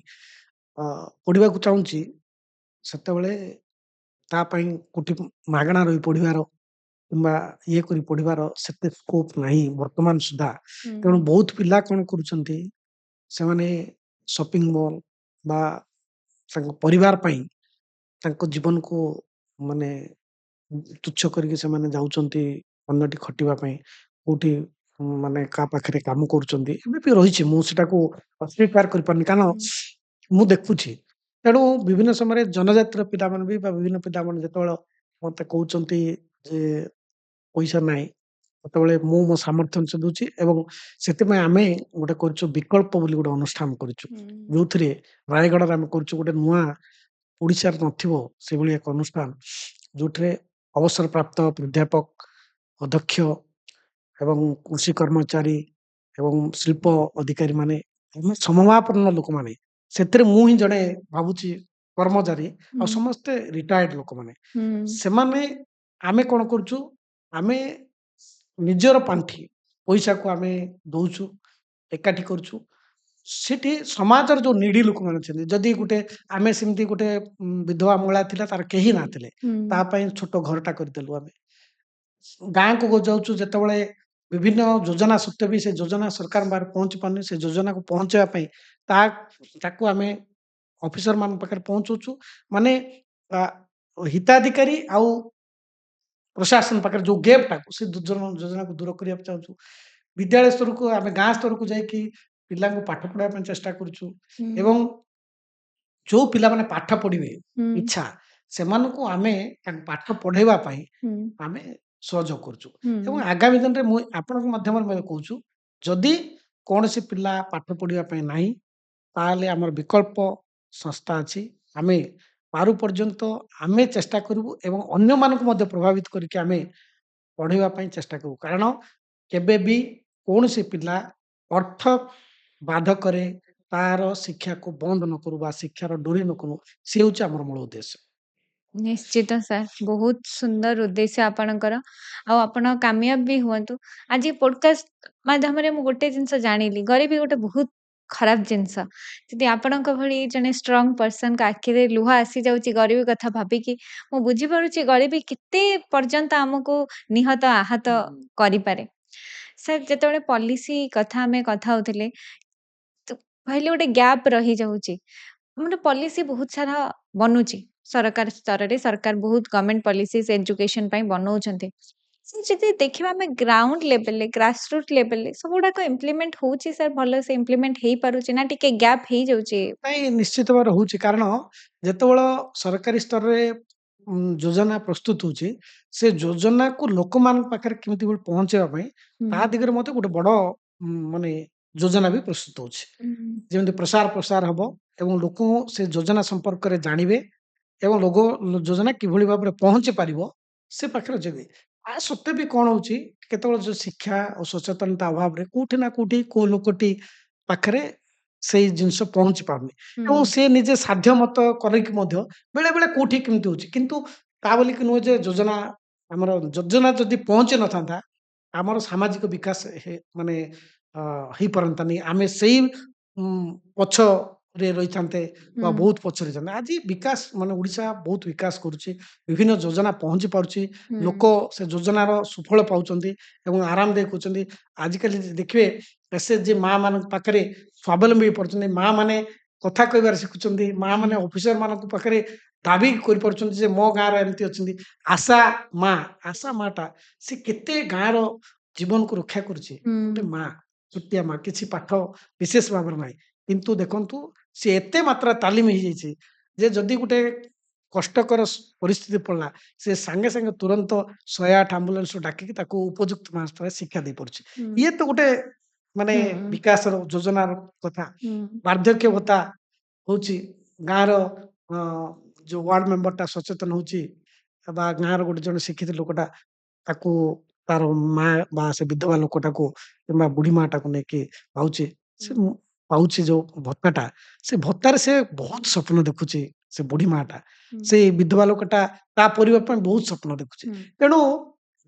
ପଢିବାକୁ ଚାହୁଁଛି ସେତେବେଳେ ତା ପାଇଁ କୋଉଠି ମାଗଣା ରହି ପଢିବାର କିମ୍ବା ଇଏ କରି ପଢିବାର ସେତେ ସ୍କୋପ ନାହିଁ ବର୍ତ୍ତମାନ ସୁଦ୍ଧା ତେଣୁ ହୁଁ ବହୁତ ପିଲା କଣ କରୁଛନ୍ତି ସେମାନେ ସପିଂ ମଲ୍ ବା ତାଙ୍କ ପରିବାର ପାଇଁ ତାଙ୍କ ଜୀବନକୁ ମାନେ ତୁଚ୍ଛ କରିକି ସେମାନେ ଯାଉଛନ୍ତି ଅନ୍ୟଟି ଖଟିବା ପାଇଁ କୋଉଠି ମାନେ କାହା ପାଖରେ କାମ କରୁଛନ୍ତି ଏବେ ବି ରହିଛି ମୁଁ ସେଟାକୁ ଅସ୍ୱୀକାର କରିପାରୁନି କାରଣ ହୁଁ ମୁଁ ଦେଖୁଛି ତେଣୁ ବିଭିନ୍ନ ସମୟରେ ଜନଜାତିର ପିଲାମାନେ ବି ବା ବିଭିନ୍ନ ପିଲାମାନେ ଯେତେବେଳେ ମତେ କହୁଛନ୍ତି ଯେ ପଇସା ନାହିଁ ସେତେବେଳେ ମୁଁ ମୋ ସାମର୍ଥ୍ୟ ଅନୁସାରେ ଦଉଛି ଏବଂ ସେଥିପାଇଁ ଆମେ ଗୋଟେ କରୁଛୁ ବିକଳ୍ପ ବୋଲି ଗୋଟେ ଅନୁଷ୍ଠାନ କରିଛୁ ହୁଁ ଯୋଉଥିରେ ରାୟଗଡ଼ାରେ ଆମେ କରୁଛୁ ଗୋଟେ ନୂଆ ଓଡିଶାରେ ନଥିବ ସେଭଳି ଏକ ଅନୁଷ୍ଠାନ ଯୋଉଥିରେ ଅବସରପ୍ରାପ୍ତ ପ୍ରାଧ୍ୟାପକ ଅଧ୍ୟକ୍ଷ ଏବଂ କୃଷି କର୍ମଚାରୀ ଏବଂ ଶିଳ୍ପ ଅଧିକାରୀ ମାନେ ଆମେ ସମମାପନ୍ନ ଲୋକମାନେ ସେଥିରେ ମୁଁ ହିଁ ଜଣେ ଭାବୁଛି କର୍ମଚାରୀ ଆଉ ହୁଁ ସମସ୍ତେ ରିଟାୟାର୍ଡ ଲୋକମାନେ ହୁଁ ସେମାନେ ଆମେ କଣ କରୁଛୁ ଆମେ ନିଜର ପାଣ୍ଠି ପଇସାକୁ ଆମେ ଦଉଛୁ ଏକାଠି କରୁଛୁ ସେଠି ସମାଜର ଯୋଉ ନିଡି ଲୋକମାନେ ଅଛନ୍ତି ଯଦି ଗୋଟେ ଆମେ ସେମିତି ଗୋଟେ ବିଧବା ମହିଳା ଥିଲା ତାର କେହି ନଥିଲେ ତା ହୁଁ ପାଇଁ ଛୋଟ ଘରଟା କରିଦେଲୁ ଆମେ ଗାଁକୁ ଯାଉଛୁ ଯେତେବେଳେ ବିଭିନ୍ନ ଯୋଜନା ସତ୍ତ୍ୱେ ବି ସେ ଯୋଜନା ସରକାର ପାଖରେ ପହଞ୍ଚି ପାରୁନି ସେ ଯୋଜନାକୁ ପହଞ୍ଚେଇବା ପାଇଁ ତା ତାକୁ ଆମେ ଅଫିସର ମାନଙ୍କ ପାଖରେ ପହଞ୍ଚଉଛୁ ମାନେ ଆ, ହିତାଧିକାରୀ ଆଉ ପ୍ରଶାସନ ପାଖରେ ଯୋଉ ଗେପ୍ ଟାକୁ ସେ ଯୋଜନାକୁ ଦୂର କରିବାକୁ ଚାହୁଁଛୁ ବିଦ୍ୟାଳୟ ସ୍ତରକୁ ଆମେ ଗାଁ ସ୍ତରକୁ ଯାଇକି ପିଲାଙ୍କୁ ପାଠ ପଢାଇବା ପାଇଁ ଚେଷ୍ଟା କରୁଛୁ ହୁଁ ଏବଂ ଯୋଉ ପିଲାମାନେ ପାଠ ପଢିବେ ହୁଁ ଇଚ୍ଛା ସେମାନଙ୍କୁ ଆମେ ତାଙ୍କୁ ପାଠ ପଢେଇବା ପାଇଁ ହୁଁ ଆମେ ସହଯୋଗ କରୁଛୁ ଏବଂ ହୁଁ ଆଗାମୀ ଦିନରେ ମୁଁ ଆପଣଙ୍କ ମାଧ୍ୟମରେ ମଧ୍ୟ କହୁଛୁ ଯଦି କୌଣସି ପିଲା ପାଠ ପଢିବା ପାଇଁ ନାହିଁ ତାହେଲେ ଆମର ବିକଳ୍ପ ସଂସ୍ଥା ଅଛି ଆମେ ପାରୁ ପର୍ଯ୍ୟନ୍ତ ଆମେ ଚେଷ୍ଟା କରିବୁ ଏବଂ ଅନ୍ୟମାନଙ୍କୁ ମଧ୍ୟ ପ୍ରଭାବିତ କରିକି ଆମେ ପଢେଇବା ପାଇଁ ଚେଷ୍ଟା କରିବୁ କାରଣ କେବେ ବି କୌଣସି ପିଲା ଅର୍ଥ ବାଧକରେ ତାର ଶିକ୍ଷାକୁ ବନ୍ଦ ନ କରୁ ବା ଶିକ୍ଷାର ଡୋରି ନ କରୁ ସେ ହେଉଛି ଆମର ମୂଳ ଉଦ୍ଦେଶ୍ୟ ନିଶ୍ଚିତ ସାର୍ ବହୁତ ସୁନ୍ଦର ଉଦ୍ଦେଶ୍ୟ ଆପଣଙ୍କର ଆଉ ଆପଣ କାମୟାବ ବି ହୁଅନ୍ତୁ ଆଜି ପୋଡକାଷ୍ଟ ମାଧ୍ୟମରେ ମୁଁ ଗୋଟେ ଜିନିଷ ଜାଣିଲି ଗରିବୀ ଗୋଟେ ବହୁତ ଖରାପ ଜିନିଷ ଯଦି ଆପଣଙ୍କ ଭଳି ଜଣେ ଷ୍ଟ୍ରଙ୍ଗ ପର୍ସନଙ୍କ ଆଖିରେ ଲୁହ ଆସିଯାଉଛି ଗରିବୀ କଥା ଭାବିକି ମୁଁ ବୁଝିପାରୁଛି ଗରିବୀ କେତେ ପର୍ଯ୍ୟନ୍ତ ଆମକୁ ନିହତ ଆହତ କରିପାରେ ସାର୍ ଯେତେବେଳେ ପଲିସି କଥା ଆମେ କଥା ହଉଥିଲେ ତ କହିଲେ ଗୋଟେ ଗ୍ୟାପ୍ ରହିଯାଉଛି ଆମର ପଲିସି ବହୁତ ସାରା ବନୁଛି ସରକାର ସ୍ତରରେ ସରକାର ବହୁତ ଗଭର୍ଣ୍ଣମେଣ୍ଟ ପଲିସିସ୍ ଏଜୁକେସନ ପାଇଁ ବନଉଛନ୍ତି ସେ ଯଦି ଦେଖିବା ଆମେ ଗ୍ରାଉଣ୍ଡ ଲେଭେଲରେ ଗ୍ରାସ ରୁଟ୍ ଲେଭେଲରେ ସବୁଗୁଡାକ ଇମ୍ପ୍ଲିମେଣ୍ଟ ହଉଛି ସାର୍ ଭଲ ସେ ଇମ୍ପ୍ଲିମେଣ୍ଟ ହେଇପାରୁଛି ନା ଟିକେ ଗ୍ୟାପ୍ ହେଇଯାଉଛି ନାଇଁ ନିଶ୍ଚିତ ଭାବରେ ହଉଛି କାରଣ ଯେତେବେଳେ ସରକାରୀ ସ୍ତରରେ ଯୋଜନା ପ୍ରସ୍ତୁତ ହଉଛି ସେ ଯୋଜନାକୁ ଲୋକମାନଙ୍କ ପାଖରେ କେମିତି ଗୋଟେ ପହଞ୍ଚେଇବା ପାଇଁ ହୁଁ ତା ଦିଗରେ ମଧ୍ୟ ଗୋଟେ ବଡ ମାନେ ଯୋଜନା ବି ପ୍ରସ୍ତୁତ ହଉଛି ହୁଁ ଯେମିତି ପ୍ରସାର ପ୍ରସାର ହବ ଏବଂ ଲୋକଙ୍କୁ ସେ ଯୋଜନା ସମ୍ପର୍କରେ ଜାଣିବେ ଏବଂ ଲୋକ ଯୋଜନା କିଭଳି ଭାବରେ ପହଞ୍ଚି ପାରିବ ସେ ପାଖରେ ଯିବେ ଆ ସତ୍ତ୍ୱେ ବି କଣ ହଉଛି କେତେବେଳେ ଯୋଉ ଶିକ୍ଷା ଓ ସଚେତନତା ଅଭାବରେ କୋଉଠି ନା କୋଉଠି କୋଉ ଲୋକଟି ପାଖରେ ସେଇ ଜିନିଷ ପହଞ୍ଚି ପାରୁନି ଏବଂ ହୁଁ ସେ ନିଜେ ସାଧ୍ୟ ମତ କରିକି ମଧ୍ୟ ବେଳେ ବେଳେ କୋଉଠି କେମିତି ହଉଛି କିନ୍ତୁ ତା ବୋଲିକି ନୁହେଁ ଯେ ଯୋଜନା ଆମର ଯୋଜନା ଯଦି ପହଞ୍ଚି ନଥାନ୍ତା ଆମର ସାମାଜିକ ବିକାଶ ମାନେ ହେଇପାରନ୍ତାନି ଆମେ ସେଇ ପଛରେ ରହିଥାନ୍ତେ ବା ହୁଁ ବହୁତ ପଛରେ ରହିଥାନ୍ତେ ଆଜି ବିକାଶ ମାନେ ଓଡିଶା ବହୁତ ବିକାଶ କରୁଛି ବିଭିନ୍ନ ଯୋଜନା ପହଞ୍ଚି ପାରୁଛି ହୁଁ ଲୋକ ସେ ଯୋଜନାର ସୁଫଳ ପାଉଛନ୍ତି ଏବଂ ଆରାମଦାୟକ ହଉଛନ୍ତି ଆଜିକାଲି ଦେଖିବେ ଏସଏଚଜି ମା ମାନଙ୍କ ପାଖରେ ସ୍ୱାବଲମ୍ବୀ ହେଇପାରୁଛନ୍ତି ମା ମାନେ କଥା କହିବାରେ ଶିଖୁଛନ୍ତି ମା ମାନେ ଅଫିସର ମାନଙ୍କ ପାଖରେ ଦାବି କରିପାରୁଛନ୍ତି ଯେ ମୋ ଗାଁରେ ଏମିତି ଅଛନ୍ତି ଆଶା ମା ଆଶା ମା ଟା ସେ କେତେ ଗାଁର ଜୀବନକୁ ରକ୍ଷା କରୁଛି ଗୋଟେ ହୁଁ ମା ଛୋଟିଆ ମା କିଛି ପାଠ ବିଶେଷ ଭାବରେ ନାହିଁ କିନ୍ତୁ ଦେଖନ୍ତୁ ସେ ଏତେ ମାତ୍ରା ତାଲିମ ହେଇଯାଇଛି ଯେ ଯଦି ଗୋଟେ କଷ୍ଟକର ପରିସ୍ଥିତି ପଡିଲା ସେ ସାଙ୍ଗେ ସାଙ୍ଗେ ତୁରନ୍ତ 108 ଆମ୍ବୁଲାନ୍ସ ଡାକିକି ତାକୁ ଉପଯୁକ୍ତ ମାତ୍ରାରେ ଶିକ୍ଷା ଦେଇ ପାରୁଛି ହୁଁ ଇଏ ତ ଗୋଟେ ମାନେ ହୁଁ ବିକାଶର ଯୋଜନାର କଥା ହୁଁ ବାର୍ଦ୍ଧକ୍ୟ ଭତ୍ତା ହଉଛି ଗାଁର ଯୋଉ ୱାର୍ଡ ମେମ୍ବରଟା ସଚେତନ ହଉଛି ବା ଗାଁର ଗୋଟେ ଜଣେ ଶିକ୍ଷିତ ଲୋକଟା ତାକୁ ତାର ମା ବା ସେ ବିଧବା ଲୋକଟାକୁ କିମ୍ବା ବୁଢୀ ମାଟାକୁ ନେଇକି ପାଉଛି, ସେ ହୁଁ, ପାଉଛି ଯୋଉ ଭତ୍ତାଟା, ସେ ଭତ୍ତାରେ ସେ ବହୁତ ସ୍ୱପ୍ନ ଦେଖୁଛି। ସେ ବୁଢୀ ମାଟା, ହୁଁ, ସେ ବିଧବା ଲୋକଟା ତା ପରିବାର ପାଇଁ ବହୁତ ସ୍ୱପ୍ନ ଦେଖୁଛି। ହୁଁ, ତେଣୁ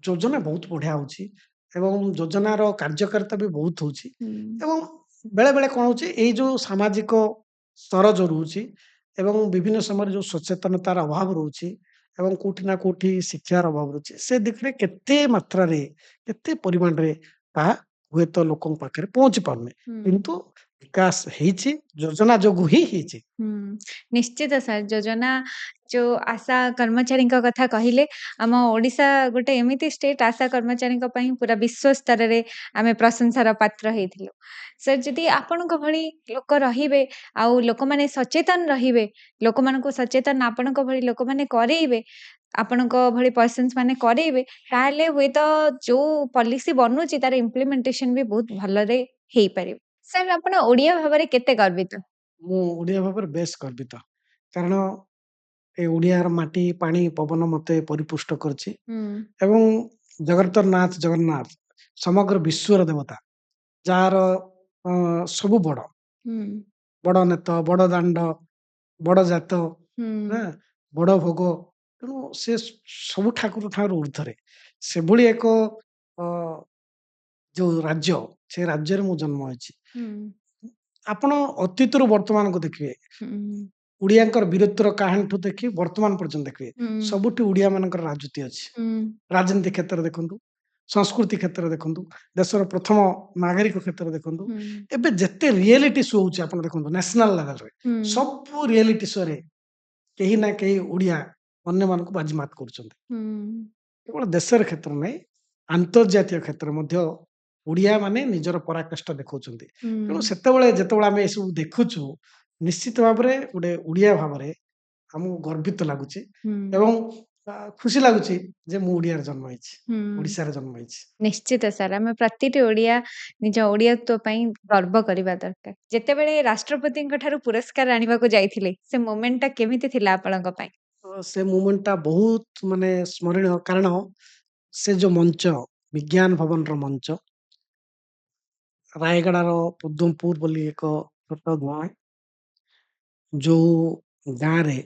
ଯୋଜନା ବହୁତ ବଢିଆ ହଉଛି ଏବଂ ଯୋଜନାର କାର୍ଯ୍ୟକାରିତା ବି ବହୁତ ହଉଛି। ହୁଁ, ଏବଂ ବେଳେ ବେଳେ କଣ ହଉଛି, ଏଇ ଯୋଉ ସାମାଜିକ ସ୍ତର ଯୋଉ ରହୁଛି ଏବଂ ବିଭିନ୍ନ ସମୟରେ ଯୋଉ ସଚେତନତାର ଅଭାବ ରହୁଛି ଏବଂ କୋଉଠି ନା କୋଉଠି ଶିକ୍ଷାର ଅଭାବ ରହୁଛି, ସେ ଦିଗରେ କେତେ ମାତ୍ରାରେ କେତେ ପରିମାଣରେ ତାହା ହୁଏତ ଲୋକଙ୍କ ପାଖରେ ପହଞ୍ଚି ପାରୁନି। ହୁଁ। କିନ୍ତୁ ବିକାଶ ହେଇଛି, ଯୋଜନା ଯୋଗୁ ହିଁ ହେଇଛି। ହୁଁ, ନିଶ୍ଚିତ ସାର୍ ଯୋଜନା ଯୋଉ ଆଶା କର୍ମଚାରୀଙ୍କ କଥା କହିଲେ, ଆମ ଓଡିଶା ଗୋଟେ ଏମିତି ଷ୍ଟେଟ୍ ଆଶା କର୍ମଚାରୀଙ୍କ ପାଇଁ ପୁରା ବିଶ୍ୱ ସ୍ତରରେ ଆମେ ପ୍ରଶଂସାର ପାତ୍ର ହେଇଥିଲୁ। ସାର୍ ଯଦି ଆପଣଙ୍କ ଭଳି ଲୋକ ରହିବେ ଆଉ ଲୋକମାନେ ସଚେତନ ରହିବେ, ଲୋକମାନଙ୍କୁ ସଚେତନ ଆପଣଙ୍କ ଭଳି ଲୋକମାନେ କରେଇବେ, ଆପଣଙ୍କ ଭଳି ପର୍ସନ୍ସ ମାନେ କରେଇବେ, ତାହେଲେ ହୁଏତ ଯୋଉ ପଲିସି ବନୁଛି ତାର ଇମ୍ପ୍ଲିମେଣ୍ଟେସନ ବି ବହୁତ ଭଲରେ ହେଇପାରିବ। ସାର୍ ଆପଣ ଓଡିଆ ଭାବରେ କେତେ ଗର୍ବିତ? ମୁଁ ଓଡିଆ ଭାବରେ ବେଶ ଗର୍ବିତ, କାରଣ ଏ ଓଡିଆର ମାଟି ପାଣି ପବନ ମତେ ପରିପୁଷ୍ଟ କରିଛି। ହୁଁ, ଏବଂ ଜଗତର ନାଥ ଜଗନ୍ନାଥ ସମଗ୍ର ବିଶ୍ୱର ଦେବତା, ଯାହାର ସବୁ ବଡ ହୁଁ, ବଡ ନେତ, ବଡ ଦାଣ୍ଡ, ବଡ ଜାତ, ହୁଁ, ନା ବଡ ଭୋଗ। ତେଣୁ ସେ ସବୁ ଠାକୁର ଠାରୁ ଉର୍ଦ୍ଧ୍ୱରେ ସେଭଳି ଏକ ଅ, ଯୋଉ ରାଜ୍ୟ, ସେ ରାଜ୍ୟରେ ମୁଁ ଜନ୍ମ ହେଇଛି। ହୁଁ, ଆପଣ ଅତୀତରୁ ବର୍ତ୍ତମାନକୁ ଦେଖିବେ, ହୁଁ, ଓଡିଆଙ୍କର ବୀରତ୍ୱର କାହାଣୀଠୁ ଦେଖି ବର୍ତ୍ତମାନ ପର୍ଯ୍ୟନ୍ତ ଦେଖିବେ, ହୁଁ, ସବୁଠି ଓଡିଆ ମାନଙ୍କର ରାଜୁତି ଅଛି। ହୁଁ, ରାଜନୀତି କ୍ଷେତ୍ରରେ ଦେଖନ୍ତୁ, ସଂସ୍କୃତି କ୍ଷେତ୍ରରେ ଦେଖନ୍ତୁ, ଦେଶର ପ୍ରଥମ ନାଗରିକ କ୍ଷେତ୍ରରେ ଦେଖନ୍ତୁ, ହୁଁ, ଏବେ ଯେତେ ରିଏଲିଟି ଶୋ ହଉଛି ଆପଣ ଦେଖନ୍ତୁ ନ୍ୟାସନାଲ ଲେଭେଲରେ, ହୁଁ, ସବୁ ରିଏଲିଟି ଶୋରେ କେହି ନା କେହି ଓଡିଆ ଅନ୍ୟମାନଙ୍କୁ ବାଜିମାତ କରୁଛନ୍ତି। ହୁଁ, କେବଳ ଦେଶର କ୍ଷେତ୍ର ନାହିଁ, ଆନ୍ତର୍ଜାତୀୟ କ୍ଷେତ୍ରରେ ମଧ୍ୟ ଓଡିଆ ମାନେ ନିଜର ପରାକାଷ୍ଠା ଦେଖାଉଛନ୍ତି। ହୁଁ, ତେଣୁ ସେତେବେଳେ ଯେତେବେଳେ ଆମେ ଏସବୁ ଦେଖୁଛୁ, ନିଶ୍ଚିତ ଭାବରେ ଗୋଟେ ଓଡିଆ ଭାବରେ ଆମକୁ ଗର୍ବିତ ଲାଗୁଛି ହୁଁ, ଏବଂ ଖୁସି ଲାଗୁଛି ଯେ ମୁଁ ଓଡିଆରେ ଜନ୍ମ ହେଇଛି, ହୁଁ। ଓଡିଶାରେ ଜନ୍ମ ହେଇଛି। ନିଶ୍ଚିତ ସାର୍, ଆମେ ପ୍ରତିଟି ଓଡ଼ିଆ ନିଜ ଓଡ଼ିଆତ୍ୱ ପାଇଁ ଗର୍ବ କରିବା ଦରକାର। ଯେତେବେଳେ ରାଷ୍ଟ୍ରପତିଙ୍କ ଠାରୁ ପୁରସ୍କାର ଆଣିବାକୁ ଯାଇଥିଲେ, ସେ ମୋମେଣ୍ଟଟା କେମିତି ଥିଲା ଆପଣଙ୍କ ପାଇଁ? ସେ ମୁମେଣ୍ଟଟା ବହୁତ ମାନେ ସ୍ମରଣୀୟ, କାରଣ ସେ ଯୋଉ ମଞ୍ଚ, ବିଜ୍ଞାନ ଭବନର ମଞ୍ଚ, ରାୟଗଡାର ପଦ୍ମପୁର ବୋଲି ଏକ ଛୋଟ ଗାଁ, ଯୋଉ ଗାଁରେ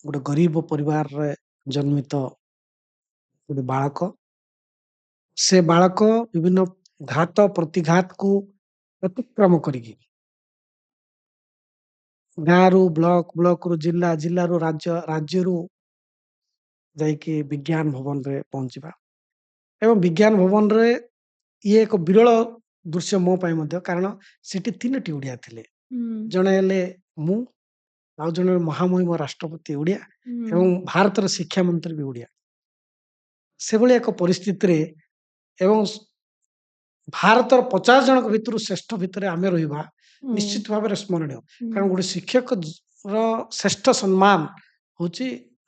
ଗୋଟେ ଗରିବ ପରିବାରରେ ଜନ୍ମିତ ଗୋଟେ ବାଳକ, ସେ ବାଳକ ବିଭିନ୍ନ ଘାତ ପ୍ରତିଘାତକୁ ଅତିକ୍ରମ କରିକି ଗାଁରୁ ବ୍ଲକ, ବ୍ଲକରୁ ଜିଲ୍ଲା, ଜିଲ୍ଲାରୁ ରାଜ୍ୟ, ରାଜ୍ୟରୁ ଯାଇକି ବିଜ୍ଞାନ ଭବନରେ ପହଞ୍ଚିବା। ଏବଂ ବିଜ୍ଞାନ ଭବନରେ ଇଏ ଏକ ବିରଳ ଦୃଶ୍ୟ ମୋ ପାଇଁ ମଧ୍ୟ, କାରଣ ସେଠି ତିନୋଟି ଓଡିଆ ଥିଲେ। ହୁଁ, ଜଣେ ହେଲେ ମୁଁ, ଆଉ ଜଣେ ମହାମହିମ ରାଷ୍ଟ୍ରପତି ଓଡିଆ ହୁଁ, ଏବଂ ଭାରତର ଶିକ୍ଷା ମନ୍ତ୍ରୀ ବି ଓଡିଆ। ସେଭଳି ଏକ ପରିସ୍ଥିତିରେ ଏବଂ ଭାରତର 50 ଜଣଙ୍କ ଭିତରୁ ଶ୍ରେଷ୍ଠ ଭିତରେ ଆମେ ରହିବା ହୁଁ, ନିଶ୍ଚିତ ଭାବରେ ସ୍ମରଣୀୟ। ହୁଁ, କାରଣ ଗୋଟେ ଶିକ୍ଷକ ର ଶ୍ରେଷ୍ଠ ସମ୍ମାନ ହଉଛି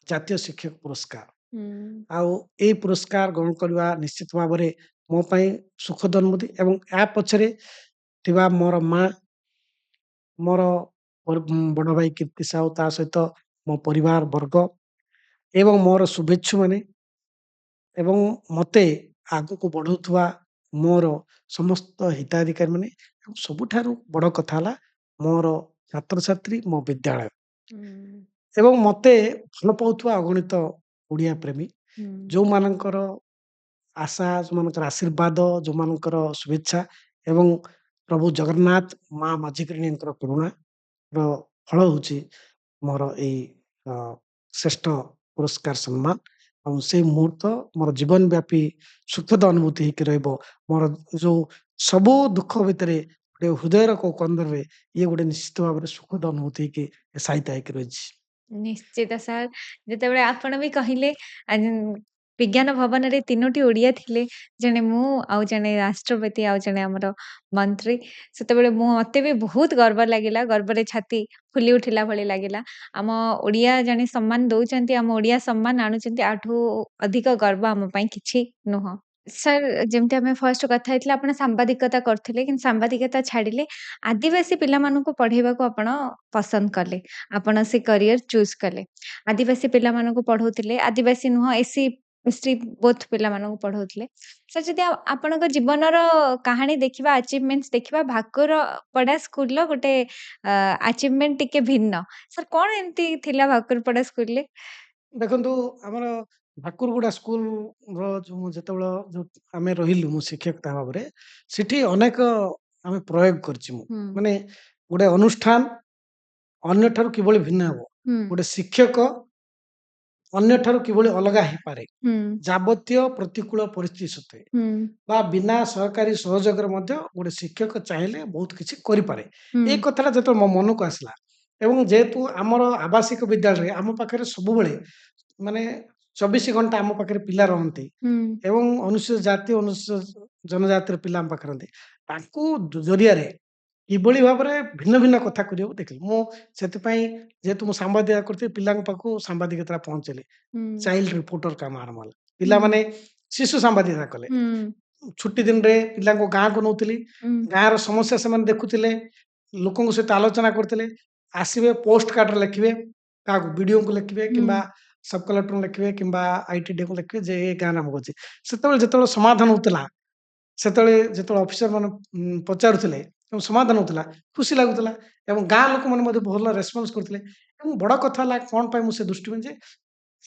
ଜାତୀୟ ଶିକ୍ଷକ ପୁରସ୍କାର। ହୁଁ, ଆଉ ଏଇ ପୁରସ୍କାର ଗ୍ରହଣ କରିବା ନିଶ୍ଚିତ ଭାବରେ ମୋ ପାଇଁ ସୁଖଦ ଅନୁଭୂତି। ଏବଂ ଏହା ପଛରେ ଥିବା ମୋର ମା, ମୋର ବଡ ଭାଇ କୀର୍ତ୍ତି ସାହୁ, ତା ସହିତ ମୋ ପରିବାର ବର୍ଗ ଏବଂ ମୋର ଶୁଭେଚ୍ଛୁ ମାନେ ଏବଂ ମତେ ଆଗକୁ ବଢଉଥିବା ମୋର ସମସ୍ତ ହିତାଧିକାରୀ ମାନେ, ଏବଂ ସବୁଠାରୁ ବଡ କଥା ହେଲା ମୋର ଛାତ୍ରଛାତ୍ରୀ, ମୋ ବିଦ୍ୟାଳୟ ହୁଁ, ଏବଂ ମତେ ଭଲ ପାଉଥିବା ଅଗଣିତ ଓଡିଆ ପ୍ରେମୀ, ହୁଁ, ଯୋଉମାନଙ୍କର ଆଶା, ଯୋଉମାନଙ୍କର ଆଶୀର୍ବାଦ, ଯୋଉମାନଙ୍କର ଶୁଭେଚ୍ଛା ଏବଂ ପ୍ରଭୁ ଜଗନ୍ନାଥ, ମା ମାଝିକରିଣୀଙ୍କର କରୁଣା ର ଫଳ ହଉଛି ମୋର ଏଇ ଅ, ଶ୍ରେଷ୍ଠ ପୁରସ୍କାର ସମ୍ମାନ। ଆଉ ସେଇ ମୁହୂର୍ତ୍ତ ମୋର ଜୀବନ ବ୍ୟାପୀ ସୁଖଦ ଅନୁଭୂତି ହେଇକି ରହିବ। ମୋର ଯୋଉ ସବୁ ଦୁଃଖ ଭିତରେ ଗୋଟେ ହୃଦୟର କୋଉ କନ୍ଦରରେ ଇଏ ଗୋଟେ ନିଶ୍ଚିତ ଭାବରେ ସୁଖଦ ଅନୁଭୂତି ହେଇକି ସାଇତା ହେଇକି ରହିଛି। ନିଶ୍ଚିତ ସାର୍, ଯେତେବେଳେ ଆପଣ ବି କହିଲେ ଆଜି ବିଜ୍ଞାନ ଭବନରେ 3ଟି ଓଡ଼ିଆ ଥିଲେ, ଜଣେ ମୁଁ, ଆଉ ଜଣେ ରାଷ୍ଟ୍ରପତି, ଆଉ ଜଣେ ଆମର ମନ୍ତ୍ରୀ। ସେତେବେଳେ ମତେ ବି ବହୁତ ଗର୍ବ ଲାଗିଲା, ଗର୍ବରେ ଛାତି ଫୁଲି ଉଠିଲା ଭଳି ଲାଗିଲା। ଆମ ଓଡ଼ିଆ ଜଣେ ସମ୍ମାନ ଦଉଛନ୍ତି, ଆମ ଓଡ଼ିଆ ସମ୍ମାନ ଆଣୁଛନ୍ତି, ଆଠୁ ଅଧିକ ଗର୍ବ ଆମ ପାଇଁ କିଛି ନୁହଁ। ସାର୍ ଯେମିତି ଆମେ ଫର୍ଷ୍ଟ କଥା ହେଇଥିଲେ ଆପଣ ସାମ୍ବାଦିକତା କରୁଥିଲେ କିନ୍ତୁ ସାମ୍ବାଦିକତା ଛାଡ଼ିଲେ ଆଦିବାସୀ ପିଲାମାନଙ୍କୁ ପଢ଼େଇବାକୁ ଆପଣ ପସନ୍ଦ କଲେ। ଆପଣ ସେ କ୍ୟାରିୟର ଚୁଜ୍ କଲେ। ଆଦିବାସୀ ପିଲାମାନଙ୍କୁ ପଢ଼ଉଥିଲେ, ଆଦିବାସୀ ନୁହଁ ଏସ୍‌ସି, ଏସ୍‌ଟି ବୋଥ୍ ପିଲାମାନଙ୍କୁ ପଢ଼ଉଥିଲେ। ସାର୍ ଯଦି ଆପଣଙ୍କ ଜୀବନର କାହାଣୀ ଦେଖିବା, ଆଚିଭମେଣ୍ଟସ୍ ଦେଖିବା, ଭାକୁରପଡ଼ା ସ୍କୁଲର ଗୋଟେ ଆଚିଭମେଣ୍ଟ ଟିକେ ଭିନ୍ନ। ସାର୍ କଣ ଏମିତି ଥିଲା ଭାକୁରପଡ଼ା ସ୍କୁଲରେ? ଦେଖନ୍ତୁ ଆମର ଭାକୁରଗୁଡା ସ୍କୁଲର ଯୋଉ ଆମେ ରହିଲୁ ମୁଁ ଶିକ୍ଷକ ଭାବରେ ସେଠି ଅନେକ ଆମେ ପ୍ରୟୋଗ କରିଛି ମୁଁ ହୁଁ, ମାନେ ଗୋଟେ ଅନୁଷ୍ଠାନ ଅନ୍ୟଠାରୁ କିଭଳି ଭିନ୍ନ ହେବ ହୁଁ, ଗୋଟେ ଶିକ୍ଷକ ଅନ୍ୟଠାରୁ କିଭଳି ଅଲଗା ହେଇପାରେ ହୁଁ, ଯାବତୀୟ ପ୍ରତିକୂଳ ପରିସ୍ଥିତି ସତ୍ତ୍ୱେ ହୁଁ, ବା ବିନା ସହକାରୀ ସହଯୋଗରେ ମଧ୍ୟ ଗୋଟେ ଶିକ୍ଷକ ଚାହିଁଲେ ବହୁତ କିଛି କରିପାରେ ହୁଁ, ଏଇ କଥାଟା ଯେତେବେଳେ ମୋ ମନକୁ ଆସିଲା ଏବଂ ଯେହେତୁ ଆମର ଆବାସିକ ବିଦ୍ୟାଳୟରେ ଆମ ପାଖରେ ସବୁବେଳେ ମାନେ 24 ଘଣ୍ଟା ଆମ ପାଖରେ ପିଲା ରହନ୍ତି ହୁଁ, ଏବଂ ଅନୁସୂଚିତ ଜାତି ଅନୁସୂଚିତ ଜନଜାତିର ପିଲା ଆମ ପାଖରେ ରହନ୍ତି ତାଙ୍କୁ ଜରିଆରେ କିଭଳି ଭାବରେ ଭିନ୍ନ ଭିନ୍ନ କଥା କରିବାକୁ ଦେଖିଲି ମୁଁ ସେଥିପାଇଁ ଯେହେତୁ ମୁଁ ସାମ୍ବାଦିକ କରିଥିଲି ପିଲାଙ୍କ ପାଖକୁ ସାମ୍ବାଦିକତା ପହଞ୍ଚେଇଲି ହୁଁ, ଚାଇଲ୍ଡ ରିପୋର୍ଟର କାମ ଆରମ୍ଭ ହେଲା ହୁଁ, ପିଲାମାନେ ଶିଶୁ ସାମ୍ବାଦିକତା କଲେ ହୁଁ, ଛୁଟି ଦିନରେ ପିଲାଙ୍କୁ ଗାଁକୁ ନଉଥିଲି ହୁଁ, ଗାଁର ସମସ୍ୟା ସେମାନେ ଦେଖୁଥିଲେ ଲୋକଙ୍କ ସହିତ ଆଲୋଚନା କରୁଥିଲେ ଆସିବେ ପୋଷ୍ଟ କାର୍ଡରେ ଲେଖିବେ କାହାକୁ ବିଡିଓଙ୍କୁ ଲେଖିବେ ହୁଁ, କିମ୍ବା ସବ୍ କଲେକ୍ଟରଙ୍କୁ ଲେଖିବେ କିମ୍ବା ଆଇଟିଡିକୁ ଲେଖିବେ ଯେ ଏ ଗାଁ ନାମ ଅଛି ସେତେବେଳେ ଯେତେବେଳେ ସମାଧାନ ହଉଥିଲା ସେତେବେଳେ ଯେତେବେଳେ ଅଫିସର ମାନେ ପଚାରୁଥିଲେ ଏବଂ ସମାଧାନ ହଉଥିଲା ଖୁସି ଲାଗୁଥିଲା ଏବଂ ଗାଁ ଲୋକମାନେ ମଧ୍ୟ ଭଲ ରେସପନ୍ସ କରୁଥିଲେ ଏବଂ ବଡ଼ କଥା ହେଲା କଣ ପାଇଁ ମୁଁ ସେ ଦୃଷ୍ଟିକୋଣ ଯେ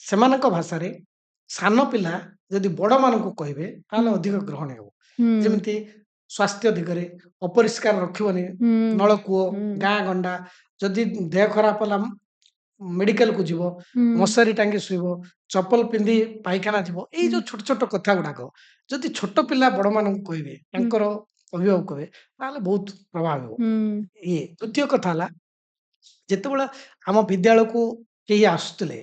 ସେମାନଙ୍କ ଭାଷାରେ ସାନ ପିଲା ଯଦି ବଡ଼ମାନଙ୍କୁ କହିବେ ତାହେଲେ ହୁଁ, ଅଧିକ ଗ୍ରହଣୀୟ ହେବ ହୁଁ, ଯେମିତି ସ୍ୱାସ୍ଥ୍ୟ ଦିଗରେ ଅପରିଷ୍କାର ରଖିବନି ହୁଁ, ନଳକୂଅ ହୁଁ, ଗାଁ ଗଣ୍ଡା ଯଦି ଦେହ ଖରାପ ହେଲା ମେଡିକାଲକୁ ଯିବ ହୁଁ, ମଶାରୀ ଟାଙ୍ଗି ଶୋଇବ ଚପଲ ପିନ୍ଧି ପାଇଖାନା ଯିବ ଏଇ ହୁଁ, ଯୋଉ ଛୋଟ ଛୋଟ କଥା ଗୁଡାକ ଯଦି ଛୋଟ ପିଲା ବଡମାନଙ୍କୁ କହିବେ ହୁଁ, ତାଙ୍କର ଅଭିଭାବକ କହିବେ ତାହେଲେ ବହୁତ ପ୍ରଭାବ ହେବ ହୁଁ, ଇଏ ଦ୍ଵିତୀୟ କଥା ହେଲା ଯେତେବେଳେ ଆମ ବିଦ୍ୟାଳୟକୁ କେହି ଆସୁଥିଲେ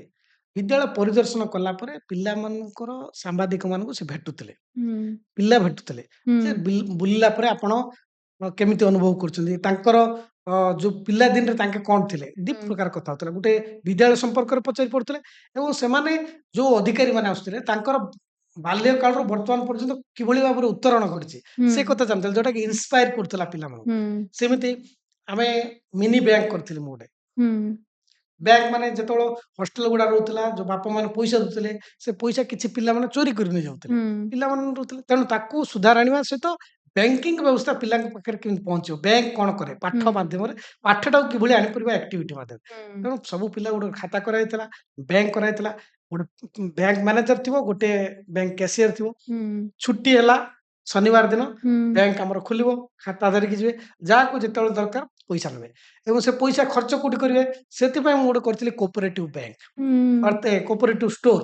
ବିଦ୍ୟାଳୟ ପରିଦର୍ଶନ କଲା ପରେ ପିଲାମାନଙ୍କର ସାମ୍ବାଦିକ ମାନଙ୍କୁ ସେ ଭେଟୁଥିଲେ ହୁଁ, ପିଲା ଭେଟୁଥିଲେ ହୁଁ, ଯେ ବୁଲିଲା ପରେ ଆପଣ କେମିତି ଅନୁଭବ କରୁଛନ୍ତି ତାଙ୍କର ଯୋଉ ପିଲା ଦିନରେ ତାଙ୍କେ କଣ ଥିଲେ ଦି ହୁଁ, ପ୍ରକାର କଥା ହଉଥିଲା ଗୋଟେ ବିଦ୍ୟାଳୟ ସମ୍ପର୍କରେ ପଚାରି ପଡୁଥିଲେ ଏବଂ ସେମାନେ ଯୋଉ ଅଧିକାରୀ ମାନେ ଆସୁଥିଲେ ତାଙ୍କର ବାଲ୍ୟ କାଳରୁ ବର୍ତ୍ତମାନ ପର୍ଯ୍ୟନ୍ତ କିଭଳି ଭାବରେ ଉତ୍ତରଣ କରିଛି ହୁଁ, ସେ କଥା ଜାଣିଥିଲେ ଯୋଉଟା କି ଇନ୍ସପାୟାର କରୁଥିଲା ପିଲାମାନଙ୍କୁ ହୁଁ, ସେମିତି ଆମେ ମିନି ବ୍ୟାଙ୍କ କରିଥିଲି ମୁଁ ଗୋଟେ ହୁଁ, ବ୍ୟାଙ୍କ ମାନେ ଯେତେବେଳେ ହଷ୍ଟେଲ ଗୁଡା ରହୁଥିଲା ଯୋଉ ବାପା ମାନେ ପଇସା ଦଉଥିଲେ ସେ ପଇସା କିଛି ପିଲାମାନେ ଚୋରି କରି ନେଇଯାଉଥିଲେ ହୁଁ, ପିଲାମାନେ ରହୁଥିଲେ ତେଣୁ ତାକୁ ସୁଧାର ଆଣିବା ସହିତ ବ୍ୟାଙ୍କିଙ୍ଗ ବ୍ୟବସ୍ଥା ପିଲାଙ୍କ ପାଖରେ କେମିତି ପହଞ୍ଚିବ ବ୍ୟାଙ୍କ କଣ କରେ ପାଠ ହୁଁ, ମାଧ୍ୟମରେ ପାଠଟାକୁ କିଭଳି ଆଣିପାରିବା ଆକ୍ଟିଭିଟି ମାଧ୍ୟମରେ ହୁଁ, ତେଣୁ ସବୁ ପିଲା ଗୋଟେ ଖାତା କରାଯାଇଥିଲା ବ୍ୟାଙ୍କ କରାଯାଇଥିଲା ଗୋଟେ ବ୍ୟାଙ୍କ ମ୍ୟାନେଜର ଥିବ ଗୋଟେ ବ୍ୟାଙ୍କ କ୍ୟାସିୟର ଥିବ ହୁଁ, ଛୁଟି ହେଲା ଶନିବାର ଦିନ ହୁଁ, ବ୍ୟାଙ୍କ ଆମର ଖୋଲିବ ଖାତା ଧରିକି ଯିବେ ଯାହାକୁ ଯେତେବେଳେ ଦରକାର ପଇସା ନେବେ ଏବଂ ସେ ପଇସା ଖର୍ଚ୍ଚ କୋଉଠି କରିବେ ସେଥିପାଇଁ ମୁଁ ଗୋଟେ କରିଥିଲି କୋପରେଟିଭ ବ୍ୟାଙ୍କ ହୁଁ, ଅର୍ଥେ କୋପରେଟିଭ ଷ୍ଟୋର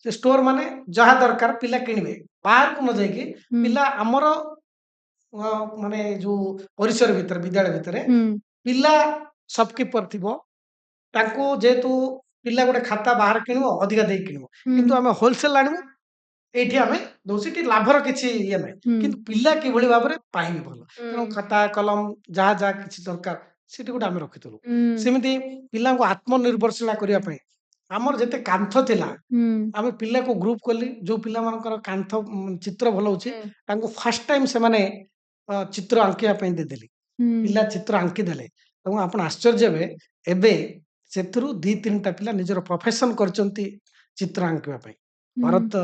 ସେ ଷ୍ଟୋର ମାନେ ଯାହା ଦରକାର ପିଲା କିଣିବେ ବାହାରକୁ ନ ଯାଇକି ହୁଁ, ପିଲା ଆମର ମାନେ ଯୋଉ ପରିସର ଭିତରେ ବିଦ୍ୟାଳୟ ଭିତରେ ହୁଁ, ପିଲା ସପକିପର ଥିବ ତାଙ୍କୁ ଯେହେତୁ ପିଲା ଗୋଟେ ଖାତା ବାହାରେ କିଣିବ ଅଧିକା ଦେଇକି କିଣିବ ହୁଁ, କିନ୍ତୁ ଆମେ ହୋଲସେଲ ଆଣିବୁ ଏଇଠି ଆମେ ଦଉ ସେଠି ଲାଭର କିଛି ଇଏ ନାହିଁ ହୁଁ, କିନ୍ତୁ ପିଲା କିଭଳି ଭାବରେ ପାଇବେ ଭଲ ତେଣୁ ହୁଁ, ଖାତା କଲମ ଯାହା ଯାହା କିଛି ଦରକାର ସେଠି ଗୋଟେ ଆମେ ରଖିଥିଲୁ ହୁଁ, ସେମିତି ପିଲାଙ୍କୁ ଆତ୍ମନିର୍ଭରଶୀଳ କରିବା ପାଇଁ ଆମର ଯେତେ କାନ୍ଥ ଥିଲା ହୁଁ, ଆମେ ପିଲାକୁ ଗ୍ରୁପ କଲି ଯୋଉ ପିଲାମାନଙ୍କର କାନ୍ଥ ଚିତ୍ର ଭଲ ହଉଛି ହୁଁ, ତାଙ୍କୁ ଫାଷ୍ଟ ଟାଇମ ସେମାନେ ଚିତ୍ର ଆଙ୍କିବା ପାଇଁ ଦେଇଦେଲି ହୁଁ, ପିଲା ଚିତ୍ର ଆଙ୍କିଦେଲେ ଏବଂ ଆପଣ ଆଶ୍ଚର୍ଯ୍ୟ ହେବେ ଏବେ ସେଥିରୁ ଦି ତିନିଟା ପିଲା ନିଜର ପ୍ରଫେସନ କରିଛନ୍ତି ଚିତ୍ର ଆଙ୍କିବା ପାଇଁ ହୁଁ, ଭରତ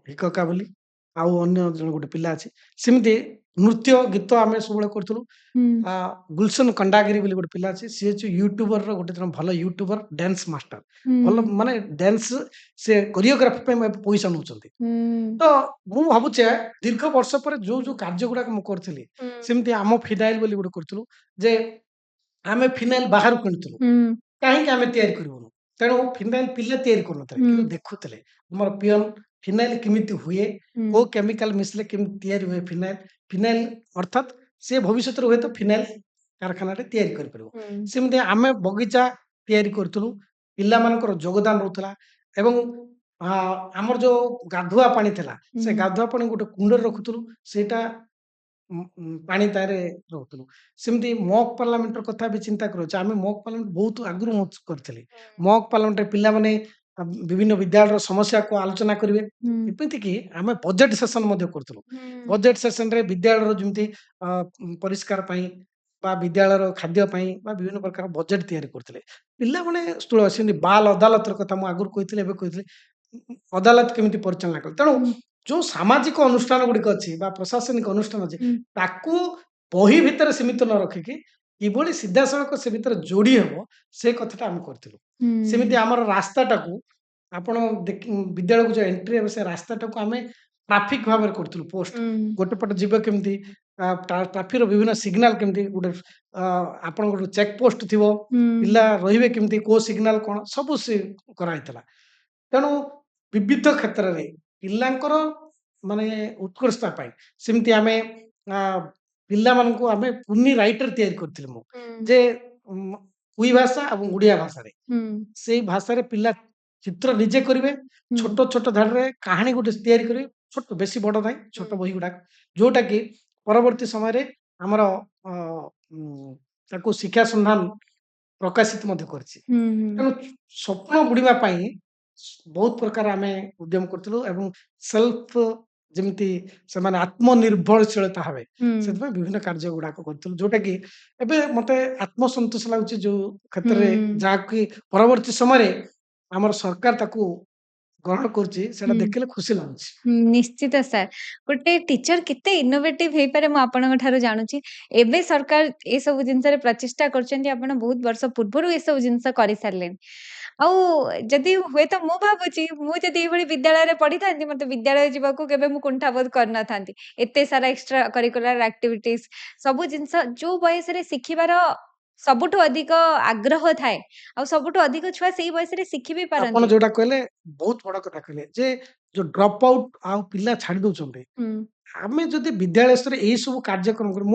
ହିକକା ବୋଲି ଆଉ ଅନ୍ୟ ଜଣେ ଗୋଟେ ପିଲା ଅଛି ସେମିତି ନୃତ୍ୟ ଗୀତ ଆମେ ସବୁବେଳେ କରୁଥିଲୁ ହୁଁ, ଆ ଗୁଲସନ କଣ୍ଡାଗିରି ବୋଲି ଗୋଟେ ପିଲା ଅଛି ସିଏ ହଉଛି ୟୁଟ୍ୟୁବର ଗୋଟେ ଜଣେ ଭଲ ୟୁଟ୍ୟୁବର ଡ୍ୟାନ୍ସ ମାଷ୍ଟର ଭଲ ହୁଁ, ମାନେ ଡ୍ୟାନ୍ସ ସେ କୋରିଓଗ୍ରାଫି ପାଇଁ ଏବେ ପଇସା ନଉଛନ୍ତି ହୁଁ, ତ ମୁଁ ଭାବୁଛେ ଦୀର୍ଘ ବର୍ଷ ପରେ ଯୋଉ ଯୋଉ କାର୍ଯ୍ୟ ଗୁଡାକ ମୁଁ କରିଥିଲି ସେମିତି ଆମ ଫିନାଇଲ ବୋଲି ଗୋଟେ କରୁଥିଲୁ ଯେ ଆମେ ଫିନାଇଲ ବାହାରୁ କିଣୁଥିଲୁ ହୁଁ, କାହିଁକି ଆମେ ତିଆରି କରିବୁନୁ ତେଣୁ ଫିନାଇଲ ପିଲା ତିଆରି କରୁନଥିଲେ ହୁଁ, କିନ୍ତୁ ଦେଖୁଥିଲେ ଆମର ପିଅନ ଫିନାଇଲ କେମିତି ହୁଏ ହୁଁ, କୋଉ କେମିକାଲ ମିଶିଲେ କେମିତି ତିଆରି ହୁଏ ଫିନାଇଲ ଫିନାଇଲ ଅର୍ଥାତ୍ ସେ ଭବିଷ୍ୟତରେ ହୁଏତ ଫିନାଇଲ କାରଖାନାରେ ତିଆରି କରିପାରିବ ହୁଁ, ସେମିତି ଆମେ ବଗିଚା ତିଆରି କରୁଥିଲୁ ପିଲାମାନଙ୍କର ଯୋଗଦାନ ରହୁଥିଲା ଏବଂ ଆ, ଆମର ଯୋଉ ଗାଧୁଆ ପାଣି ଥିଲା ସେ ହୁଁ, ଗାଧୁଆ ପାଣି ଗୋଟେ କୁଣ୍ଡରେ ରଖୁଥିଲୁ ସେଇଟା ପାଣି ତାରେ ରହୁଥିଲୁ ସେମିତି ମକ୍ ପାର୍ଲାମେଣ୍ଟର କଥା ବି ଚିନ୍ତା କରୁଅଛି ଆମେ ମକ୍ ପାର୍ଲାମେଣ୍ଟ ବହୁତ ଆଗରୁ ମୁଁ କରିଥିଲି ମକ୍ ପାର୍ଲାମେଣ୍ଟରେ ପିଲାମାନେ ବିଭିନ୍ନ ବିଦ୍ୟାଳୟର ସମସ୍ୟାକୁ ଆଲୋଚନା କରିବେ। ହୁଁ ଏମିତିକି ଆମେ ବଜେଟ୍ ସେସନ୍ ମଧ୍ୟ କରୁଥିଲୁ। ହୁଁ ବଜେଟ୍ ସେସନ୍‌ରେ ବିଦ୍ୟାଳୟର ଯେମିତି ପରିଷ୍କାର ପାଇଁ ବା ବିଦ୍ୟାଳୟର ଖାଦ୍ୟ ପାଇଁ ବା ବିଭିନ୍ନ ପ୍ରକାର ବଜେଟ୍ ତିଆରି କରୁଥିଲେ। ପିଲାମାନେ ସ୍ଥୂଳ ସେମିତି ବାଲ୍ ଅଦାଲତର କଥା ମୁଁ ଆଗରୁ କହିଥିଲି, ଏବେ କହିଥିଲି। ଅଦାଲତ କେମିତି ପରିଚାଳନା କଲେ। ତେଣୁ ହୁଁ ଯୋଉ ସାମାଜିକ ଅନୁଷ୍ଠାନ ଗୁଡ଼ିକ ଅଛି ବା ପ୍ରଶାସନିକ ଅନୁଷ୍ଠାନ ଅଛି, ହୁଁ ତାକୁ ବହି ଭିତରେ ସୀମିତ ନ ରଖିକି କିଭଳି ସିଧାସଳଖ ସେ ଭିତରେ ଯୋଡ଼ି ହେବ, ସେ କଥାଟା ଆମେ କରିଥିଲୁ। ସେମିତି ହୁଁ ଆମର ରାସ୍ତାଟାକୁ ଆପଣ ବିଦ୍ୟାଳୟକୁ ଯୋଉ ଏଣ୍ଟ୍ରି ହେବେ ସେ ରାସ୍ତାଟାକୁ ଆମେ ଟ୍ରାଫିକ୍ ଭାବରେ କରିଥିଲୁ ପୋଷ୍ଟ। ହୁଁ ଗୋଟେ ପଟେ ଯିବେ କେମିତି ଟ୍ରାଫିକ୍‌ର ବିଭିନ୍ନ ସିଗ୍ନାଲ କେମିତି ଗୋଟେ ଆପଣଙ୍କର ଚେକ୍ ପୋଷ୍ଟ ଥିବ, ପିଲା ହୁଁ ରହିବେ କେମିତି, କୋଉ ସିଗ୍ନାଲ କଣ ସବୁ ସେ କରାହେଇଥିଲା। ତେଣୁ ବିବିଧ କ୍ଷେତ୍ରରେ ପିଲାଙ୍କର ମାନେ ଉତ୍କର୍ଷତା ପାଇଁ ସେମିତି ଆମେ ଆ ପିଲାମାନଙ୍କୁ ଆମେ କୁନି ରାଇଟର ତିଆରି କରିଥିଲି ମୁଁ। ହୁଁ ଯେ ଉଁ, କୁଇ ଭାଷା ଏବଂ ଓଡ଼ିଆ ଭାଷାରେ। ହୁଁ ସେଇ ଭାଷାରେ ପିଲା ଚିତ୍ର ନିଜେ କରିବେ। ହୁଁ ଛୋଟ ଛୋଟ ଧାଡ଼ିରେ କାହାଣୀ ଗୋଟେ ତିଆରି କରିବେ। ଛୋଟ ବେଶୀ ବଡ଼ ନାହିଁ, ଛୋଟ ବହି ଗୁଡ଼ାକ। ଯୋଉଟା କି ପରବର୍ତ୍ତୀ ସମୟରେ ଆମର ଅ, ଉଁ, ତାକୁ ଶିକ୍ଷା ସନ୍ଧାନ ପ୍ରକାଶିତ ମଧ୍ୟ କରିଛି। ହୁଁ ହୁଁ ତେଣୁ ସ୍ୱପ୍ନ ବୁଣିବା ପାଇଁ ବହୁତ ପ୍ରକାର ଆମେ ଉଦ୍ୟମ କରିଥିଲୁ ଏବଂ ସେଲ୍ଫ ଯେମିତି ସେମାନେ ଆତ୍ମନିର୍ଭରଶୀଳତା ହେବେ, ହୁଁ ସେଥିପାଇଁ ବିଭିନ୍ନ କାର୍ଯ୍ୟ ଗୁଡ଼ାକ କରିଥିଲୁ। ଯୋଉଟା କି ଏବେ ମତେ ଆତ୍ମସନ୍ତୋଷ ଲାଗୁଛି ଯୋଉ କ୍ଷେତ୍ରରେ ହୁଁ ଯାହାକି ପରବର୍ତ୍ତୀ ସମୟରେ ଆମର ସରକାର ତାକୁ ଗ୍ରହଣ କରୁଛି, ସେଟା ହୁଁ ଦେଖିଲେ ଖୁସି ଲାଗୁଛି। ନିଶ୍ଚିତ ସାର୍। ଗୋଟେ ଟିଚର କେତେ ଇନୋଭେଟିଭ ହେଇପାରେ ମୁଁ ଆପଣଙ୍କ ଠାରୁ ଜାଣୁଛି। ଏବେ ସରକାର ଏସବୁ ଜିନିଷରେ ପ୍ରଚେଷ୍ଟା କରୁଛନ୍ତି। ଆପଣ ବହୁତ ବର୍ଷ ପୂର୍ବରୁ ଏସବୁ ଜିନିଷ କରିସାରିଲେଣି। ଆଉ ଯଦି ହୁଏତ ମୁଁ ଭାବୁଛି ମୁଁ ଯଦି ଏଇଭଳି ବିଦ୍ୟାଳୟରେ ପଢିଥାନ୍ତି ମତେ ବିଦ୍ୟାଳୟ ଯିବାକୁ କେବେ ମୁଁ କୁଣ୍ଠାବୋଧ କରିନଥାନ୍ତି। ଏତେ ସାରା ଏକ୍ସଟ୍ରା କରିକୁଲାର ଆକ୍ଟିଭିଟିସ୍ ସବୁ ଜିନିଷ ଯୋଉ ବୟସରେ ଶିଖିବାର ସବୁଠୁ ଅଧିକ ଆଗ୍ରହ ଥାଏ ଆଉ ସବୁଠୁ ଅଧିକ ଛୁଆ ସେଇ ବୟସରେ ଶିଖି ବି ଆପଣ ପାରନ୍ତି। ଯୋଉଟା କହିଲେ ବହୁତ ବଡ଼ କଥା କହିଲେ ଯେ ଯୋଉ ଡ୍ରପ୍ ଆଉଟ୍ ଆଉ ପିଲା ଛାଡ଼ି ଦଉଛନ୍ତି। ହୁଁ ଆମେ ଯଦି ବିଦ୍ୟାଳୟ ସ୍ତରରେ ଏଇ ସବୁ କାର୍ଯ୍ୟକ୍ରମ କରୁ,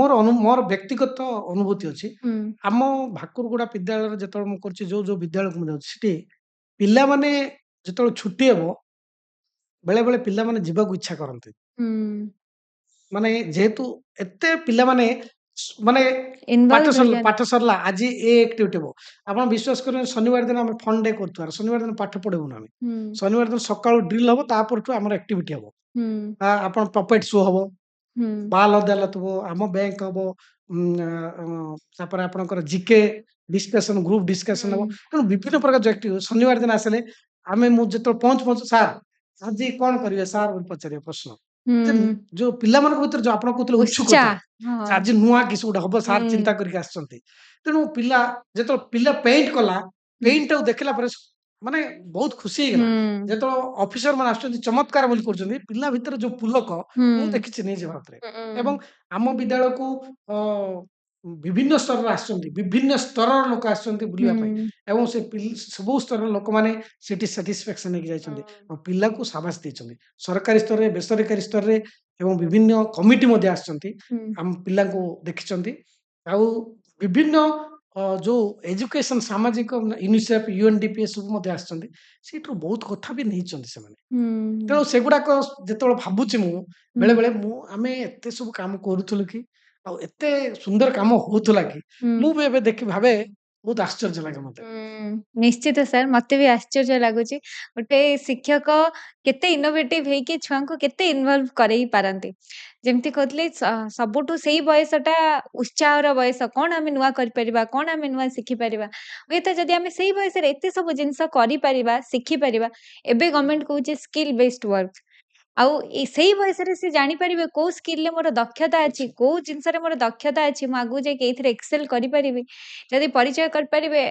ମୋର ବ୍ୟକ୍ତିଗତ ଅନୁଭୂତି ଅଛି। ହୁଁ ଆମ ଭାକୁରଗୁଡା ବିଦ୍ୟାଳୟରେ ଯେତେବେଳେ ମୁଁ କରୁଛି, ଯୋଉ ବିଦ୍ୟାଳୟକୁ ମୁଁ ଯାଉଛି, ସେଠି ପିଲାମାନେ ଯେତେବେଳେ ଛୁଟି ହେବ, ବେଳେ ବେଳେ ପିଲାମାନେ ଯିବାକୁ ଇଚ୍ଛା କରନ୍ତି। ହୁଁ ମାନେ ଯେହେତୁ ଏତେ ପିଲାମାନେ ମାନେ ପାଠ ଇନଭଲ୍ଭ ସରିଲା ହେଇଯାନ୍ତି। ପାଠ ସରିଲା ଆଜି ଏ ଆକ୍ଟିଭିଟି ହବ। ଆପଣ ବିଶ୍ୱାସ କରିବେନି, ଶନିବାର ଦିନ ଆମେ ଫନ୍ ଡେ କରୁଥିବା, ଶନିବାର ଦିନ ପାଠ ପଢ଼ିବୁନୁ ଆମେ। ହୁଁ ଶନିବାର ଦିନ ସକାଳୁ ଡ୍ରିଲ୍ ହବ, ତା ପରଠୁ ଆମର ଆକ୍ଟିଭିଟି ହବ। ହୁଁ ଆପଣ ପପେଟ୍ ଶୋ ହବ, ହୁଁ ବାଲ୍ ଅଦାଲତ ହବ, ଆମ ବ୍ୟାଙ୍କ ହବ, ତାପରେ ଆପଣଙ୍କର ଜିକେ ଡିସ୍କସନ୍, ଗ୍ରୁପ୍ ଡିସ୍କସନ୍ ହବ। ହୁଁ ତେଣୁ ବିଭିନ୍ନ ପ୍ରକାର ଯୋଉ ଆକ୍ଟିଭ୍ ଶନିବାର ଦିନ ଆସିଲେ ମୁଁ ଯେତେବେଳେ ପହଞ୍ଚୁ ସାର୍ ଆଜି କଣ କରିବେ ସାର୍ ବୋଲି ପଚାରିବେ ପ୍ରଶ୍ନ। ଯେ ହୁଁ ଯୋଉ ପିଲାମାନଙ୍କ ଭିତରେ ଯୋଉ ଆପଣ କହୁଥିଲେ ଉତ୍ସୁକତା, ଉତ୍ସାହ। ଯେ ହଁ। ଆଜି ନୂଆ କିଛି ଗୋଟେ ହବ ସାର୍ ହୁଁ ଚିନ୍ତା କରିକି ଆସିଛନ୍ତି। ତେଣୁ ଯେତେବେଳେ ପିଲା ପେଣ୍ଟ କଲା, ହୁଁ ପେଣ୍ଟଟାକୁ ଦେଖିଲା ପରେ ମାନେ ବହୁତ ଖୁସି ହେଇଗଲା। ହୁଁ ଯେତେବେଳେ ଅଫିସର ମାନେ ଆସୁଛନ୍ତି ଚମତ୍କାର ବୋଲି କରୁଛନ୍ତି, ପିଲା ଭିତରେ ଯୋଉ ପୁଲକ ମୁଁ ହୁଁ ଦେଖିଛି ନିଜେ ଭାବରେ। ଏବଂ ହୁଁ ଆମ ବିଦ୍ୟାଳୟକୁ ଅ, ବିଭିନ୍ନ ସ୍ତରରେ ଆସିଛନ୍ତି, ବିଭିନ୍ନ ସ୍ତରର ଲୋକ ଆସିଛନ୍ତି ବୁଲିବା ପାଇଁ ହୁଁ ଏବଂ ସବୁ ସ୍ତରର ଲୋକମାନେ ସେଠି ସାଟିସ୍ଫାକ୍ସନ ହେଇକି ଯାଇଛନ୍ତି ଆଉ ପିଲାକୁ ସାବାସ ଦେଇଛନ୍ତି। ସରକାରୀ ସ୍ତରରେ, ବେସରକାରୀ ସ୍ତରରେ ଏବଂ ବିଭିନ୍ନ କମିଟି ମଧ୍ୟ ଆସିଛନ୍ତି। ହୁଁ ଆମ ପିଲାଙ୍କୁ ଦେଖିଛନ୍ତି ଆଉ ବିଭିନ୍ନ ଯୋଉ ଏଜୁକେସନ ସାମାଜିକ ୟୁନିସେଫ, ୟୁଏନଡିପି ଏସବୁ ମଧ୍ୟ ଆସିଛନ୍ତି। ସେଇଠୁ ବହୁତ କଥା ବି ନେଇଛନ୍ତି ସେମାନେ। ହୁଁ ତେଣୁ ସେଗୁଡାକ ଯେତେବେଳେ ଭାବୁଛି ମୁଁ ହୁଁ ବେଳେ ବେଳେ ଆମେ ଏତେ ସବୁ କାମ କରୁଥିଲୁ କି, ଆଉ ଏତେ ସୁନ୍ଦର କାମ ହଉଥିଲା କି, ହୁଁ ମୁଁ ବି ଏବେ ଦେଖି ଭାବେ ବହୁତ ଆଶ୍ଚର୍ଯ୍ୟ ଲାଗେ ମତେ। ନିଶ୍ଚିତ ସାର୍ ମତେ ବି ଆଶ୍ଚର୍ଯ୍ୟ ଲାଗୁଛି। ଗୋଟେ ଶିକ୍ଷକ କେତେ ଇନୋଭେଟିଭ ହେଇକି ଛୁଆଙ୍କୁ କେତେ ଇନଭଲ୍ଭ କରେଇ ପାରନ୍ତି। ଯେମିତି କହୁଥିଲି ସବୁଠୁ ସେଇ ବୟସଟା ଉତ୍ସାହର ବୟସ। କଣ ଆମେ ନୂଆ କରିପାରିବା, କଣ ଆମେ ନୂଆ ଶିଖିପାରିବା। ହୁଏତ ଯଦି ଆମେ ସେଇ ବୟସରେ ଏତେ ସବୁ ଜିନିଷ କରିପାରିବା, ଶିଖିପାରିବା। ଏବେ ଗଭର୍ଣ୍ଣମେଣ୍ଟ କହୁଛି ସ୍କିଲ୍ ବେସ୍ଡ ୱାର୍କ। ଆଉ ସେଇ ବୟସରେ ସେ ଜାଣିପାରିବେ କୋଉ ସ୍କିଲରେ ମୋର ଦକ୍ଷତା ଅଛି, ଅଛି। କୋଉ ଜିନିଷରେ ମୋର ଦକ୍ଷତା ଅଛି, ମୁଁ ଆଗକୁ ଯାଇକି ଏଇଥିରେ ଏକ୍ସେଲ କରିପାରିବି। ଯଦି ପରିଚୟ କରିପାରିବେ,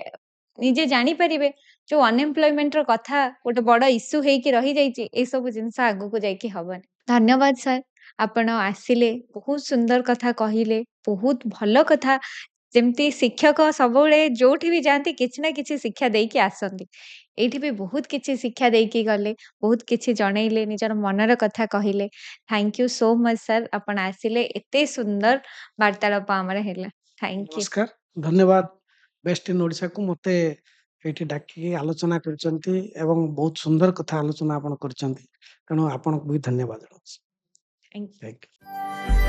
ନିଜେ ଜାଣିପାରିବେ, ଯୋଉ ଅନଏମ୍ପ୍ଲୟମେଣ୍ଟର କଥା ଗୋଟେ ବଡ ଇସ୍ୟୁ ହେଇକି ରହିଯାଇଛି, ଏସବୁ ଜିନିଷ ଆଗକୁ ଯାଇକି ହବନି। ଧନ୍ୟବାଦ ସାର୍, ଆପଣ ଆସିଲେ, ବହୁତ ସୁନ୍ଦର କଥା କହିଲେ, ବହୁତ ଭଲ କଥା। ଯେମିତି ଶିକ୍ଷକ ସବୁବେଳେ ଯୋଉଠି ବି ଯାଆନ୍ତି କିଛି ନା କିଛି ଶିକ୍ଷା ଦେଇକି ଆସନ୍ତି। ଏଇଠି ବି ବହୁତ କିଛି ଶିକ୍ଷା ଦେଇକି ଗଲେ, ବହୁତ କିଛି ଜଣେଇଲେ, ନିଜର ମନର କଥା କହିଲେ। Thank you so much sir, ଆପଣ ଆସିଲେ, ଏତେ ସୁନ୍ଦର ବାର୍ତ୍ତାଳାପ ଆମର ହେଲା। Thank you. ନମସ୍କାର, ଧନ୍ୟବାଦ। ବେଷ୍ଟ ଇନ୍ ଓଡ଼ିଶାକୁ ମତେ ଏଇଠି ଡାକିକି ଆଲୋଚନା କରିଛନ୍ତି ଏବଂ ବହୁତ ସୁନ୍ଦର କଥା ଆଲୋଚନା ଆପଣ କରିଛନ୍ତି। ତେଣୁ ଆପଣଙ୍କୁ ବି ଧନ୍ୟବାଦ ଜଣାଉଛି। Thank you. Thank you.